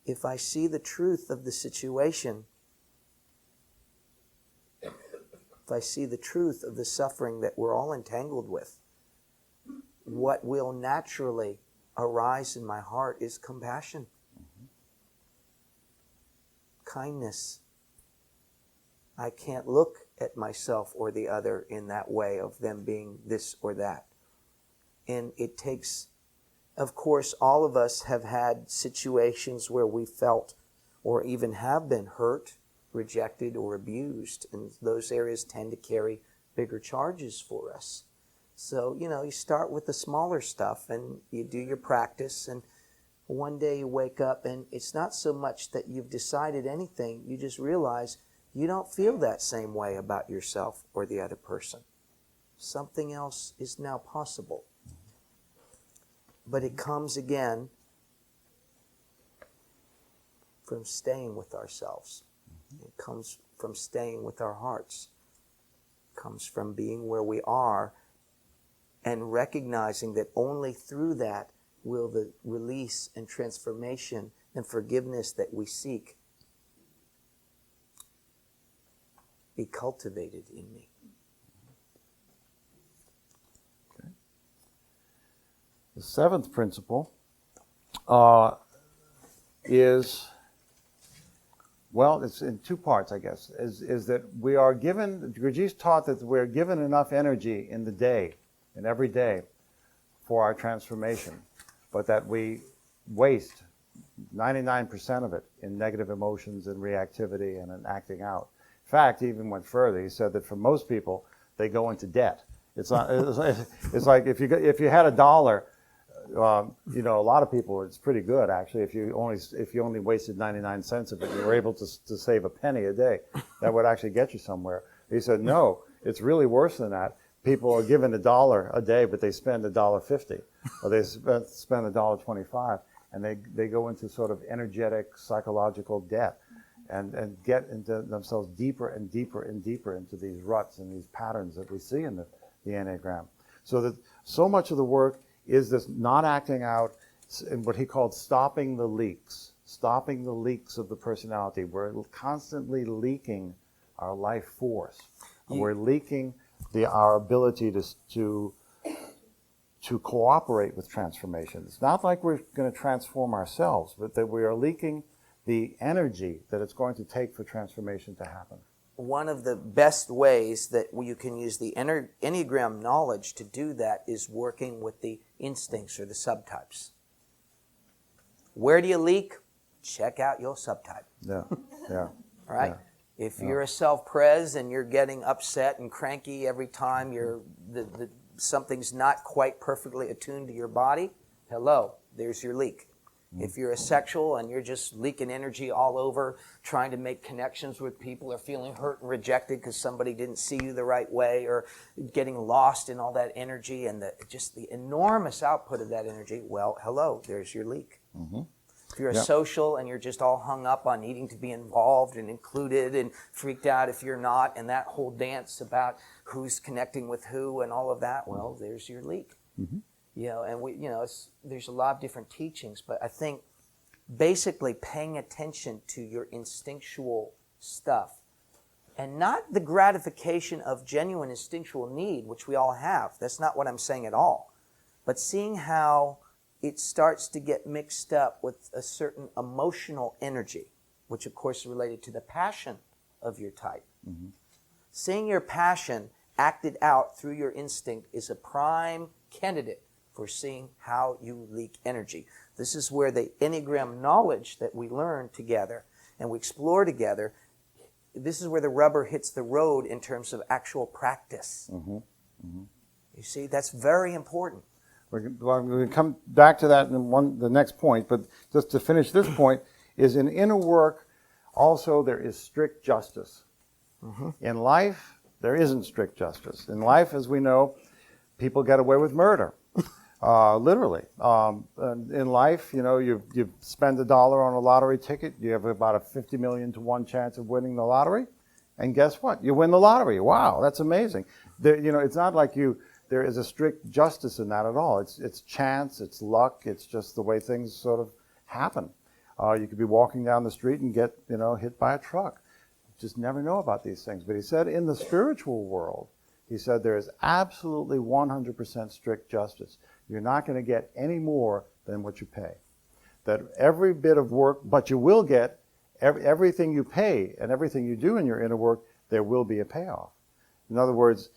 B: If I see the truth of the situation, if I see the truth of the suffering that we're all entangled with, what will naturally arise in my heart is compassion, kindness. I can't look at myself or the other in that way of them being this or that. And it takes, of course, all of us have had situations where we felt or even have been hurt, rejected, or abused. And those areas tend to carry bigger charges for us. So, you start with the smaller stuff and you do your practice, and one day you wake up and it's not so much that you've decided anything, you just realize you don't feel that same way about yourself or the other person. Something else is now possible. But it comes again from staying with ourselves. It comes from staying with our hearts. It comes from being where we are and recognizing that only through that will the release and transformation and forgiveness that we seek be cultivated in me.
A: Okay. The seventh principle is, well, it's in two parts, I guess, is that we are given, Guruji's taught that we're given enough energy in the day, in every day, for our transformation, but that we waste 99% of it in negative emotions and reactivity and in acting out. In fact, he even went further. He said that for most people, they go into debt. It's like if you had $1, a lot of people, it's pretty good actually. If you only wasted 99 cents of it, you were able to save a penny a day. That would actually get you somewhere. He said, no, it's really worse than that. People are given $1 a day, but they spend $1.50, or they spend $1.25, and they go into sort of energetic psychological debt. And get into themselves deeper and deeper and deeper into these ruts and these patterns that we see in the Enneagram. So much of the work is this not acting out, and what he called stopping the leaks. stopping the leaks of the personality. We're constantly leaking our life force. We're leaking our ability to cooperate with transformation. It's not like we're going to transform ourselves, but that we are leaking the energy that it's going to take for transformation to happen.
B: One of the best ways that you can use the Enneagram knowledge to do that is working with the instincts or the subtypes. Where do you leak? Check out your subtype.
A: Yeah, yeah.
B: Right?
A: Yeah.
B: If you're a self-pres and you're getting upset and cranky every time something's not quite perfectly attuned to your body, hello, there's your leak. If you're a sexual and you're just leaking energy all over, trying to make connections with people or feeling hurt and rejected because somebody didn't see you the right way, or getting lost in all that energy and just the enormous output of that energy, well, hello, there's your leak.
A: Mm-hmm.
B: If you're a social and you're just all hung up on needing to be involved and included and freaked out if you're not, and that whole dance about who's connecting with who and all of that, well, there's your leak.
A: Mm-hmm.
B: And there's a lot of different teachings, but I think basically paying attention to your instinctual stuff and not the gratification of genuine instinctual need, which we all have. That's not what I'm saying at all. But seeing how it starts to get mixed up with a certain emotional energy, which of course is related to the passion of your type. Mm-hmm. Seeing your passion acted out through your instinct is a prime candidate for seeing how you leak energy. This is where the Enneagram knowledge that we learn together and we explore together, this is where the rubber hits the road in terms of actual practice. Mm-hmm. Mm-hmm. You see, that's very important.
A: We're going to come back to that in the next point, but just to finish this point, is in inner work, also there is strict justice. Mm-hmm. In life, there isn't strict justice. In life, as we know, people get away with murder. Literally. In life, you spend $1 on a lottery ticket, you have about a 50 million to 1 chance of winning the lottery, and guess what? You win the lottery. Wow, that's amazing. It's not like there is a strict justice in that at all. It's chance, it's luck, it's just the way things sort of happen. You could be walking down the street and get hit by a truck. You just never know about these things. But he said in the spiritual world, he said there is absolutely 100% strict justice. You're not going to get any more than what you pay. That every bit of work, but you will get everything you pay and everything you do in your inner work, there will be a payoff. In other words,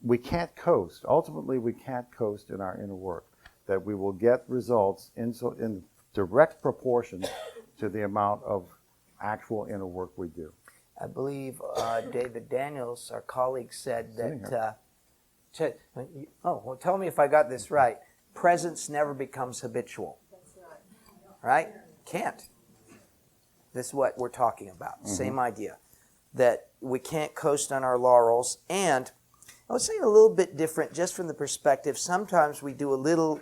A: we can't coast. Ultimately, we can't coast in our inner work. That we will get results in direct proportion to the amount of actual inner work we do.
B: I believe David Daniels, our colleague, said that, tell me if I got this right. Presence never becomes habitual.
C: That's right.
B: Right? Can't. This is what we're talking about.
A: Mm-hmm.
B: Same idea. That we can't coast on our laurels. And I would say a little bit different just from the perspective, sometimes we do a little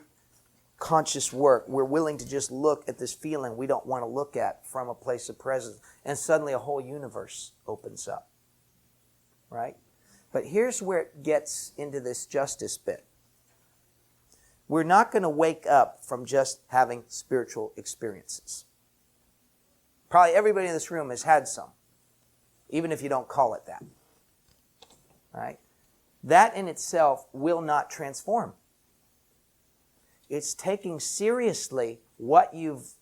B: conscious work. We're willing to just look at this feeling we don't want to look at from a place of presence, and suddenly a whole universe opens up. Right? But here's where it gets into this justice bit. We're not going to wake up from just having spiritual experiences. Probably everybody in this room has had some, even if you don't call it that. Right? That in itself will not transform. It's taking seriously what you've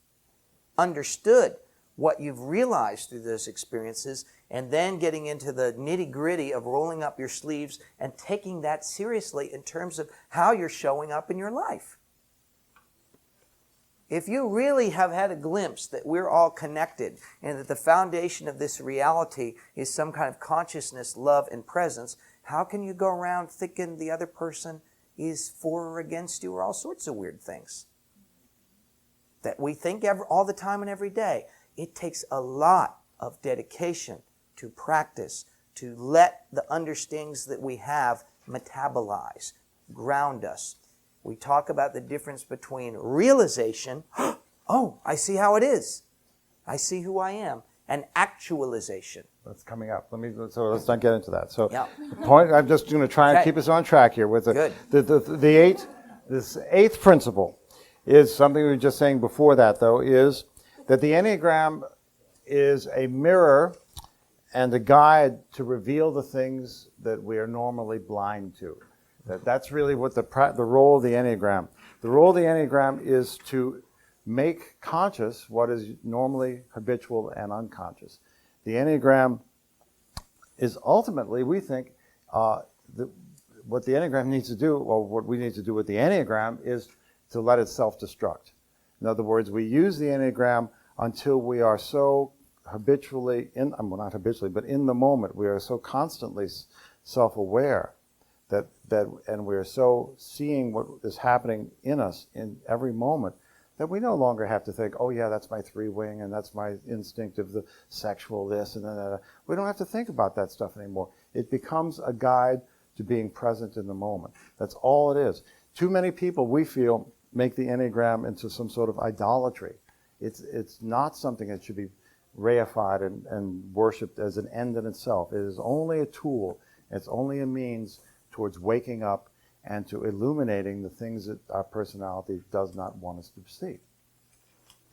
B: understood, what you've realized through those experiences, and then getting into the nitty-gritty of rolling up your sleeves and taking that seriously in terms of how you're showing up in your life. If you really have had a glimpse that we're all connected and that the foundation of this reality is some kind of consciousness, love, and presence, how can you go around thinking the other person is for or against you or all sorts of weird things that we think all the time and every day? It takes a lot of dedication to practice, to let the understandings that we have metabolize, ground us. We talk about the difference between realization, oh, I see how it is, I see who I am, and actualization.
A: That's coming up. Let's not get into that. So,
B: Yeah.
A: the point, I'm just going to try and keep us on track here with this eighth principle is something we were just saying before that, though, is that the Enneagram is a mirror and a guide to reveal the things that we are normally blind to. That's really what the role of the Enneagram. The role of the Enneagram is to make conscious what is normally habitual and unconscious. The Enneagram is ultimately, we think, what the Enneagram needs to do, or what we need to do with the Enneagram, is to let it self-destruct. In other words, we use the Enneagram until we are so habitually, well, not habitually, but in the moment, we are so constantly self-aware and we are so seeing what is happening in us in every moment that we no longer have to think, oh yeah, that's my three-wing and that's my instinct of the sexual this and that. We don't have to think about that stuff anymore. It becomes a guide to being present in the moment. That's all it is. Too many people, we feel, make the Enneagram into some sort of idolatry. It's not something that should be reified and worshipped as an end in itself. It is only a tool. It's only a means towards waking up and to illuminating the things that our personality does not want us to see.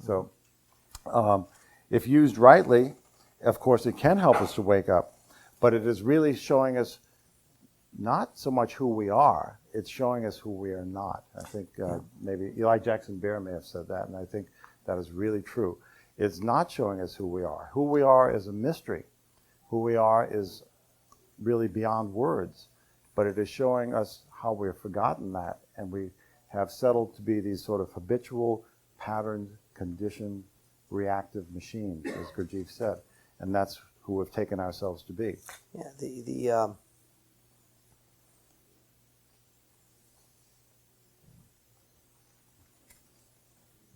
A: So if used rightly, of course, it can help us to wake up, but it is really showing us not so much who we are, it's showing us who we are not. I think maybe Eli Jackson Bear may have said that, and I think that is really true. It's not showing us who we are. Who we are is a mystery. Who we are is really beyond words, but it is showing us how we've forgotten that, and we have settled to be these sort of habitual, patterned, conditioned, reactive machines, as Gurdjieff said, and that's who we've taken ourselves to be.
C: Yeah,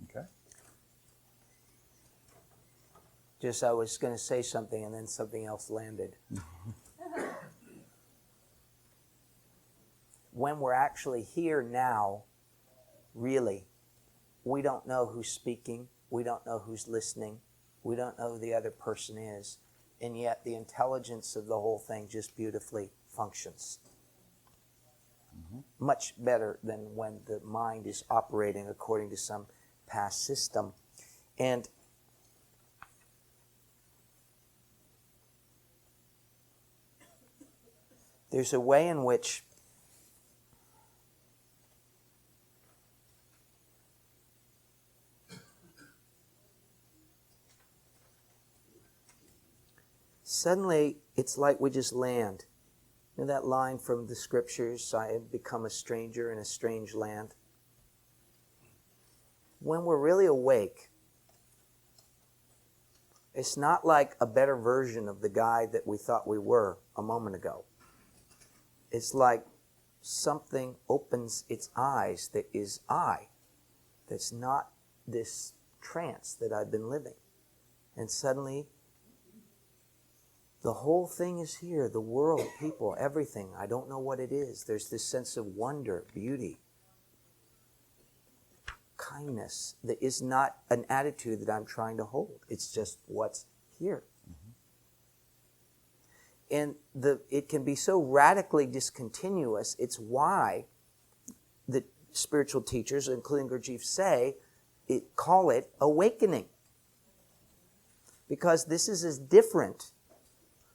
A: Okay.
C: Just I was going to say something and then something else landed. When we're actually here now, really, we don't know who's speaking, we don't know who's listening, we don't know who the other person is, and yet the intelligence of the whole thing just beautifully functions. Much better than when the mind is operating according to some past system. And there's a way in which suddenly it's like we just land. You know that line from the scriptures, I have become a stranger in a strange land? When we're really awake, it's not like a better version of the guy that we thought we were a moment ago. It's like something opens its eyes that is I, that's not this trance that I've been living. And suddenly, the whole thing is here, the world, people, everything. I don't know what it is. There's this sense of wonder, beauty, kindness that is not an attitude that I'm trying to hold. It's just what's here. And it can be so radically discontinuous. It's why the spiritual teachers, including Gurdjieff, call it awakening. Because this is as different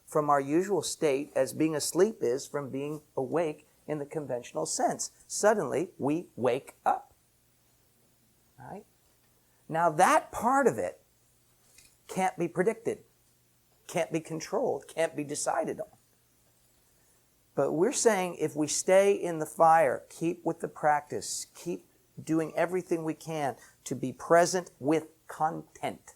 C: from our usual state as being asleep is from being awake in the conventional sense. Suddenly, we wake up. Right? Now, that part of it can't be predicted, can't be controlled, can't be decided on. But we're saying if we stay in the fire, keep with the practice, keep doing everything we can to be present with content.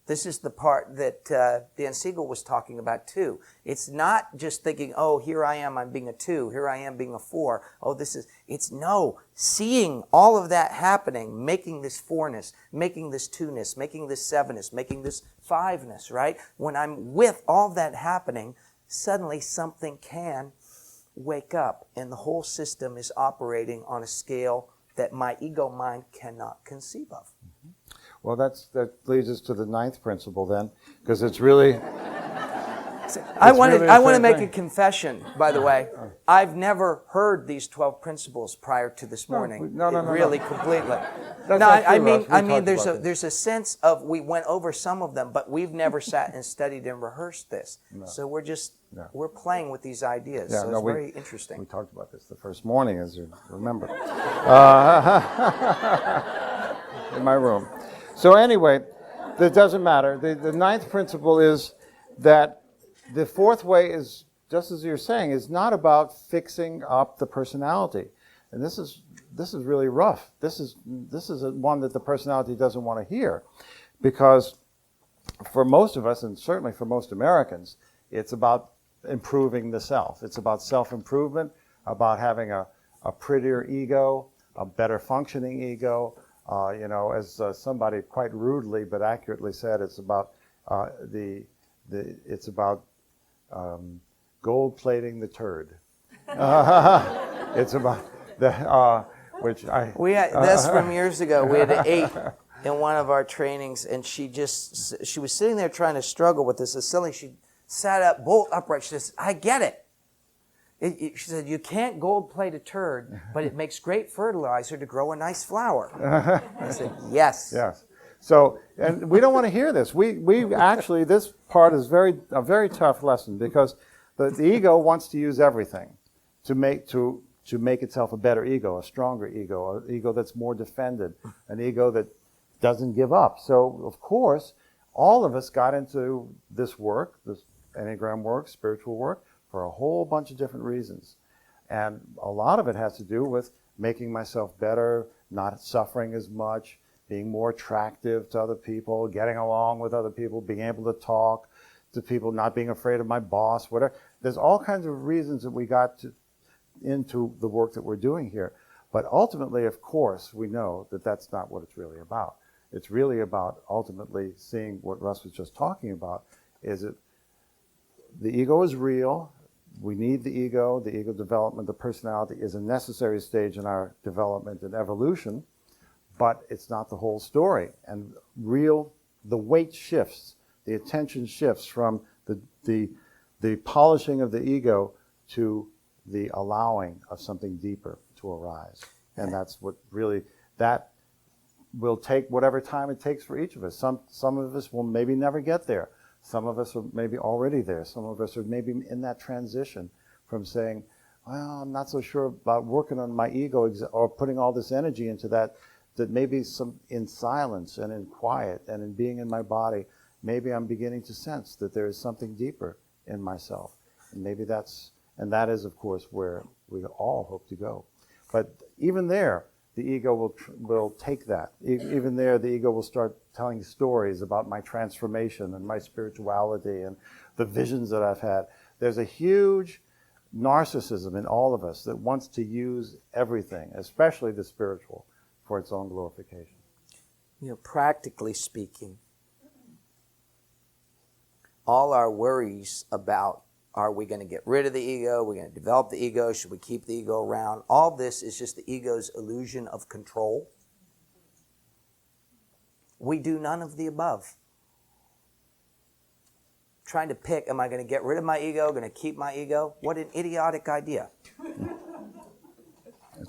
C: This is the part that Dan Siegel was talking about too. It's not just thinking, oh, here I am, I'm being a 2. Here I am being a 4. Oh, it's seeing all of that happening, making this 4-ness, making this 2-ness, making this 7-ness, making this 5-ness, right? When I'm with all that happening, suddenly something can wake up and the whole system is operating on a scale that my ego mind cannot conceive of.
A: Well, that leads us to the 9th principle then, because it's really
C: I want
A: really
C: to.
A: the
C: I want to
A: same
C: make
A: thing.
C: a confession. By the way, I've never heard these 12 principles prior to this morning.
A: no.
C: Really, completely.
A: That's
C: No,
A: not
C: I
A: true,
C: mean,
A: Russ. We talked
C: there's
A: about
C: a
A: this.
C: there's a sense of we went over some of them, but we've never sat and studied and rehearsed this. So we're just we're playing with these ideas.
A: Yeah,
C: so
A: no,
C: it's
A: we-
C: very interesting.
A: We talked about this the first morning, as you remember, in my room. So anyway, that doesn't matter. The ninth principle is that the fourth way is, just as you're saying, is not about fixing up the personality. And this is really rough. This is one that the personality doesn't want to hear, because for most of us, and certainly for most Americans, it's about improving the self. It's about self-improvement, about having a prettier ego, a better functioning ego. As somebody quite rudely but accurately said, it's about gold plating the turd. It's about which I.
C: We had this from years ago. We had an 8 in one of our trainings, and she was sitting there trying to struggle with this. Suddenly she sat up, bolt upright. She says, "I get it." She said, "You can't gold plate a turd, but it makes great fertilizer to grow a nice flower." I said, "Yes."
A: Yes. So, and we don't want to hear this. We actually, this part is a very tough lesson, because the ego wants to use everything to make itself a better ego, a stronger ego, an ego that's more defended, an ego that doesn't give up. So, of course, all of us got into this work, this Enneagram work, spiritual work, for a whole bunch of different reasons. And a lot of it has to do with making myself better, not suffering as much, being more attractive to other people, getting along with other people, being able to talk to people, not being afraid of my boss, whatever. There's all kinds of reasons that we got into the work that we're doing here. But ultimately, of course, we know that that's not what it's really about. It's really about ultimately seeing what Russ was just talking about, is that the ego is real. We need the ego development, the personality is a necessary stage in our development and evolution, but it's not the whole story. And the weight shifts, the attention shifts from the polishing of the ego to the allowing of something deeper to arise. And that's what really, that will take whatever time it takes for each of us. Some of us will maybe never get there. Some of us are maybe already there. Some of us are maybe in that transition from saying, well, I'm not so sure about working on my ego or putting all this energy into that maybe in silence and in quiet and in being in my body, maybe I'm beginning to sense that there is something deeper in myself. And maybe that is, of course, where we all hope to go. But even there, the ego will take that. Even there, the ego will start telling stories about my transformation and my spirituality and the visions that I've had. There's a huge narcissism in all of us that wants to use everything, especially the spiritual, for its own glorification.
C: Practically speaking, all our worries about, are we going to get rid of the ego? Are we going to develop the ego? Should we keep the ego around? All this is just the ego's illusion of control. We do none of the above. Trying to pick, am I going to get rid of my ego? Going to keep my ego? What an idiotic idea.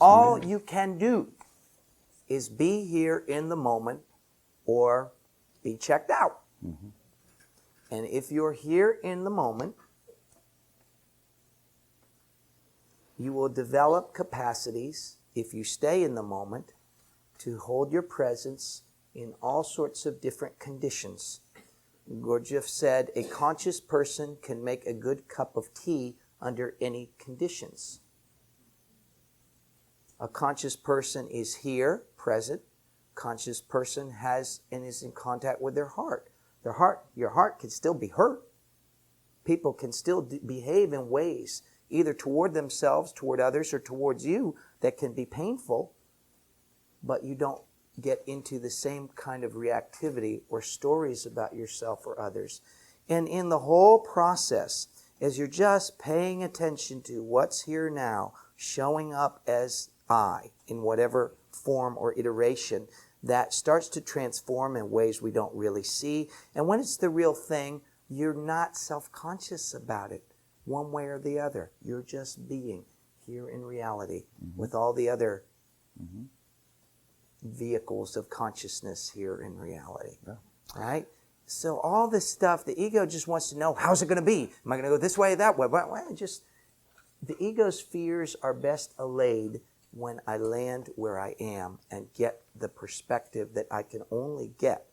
C: All you can do is be here in the moment or be checked out. Mm-hmm. And if you're here in the moment, you will develop capacities, if you stay in the moment, to hold your presence in all sorts of different conditions. Gurdjieff said, a conscious person can make a good cup of tea under any conditions. A conscious person is here, present. Conscious person has and is in contact with their heart. Your heart can still be hurt. People can still behave in ways, either toward themselves, toward others, or towards you, that can be painful, but you don't get into the same kind of reactivity or stories about yourself or others. And in the whole process, as you're just paying attention to what's here now, showing up as I in whatever form or iteration, that starts to transform in ways we don't really see. And when it's the real thing, you're not self-conscious about it one way or the other. You're just being here in reality with all the other vehicles of consciousness here in reality.
A: Yeah.
C: Right? So all this stuff, the ego just wants to know, how's it going to be? Am I going to go this way, that way? Well, just the ego's fears are best allayed when I land where I am and get the perspective that I can only get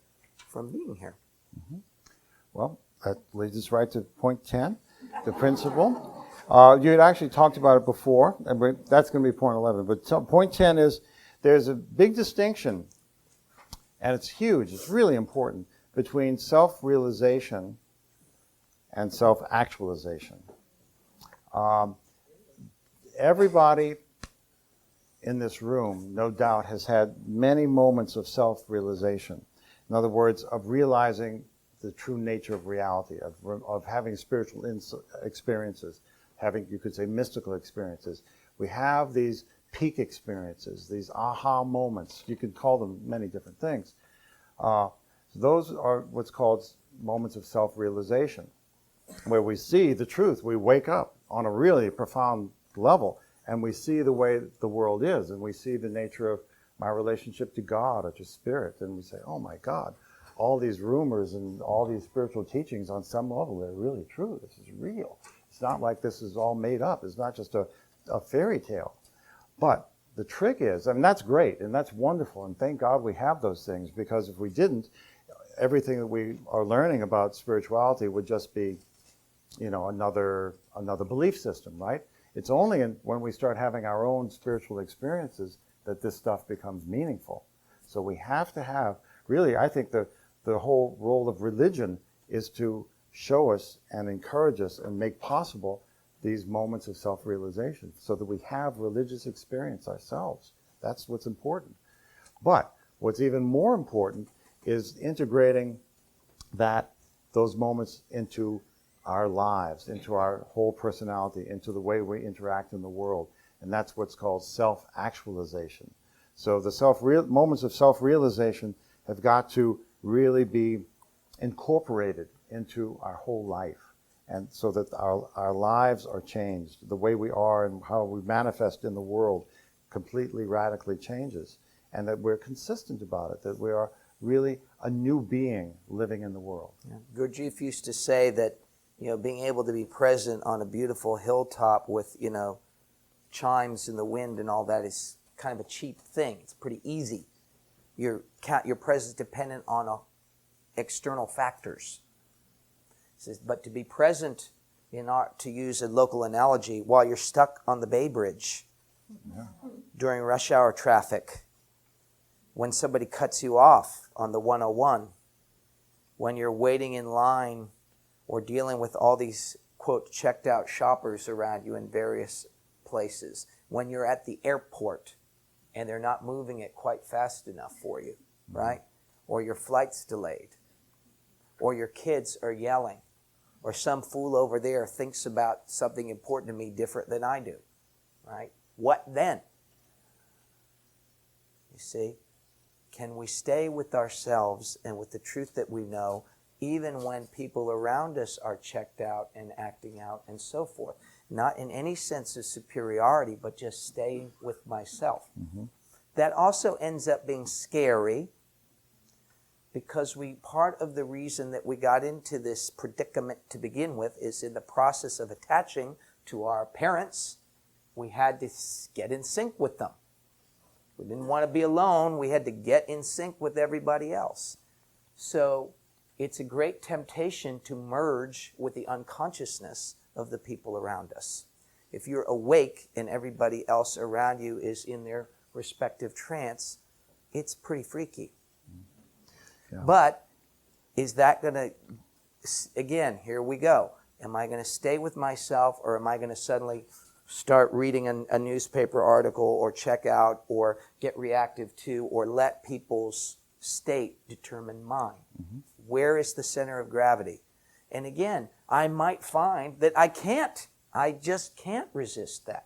C: from being here.
A: Well, that leads us right to point 10, the principle. You had actually talked about it before, and that's going to be point 11. But point 10 is there's a big distinction, and it's huge, it's really important, between self-realization and self-actualization. Everybody in this room, no doubt, has had many moments of self-realization. In other words, of realizing the true nature of reality, of having spiritual experiences, having, you could say, mystical experiences. We have these peak experiences, these aha moments. You could call them many different things. Those are what's called moments of self-realization, where we see the truth. We wake up on a really profound level, and we see the way the world is, and we see the nature of my relationship to God or to Spirit, and we say, oh my God, all these rumors and all these spiritual teachings on some level, they're really true. This is real. It's not like this is all made up. It's not just a fairy tale. But the trick is, I mean, that's great, and that's wonderful, and thank God we have those things, because if we didn't, everything that we are learning about spirituality would just be, another belief system, right? It's only when we start having our own spiritual experiences that this stuff becomes meaningful. So we have to have, really, I think the whole role of religion is to show us and encourage us and make possible these moments of self-realization so that we have religious experience ourselves. That's what's important. But what's even more important is integrating those moments into our lives, into our whole personality, into the way we interact in the world. And that's what's called self-actualization. So the moments of self-realization have got to really be incorporated into our whole life, and so that our lives are changed. The way we are and how we manifest in the world completely, radically changes, and that we're consistent about it, that we are really a new being living in the world.
C: Yeah. Gurdjieff used to say that, being able to be present on a beautiful hilltop with, chimes in the wind and all that is kind of a cheap thing. It's pretty easy. Your presence dependent on external factors. He says, but to be present, to use a local analogy, while you're stuck on the Bay Bridge during rush hour traffic, when somebody cuts you off on the 101, when you're waiting in line or dealing with all these, quote, checked out shoppers around you in various places, when you're at the airport and they're not moving it quite fast enough for you, right? Or your flight's delayed, or your kids are yelling, or some fool over there thinks about something important to me different than I do, right? What then? You see? Can we stay with ourselves and with the truth that we know, even when people around us are checked out and acting out and so forth? Not in any sense of superiority, but just staying with myself. That also ends up being scary, because part of the reason that we got into this predicament to begin with is in the process of attaching to our parents, we had to get in sync with them. We didn't want to be alone. We had to get in sync with everybody else. So it's a great temptation to merge with the unconsciousness of the people around us. If you're awake and everybody else around you is in their respective trance, it's pretty freaky. Yeah. But is that going to, again, here we go. Am I going to stay with myself, or am I going to suddenly start reading a newspaper article or check out or get reactive to or let people's state determine mine? Where is the center of gravity? And again, I might find that I just can't resist that.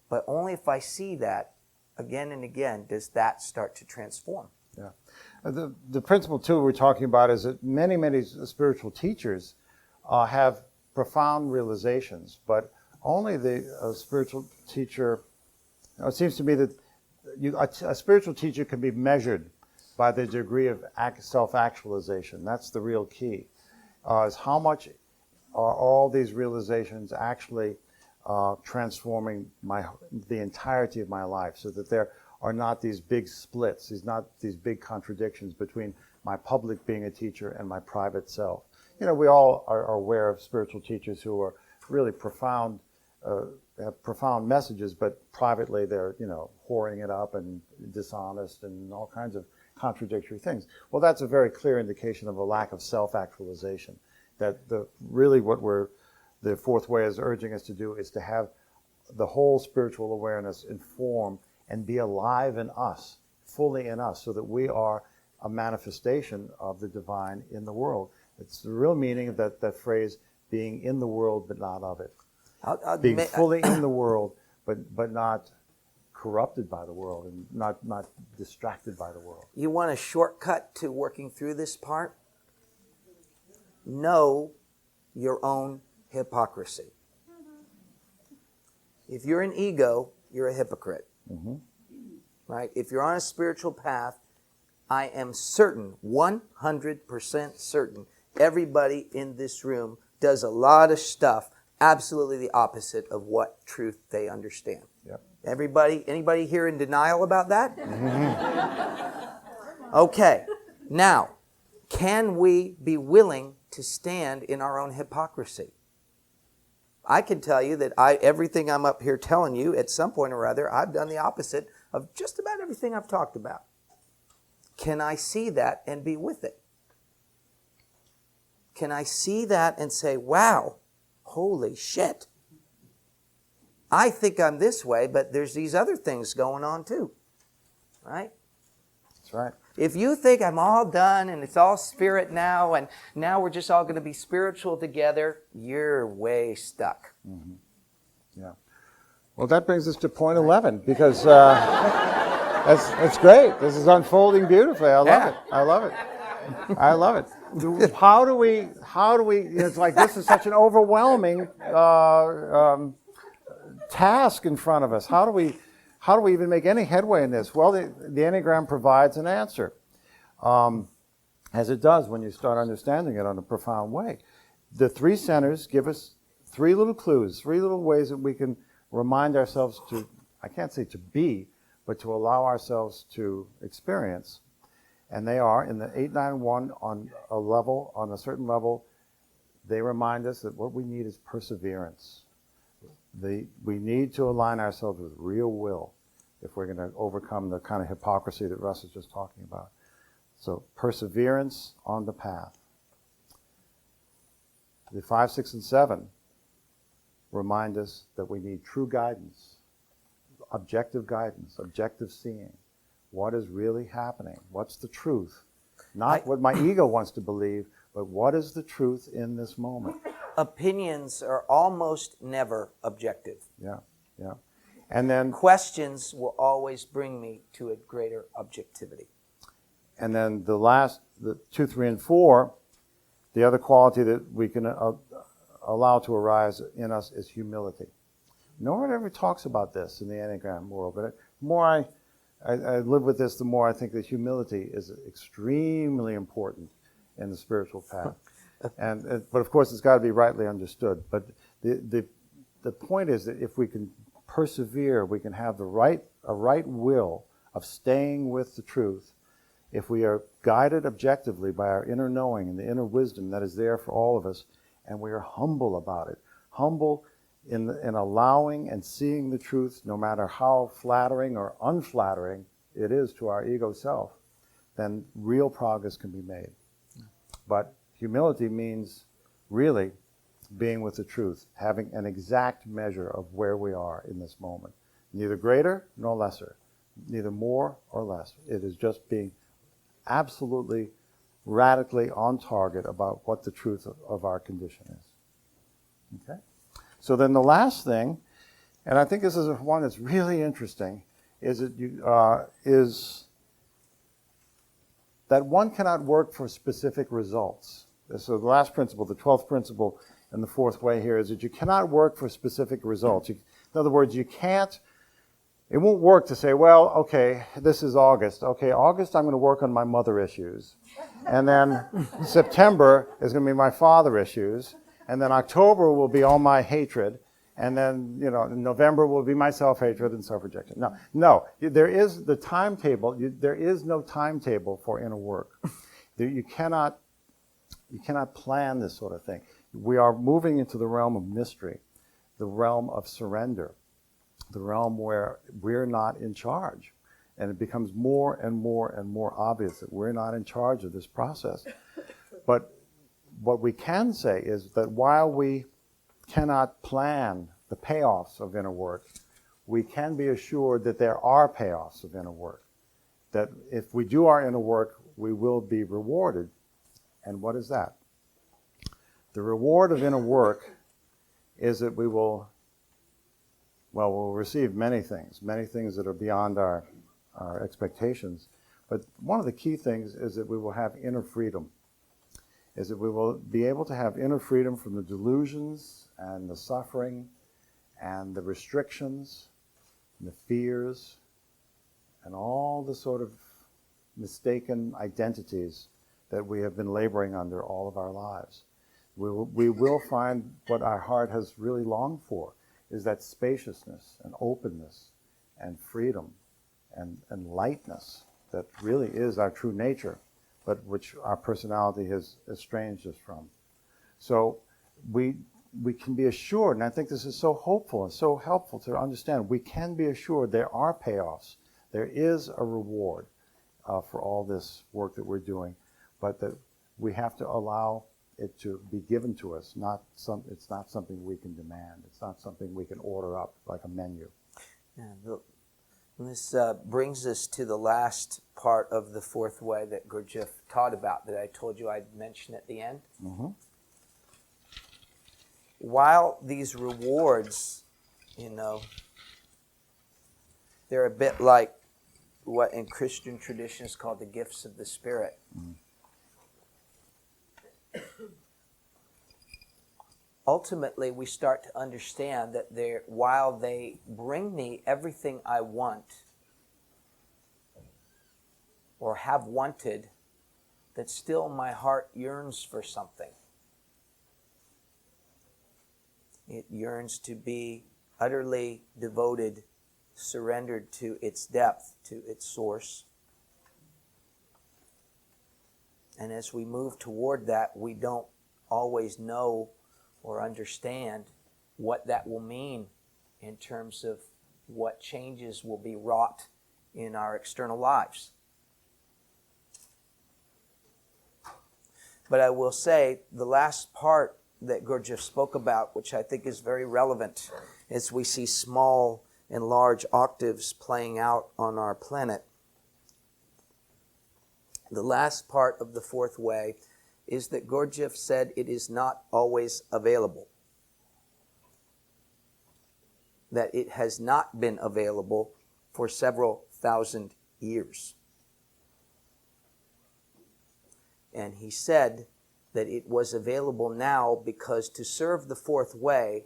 C: But only if I see that again and again does that start to transform.
A: Yeah. The principle, too, we're talking about is that many spiritual teachers have profound realizations, but only the spiritual teacher. It seems to me that a spiritual teacher can be measured by the degree of self-actualization. That's the real key. Is how much are all these realizations actually transforming the entirety of my life, so that there are not these big splits, these big contradictions between my public being a teacher and my private self. We all are aware of spiritual teachers who are really profound, have profound messages, but privately they're, whoring it up and dishonest and all kinds of contradictory things. Well, that's a very clear indication of a lack of self-actualization. That really what the fourth way is urging us to do is to have the whole spiritual awareness inform and be alive in us, fully in us, so that we are a manifestation of the divine in the world. It's the real meaning of that phrase, being in the world but not of it. Being fully in the world but not corrupted by the world and not distracted by the world.
C: You want a shortcut to working through this part? Know your own hypocrisy. If you're an ego, you're a hypocrite.
A: Mm-hmm.
C: Right? If you're on a spiritual path, I am certain, 100% certain, everybody in this room does a lot of stuff absolutely the opposite of what truth they understand.
A: Yep.
C: Anybody here in denial about that? Okay. Now, can we be willing to stand in our own hypocrisy? I can tell you that everything I'm up here telling you, at some point or other, I've done the opposite of just about everything I've talked about. Can I see that and be with it? Can I see that and say, wow, holy shit. I think I'm this way, but there's these other things going on too. Right?
A: That's right.
C: If you think I'm all done and it's all spirit now and now we're just all going to be spiritual together, you're way stuck.
A: Mm-hmm. Yeah. Well, that brings us to point 11, because that's great. This is unfolding beautifully. I love it. I love it. I love it. How do we, it's like this is such an overwhelming task in front of us. How do we even make any headway in this? Well, the Enneagram provides an answer, as it does when you start understanding it in a profound way. The three centers give us three little clues, three little ways that we can remind ourselves to, I can't say to be, but to allow ourselves to experience. And they are in the 891 on a certain level, they remind us that what we need is perseverance. We need to align ourselves with real will if we're going to overcome the kind of hypocrisy that Russ was just talking about. So perseverance on the path. The 5, 6, and 7 remind us that we need true guidance, objective seeing. What is really happening? What's the truth? Not what my ego wants to believe, but what is the truth in this moment?
C: Opinions are almost never objective.
A: Yeah, yeah. And then
C: questions will always bring me to a greater objectivity.
A: And then the 2, 3, and 4, the other quality that we can allow to arise in us is humility. No one ever talks about this in the Enneagram world, but the more I live with this, the more I think that humility is extremely important in the spiritual path. But of course, it's got to be rightly understood. But the point is that if we can persevere, we can have a right will of staying with the truth. If we are guided objectively by our inner knowing and the inner wisdom that is there for all of us, and we are humble about it, humble in allowing and seeing the truth, no matter how flattering or unflattering it is to our ego self, then real progress can be made. But humility means really being with the truth, having an exact measure of where we are in this moment. Neither greater nor lesser, neither more or less. It is just being absolutely, radically on target about what the truth of our condition is. Okay? So then the last thing, and I think this is one that's really interesting, is that one cannot work for specific results. So the last principle, the 12th principle in the fourth way here is that you cannot work for specific results. In other words, it won't work to say, well, okay, this is August. Okay, August I'm going to work on my mother issues. And then September is going to be my father issues. And then October will be all my hatred. And then, November will be my self-hatred and self-rejection. No, there is the timetable. There is no timetable for inner work. You cannot plan this sort of thing. We are moving into the realm of mystery, the realm of surrender, the realm where we're not in charge. And it becomes more and more and more obvious that we're not in charge of this process. But what we can say is that while we cannot plan the payoffs of inner work, we can be assured that there are payoffs of inner work. That if we do our inner work, we will be rewarded. And what is that? The reward of inner work is that we'll receive many things that are beyond our expectations. But one of the key things is that we will have inner freedom, is that we will be able to have inner freedom from the delusions and the suffering and the restrictions and the fears and all the sort of mistaken identities that we have been laboring under all of our lives. We will find what our heart has really longed for, is that spaciousness and openness and freedom and lightness that really is our true nature, but which our personality has estranged us from. So we can be assured, and I think this is so hopeful and so helpful to understand, we can be assured there are payoffs. There is a reward for all this work that we're doing, but that we have to allow it to be given to us. It's not something we can demand. It's not something we can order up like a menu.
C: Yeah, this brings us to the last part of the fourth way that Gurdjieff taught about that I told you I'd mention at the end.
A: Mm-hmm.
C: While these rewards, they're a bit like what in Christian tradition is called the gifts of the Spirit. Mm. Ultimately, we start to understand that while they bring me everything I want or have wanted, that still my heart yearns for something. It yearns to be utterly devoted, surrendered to its depth, to its source. And as we move toward that, we don't always know or understand what that will mean in terms of what changes will be wrought in our external lives. But I will say the last part that Gurdjieff spoke about, which I think is very relevant as we see small and large octaves playing out on our planet. The last part of the fourth way is that Gurdjieff said it is not always available. That it has not been available for several thousand years. And he said that it was available now because to serve the fourth way,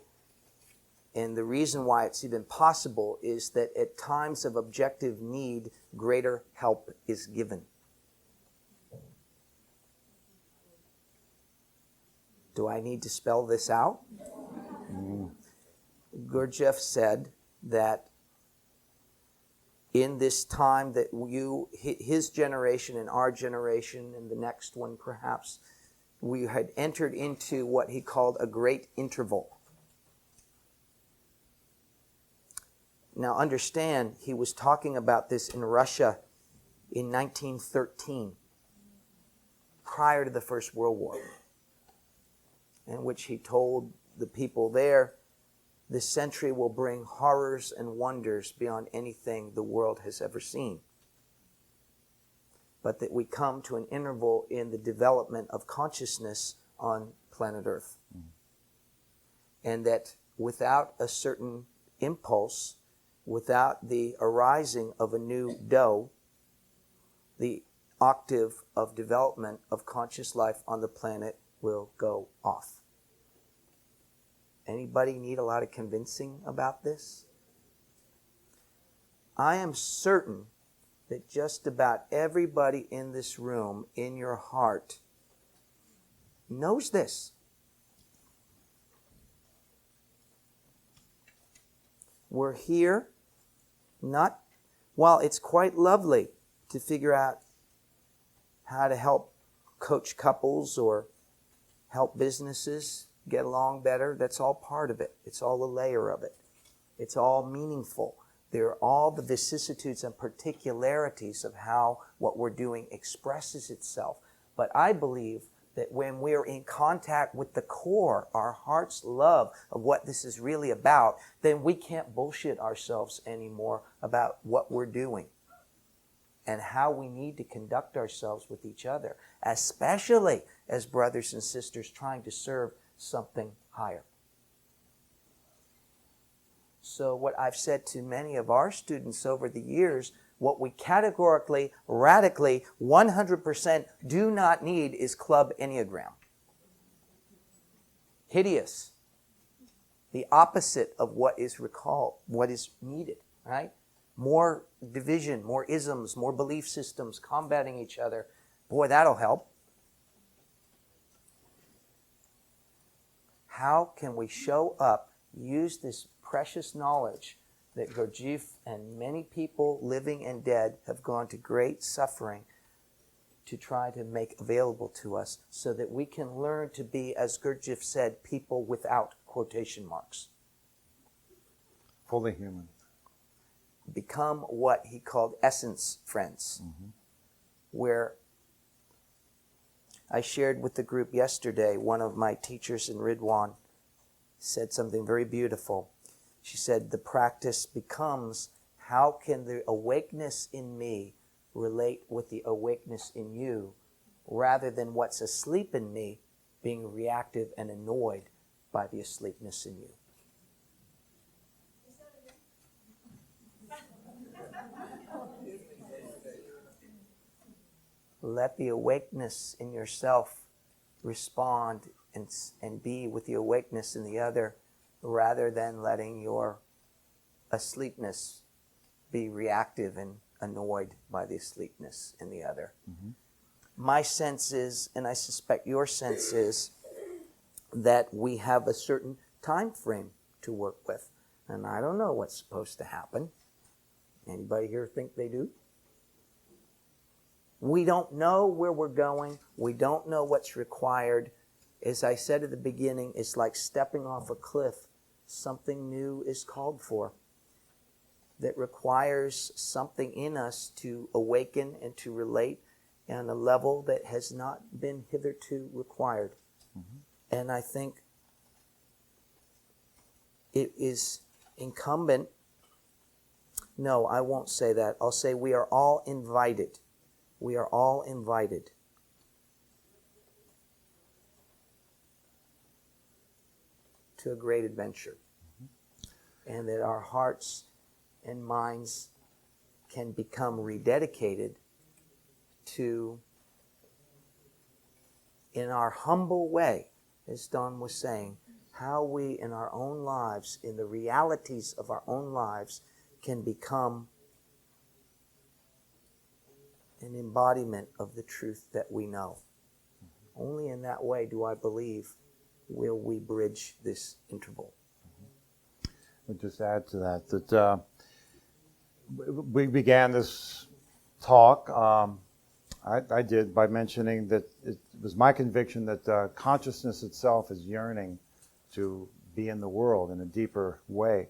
C: and the reason why it's even possible is that at times of objective need, greater help is given. Do I need to spell this out? Gurdjieff said that in this time that his generation and our generation and the next one perhaps, we had entered into what he called a great interval. Now understand, he was talking about this in Russia in 1913, prior to the First World War, in which he told the people there, this century will bring horrors and wonders beyond anything the world has ever seen. But that we come to an interval in the development of consciousness on planet Earth. And that without a certain impulse, without the arising of a new dough, the octave of development of conscious life on the planet will go off. Anybody need a lot of convincing about this? I am certain that just about everybody in this room, in your heart, knows this. We're here, not, while it's quite lovely to figure out how to help coach couples or help businesses get along better, that's all part of it. It's all a layer of it. It's all meaningful. There are all the vicissitudes and particularities of how what we're doing expresses itself. But I believe that when we're in contact with the core, our heart's love of what this is really about, then we can't bullshit ourselves anymore about what we're doing and how we need to conduct ourselves with each other, especially as brothers and sisters trying to serve something higher. So what I've said to many of our students over the years, what we categorically, radically, 100% do not need is Club Enneagram. Hideous. The opposite of what is needed, right? More division, more isms, more belief systems combating each other. Boy, that'll help. How can we show up, use this precious knowledge that Gurdjieff and many people living and dead have gone to great suffering to try to make available to us so that we can learn to be, as Gurdjieff said, people without quotation marks.
A: Fully human.
C: Become what he called essence friends, where I shared with the group yesterday, one of my teachers in Ridwan said something very beautiful. She said, the practice becomes, how can the awakeness in me relate with the awakeness in you, rather than what's asleep in me being reactive and annoyed by the asleepness in you. Let the awakeness in yourself respond and be with the awakeness in the other, rather than letting your asleepness be reactive and annoyed by the asleepness in the other. My sense is, and I suspect your sense is, that we have a certain time frame to work with. And I don't know what's supposed to happen. Anybody here think they do? We don't know where we're going. We don't know what's required. As I said at the beginning, it's like stepping off a cliff. Something new is called for that requires something in us to awaken and to relate on a level that has not been hitherto required. And I think it is incumbent. No, I won't say that. I'll say we are all invited. We are all invited to a great adventure. And that our hearts and minds can become rededicated to, in our humble way, as Don was saying, how we in our own lives, in the realities of our own lives, can become an embodiment of the truth that we know. Only in that way do I believe will we bridge this interval.
A: I'll just add to that we began this talk, I did, by mentioning that it was my conviction that consciousness itself is yearning to be in the world in a deeper way.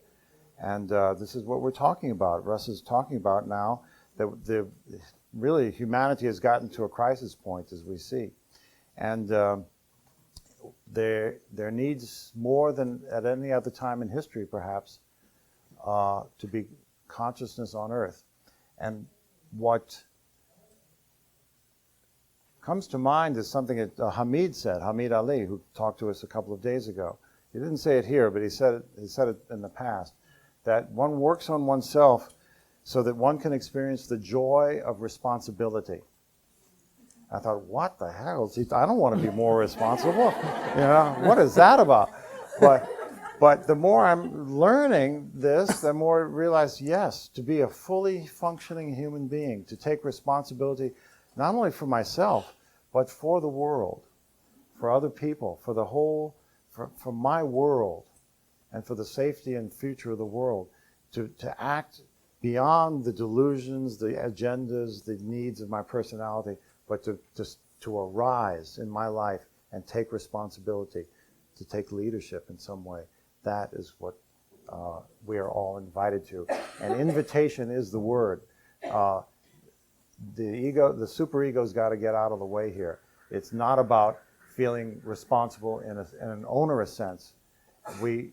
A: And this is what we're talking about. Russ is talking about now that really humanity has gotten to a crisis point, as we see. And there needs more than at any other time in history, perhaps, to be consciousness on earth. And what comes to mind is something that Hamid Ali, who talked to us a couple of days ago. He didn't say it here, but he said it in the past, that one works on oneself so that one can experience the joy of responsibility. I thought, what the hell? I don't want to be more responsible. What is that about? But the more I'm learning this, the more I realize, yes, to be a fully functioning human being, to take responsibility not only for myself, but for the world, for other people, for the whole, for my world, and for the safety and future of the world, to act beyond the delusions, the agendas, the needs of my personality, but to arise in my life and take responsibility, to take leadership in some way. That is what we are all invited to. And invitation is the word. The superego's got to get out of the way here. It's not about feeling responsible in an onerous sense. We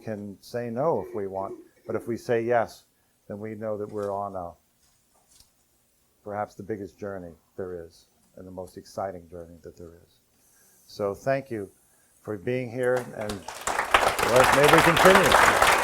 A: can say no if we want, but if we say yes, then we know that we're on perhaps the biggest journey there is, and the most exciting journey that there is. So thank you for being here, and maybe we continue.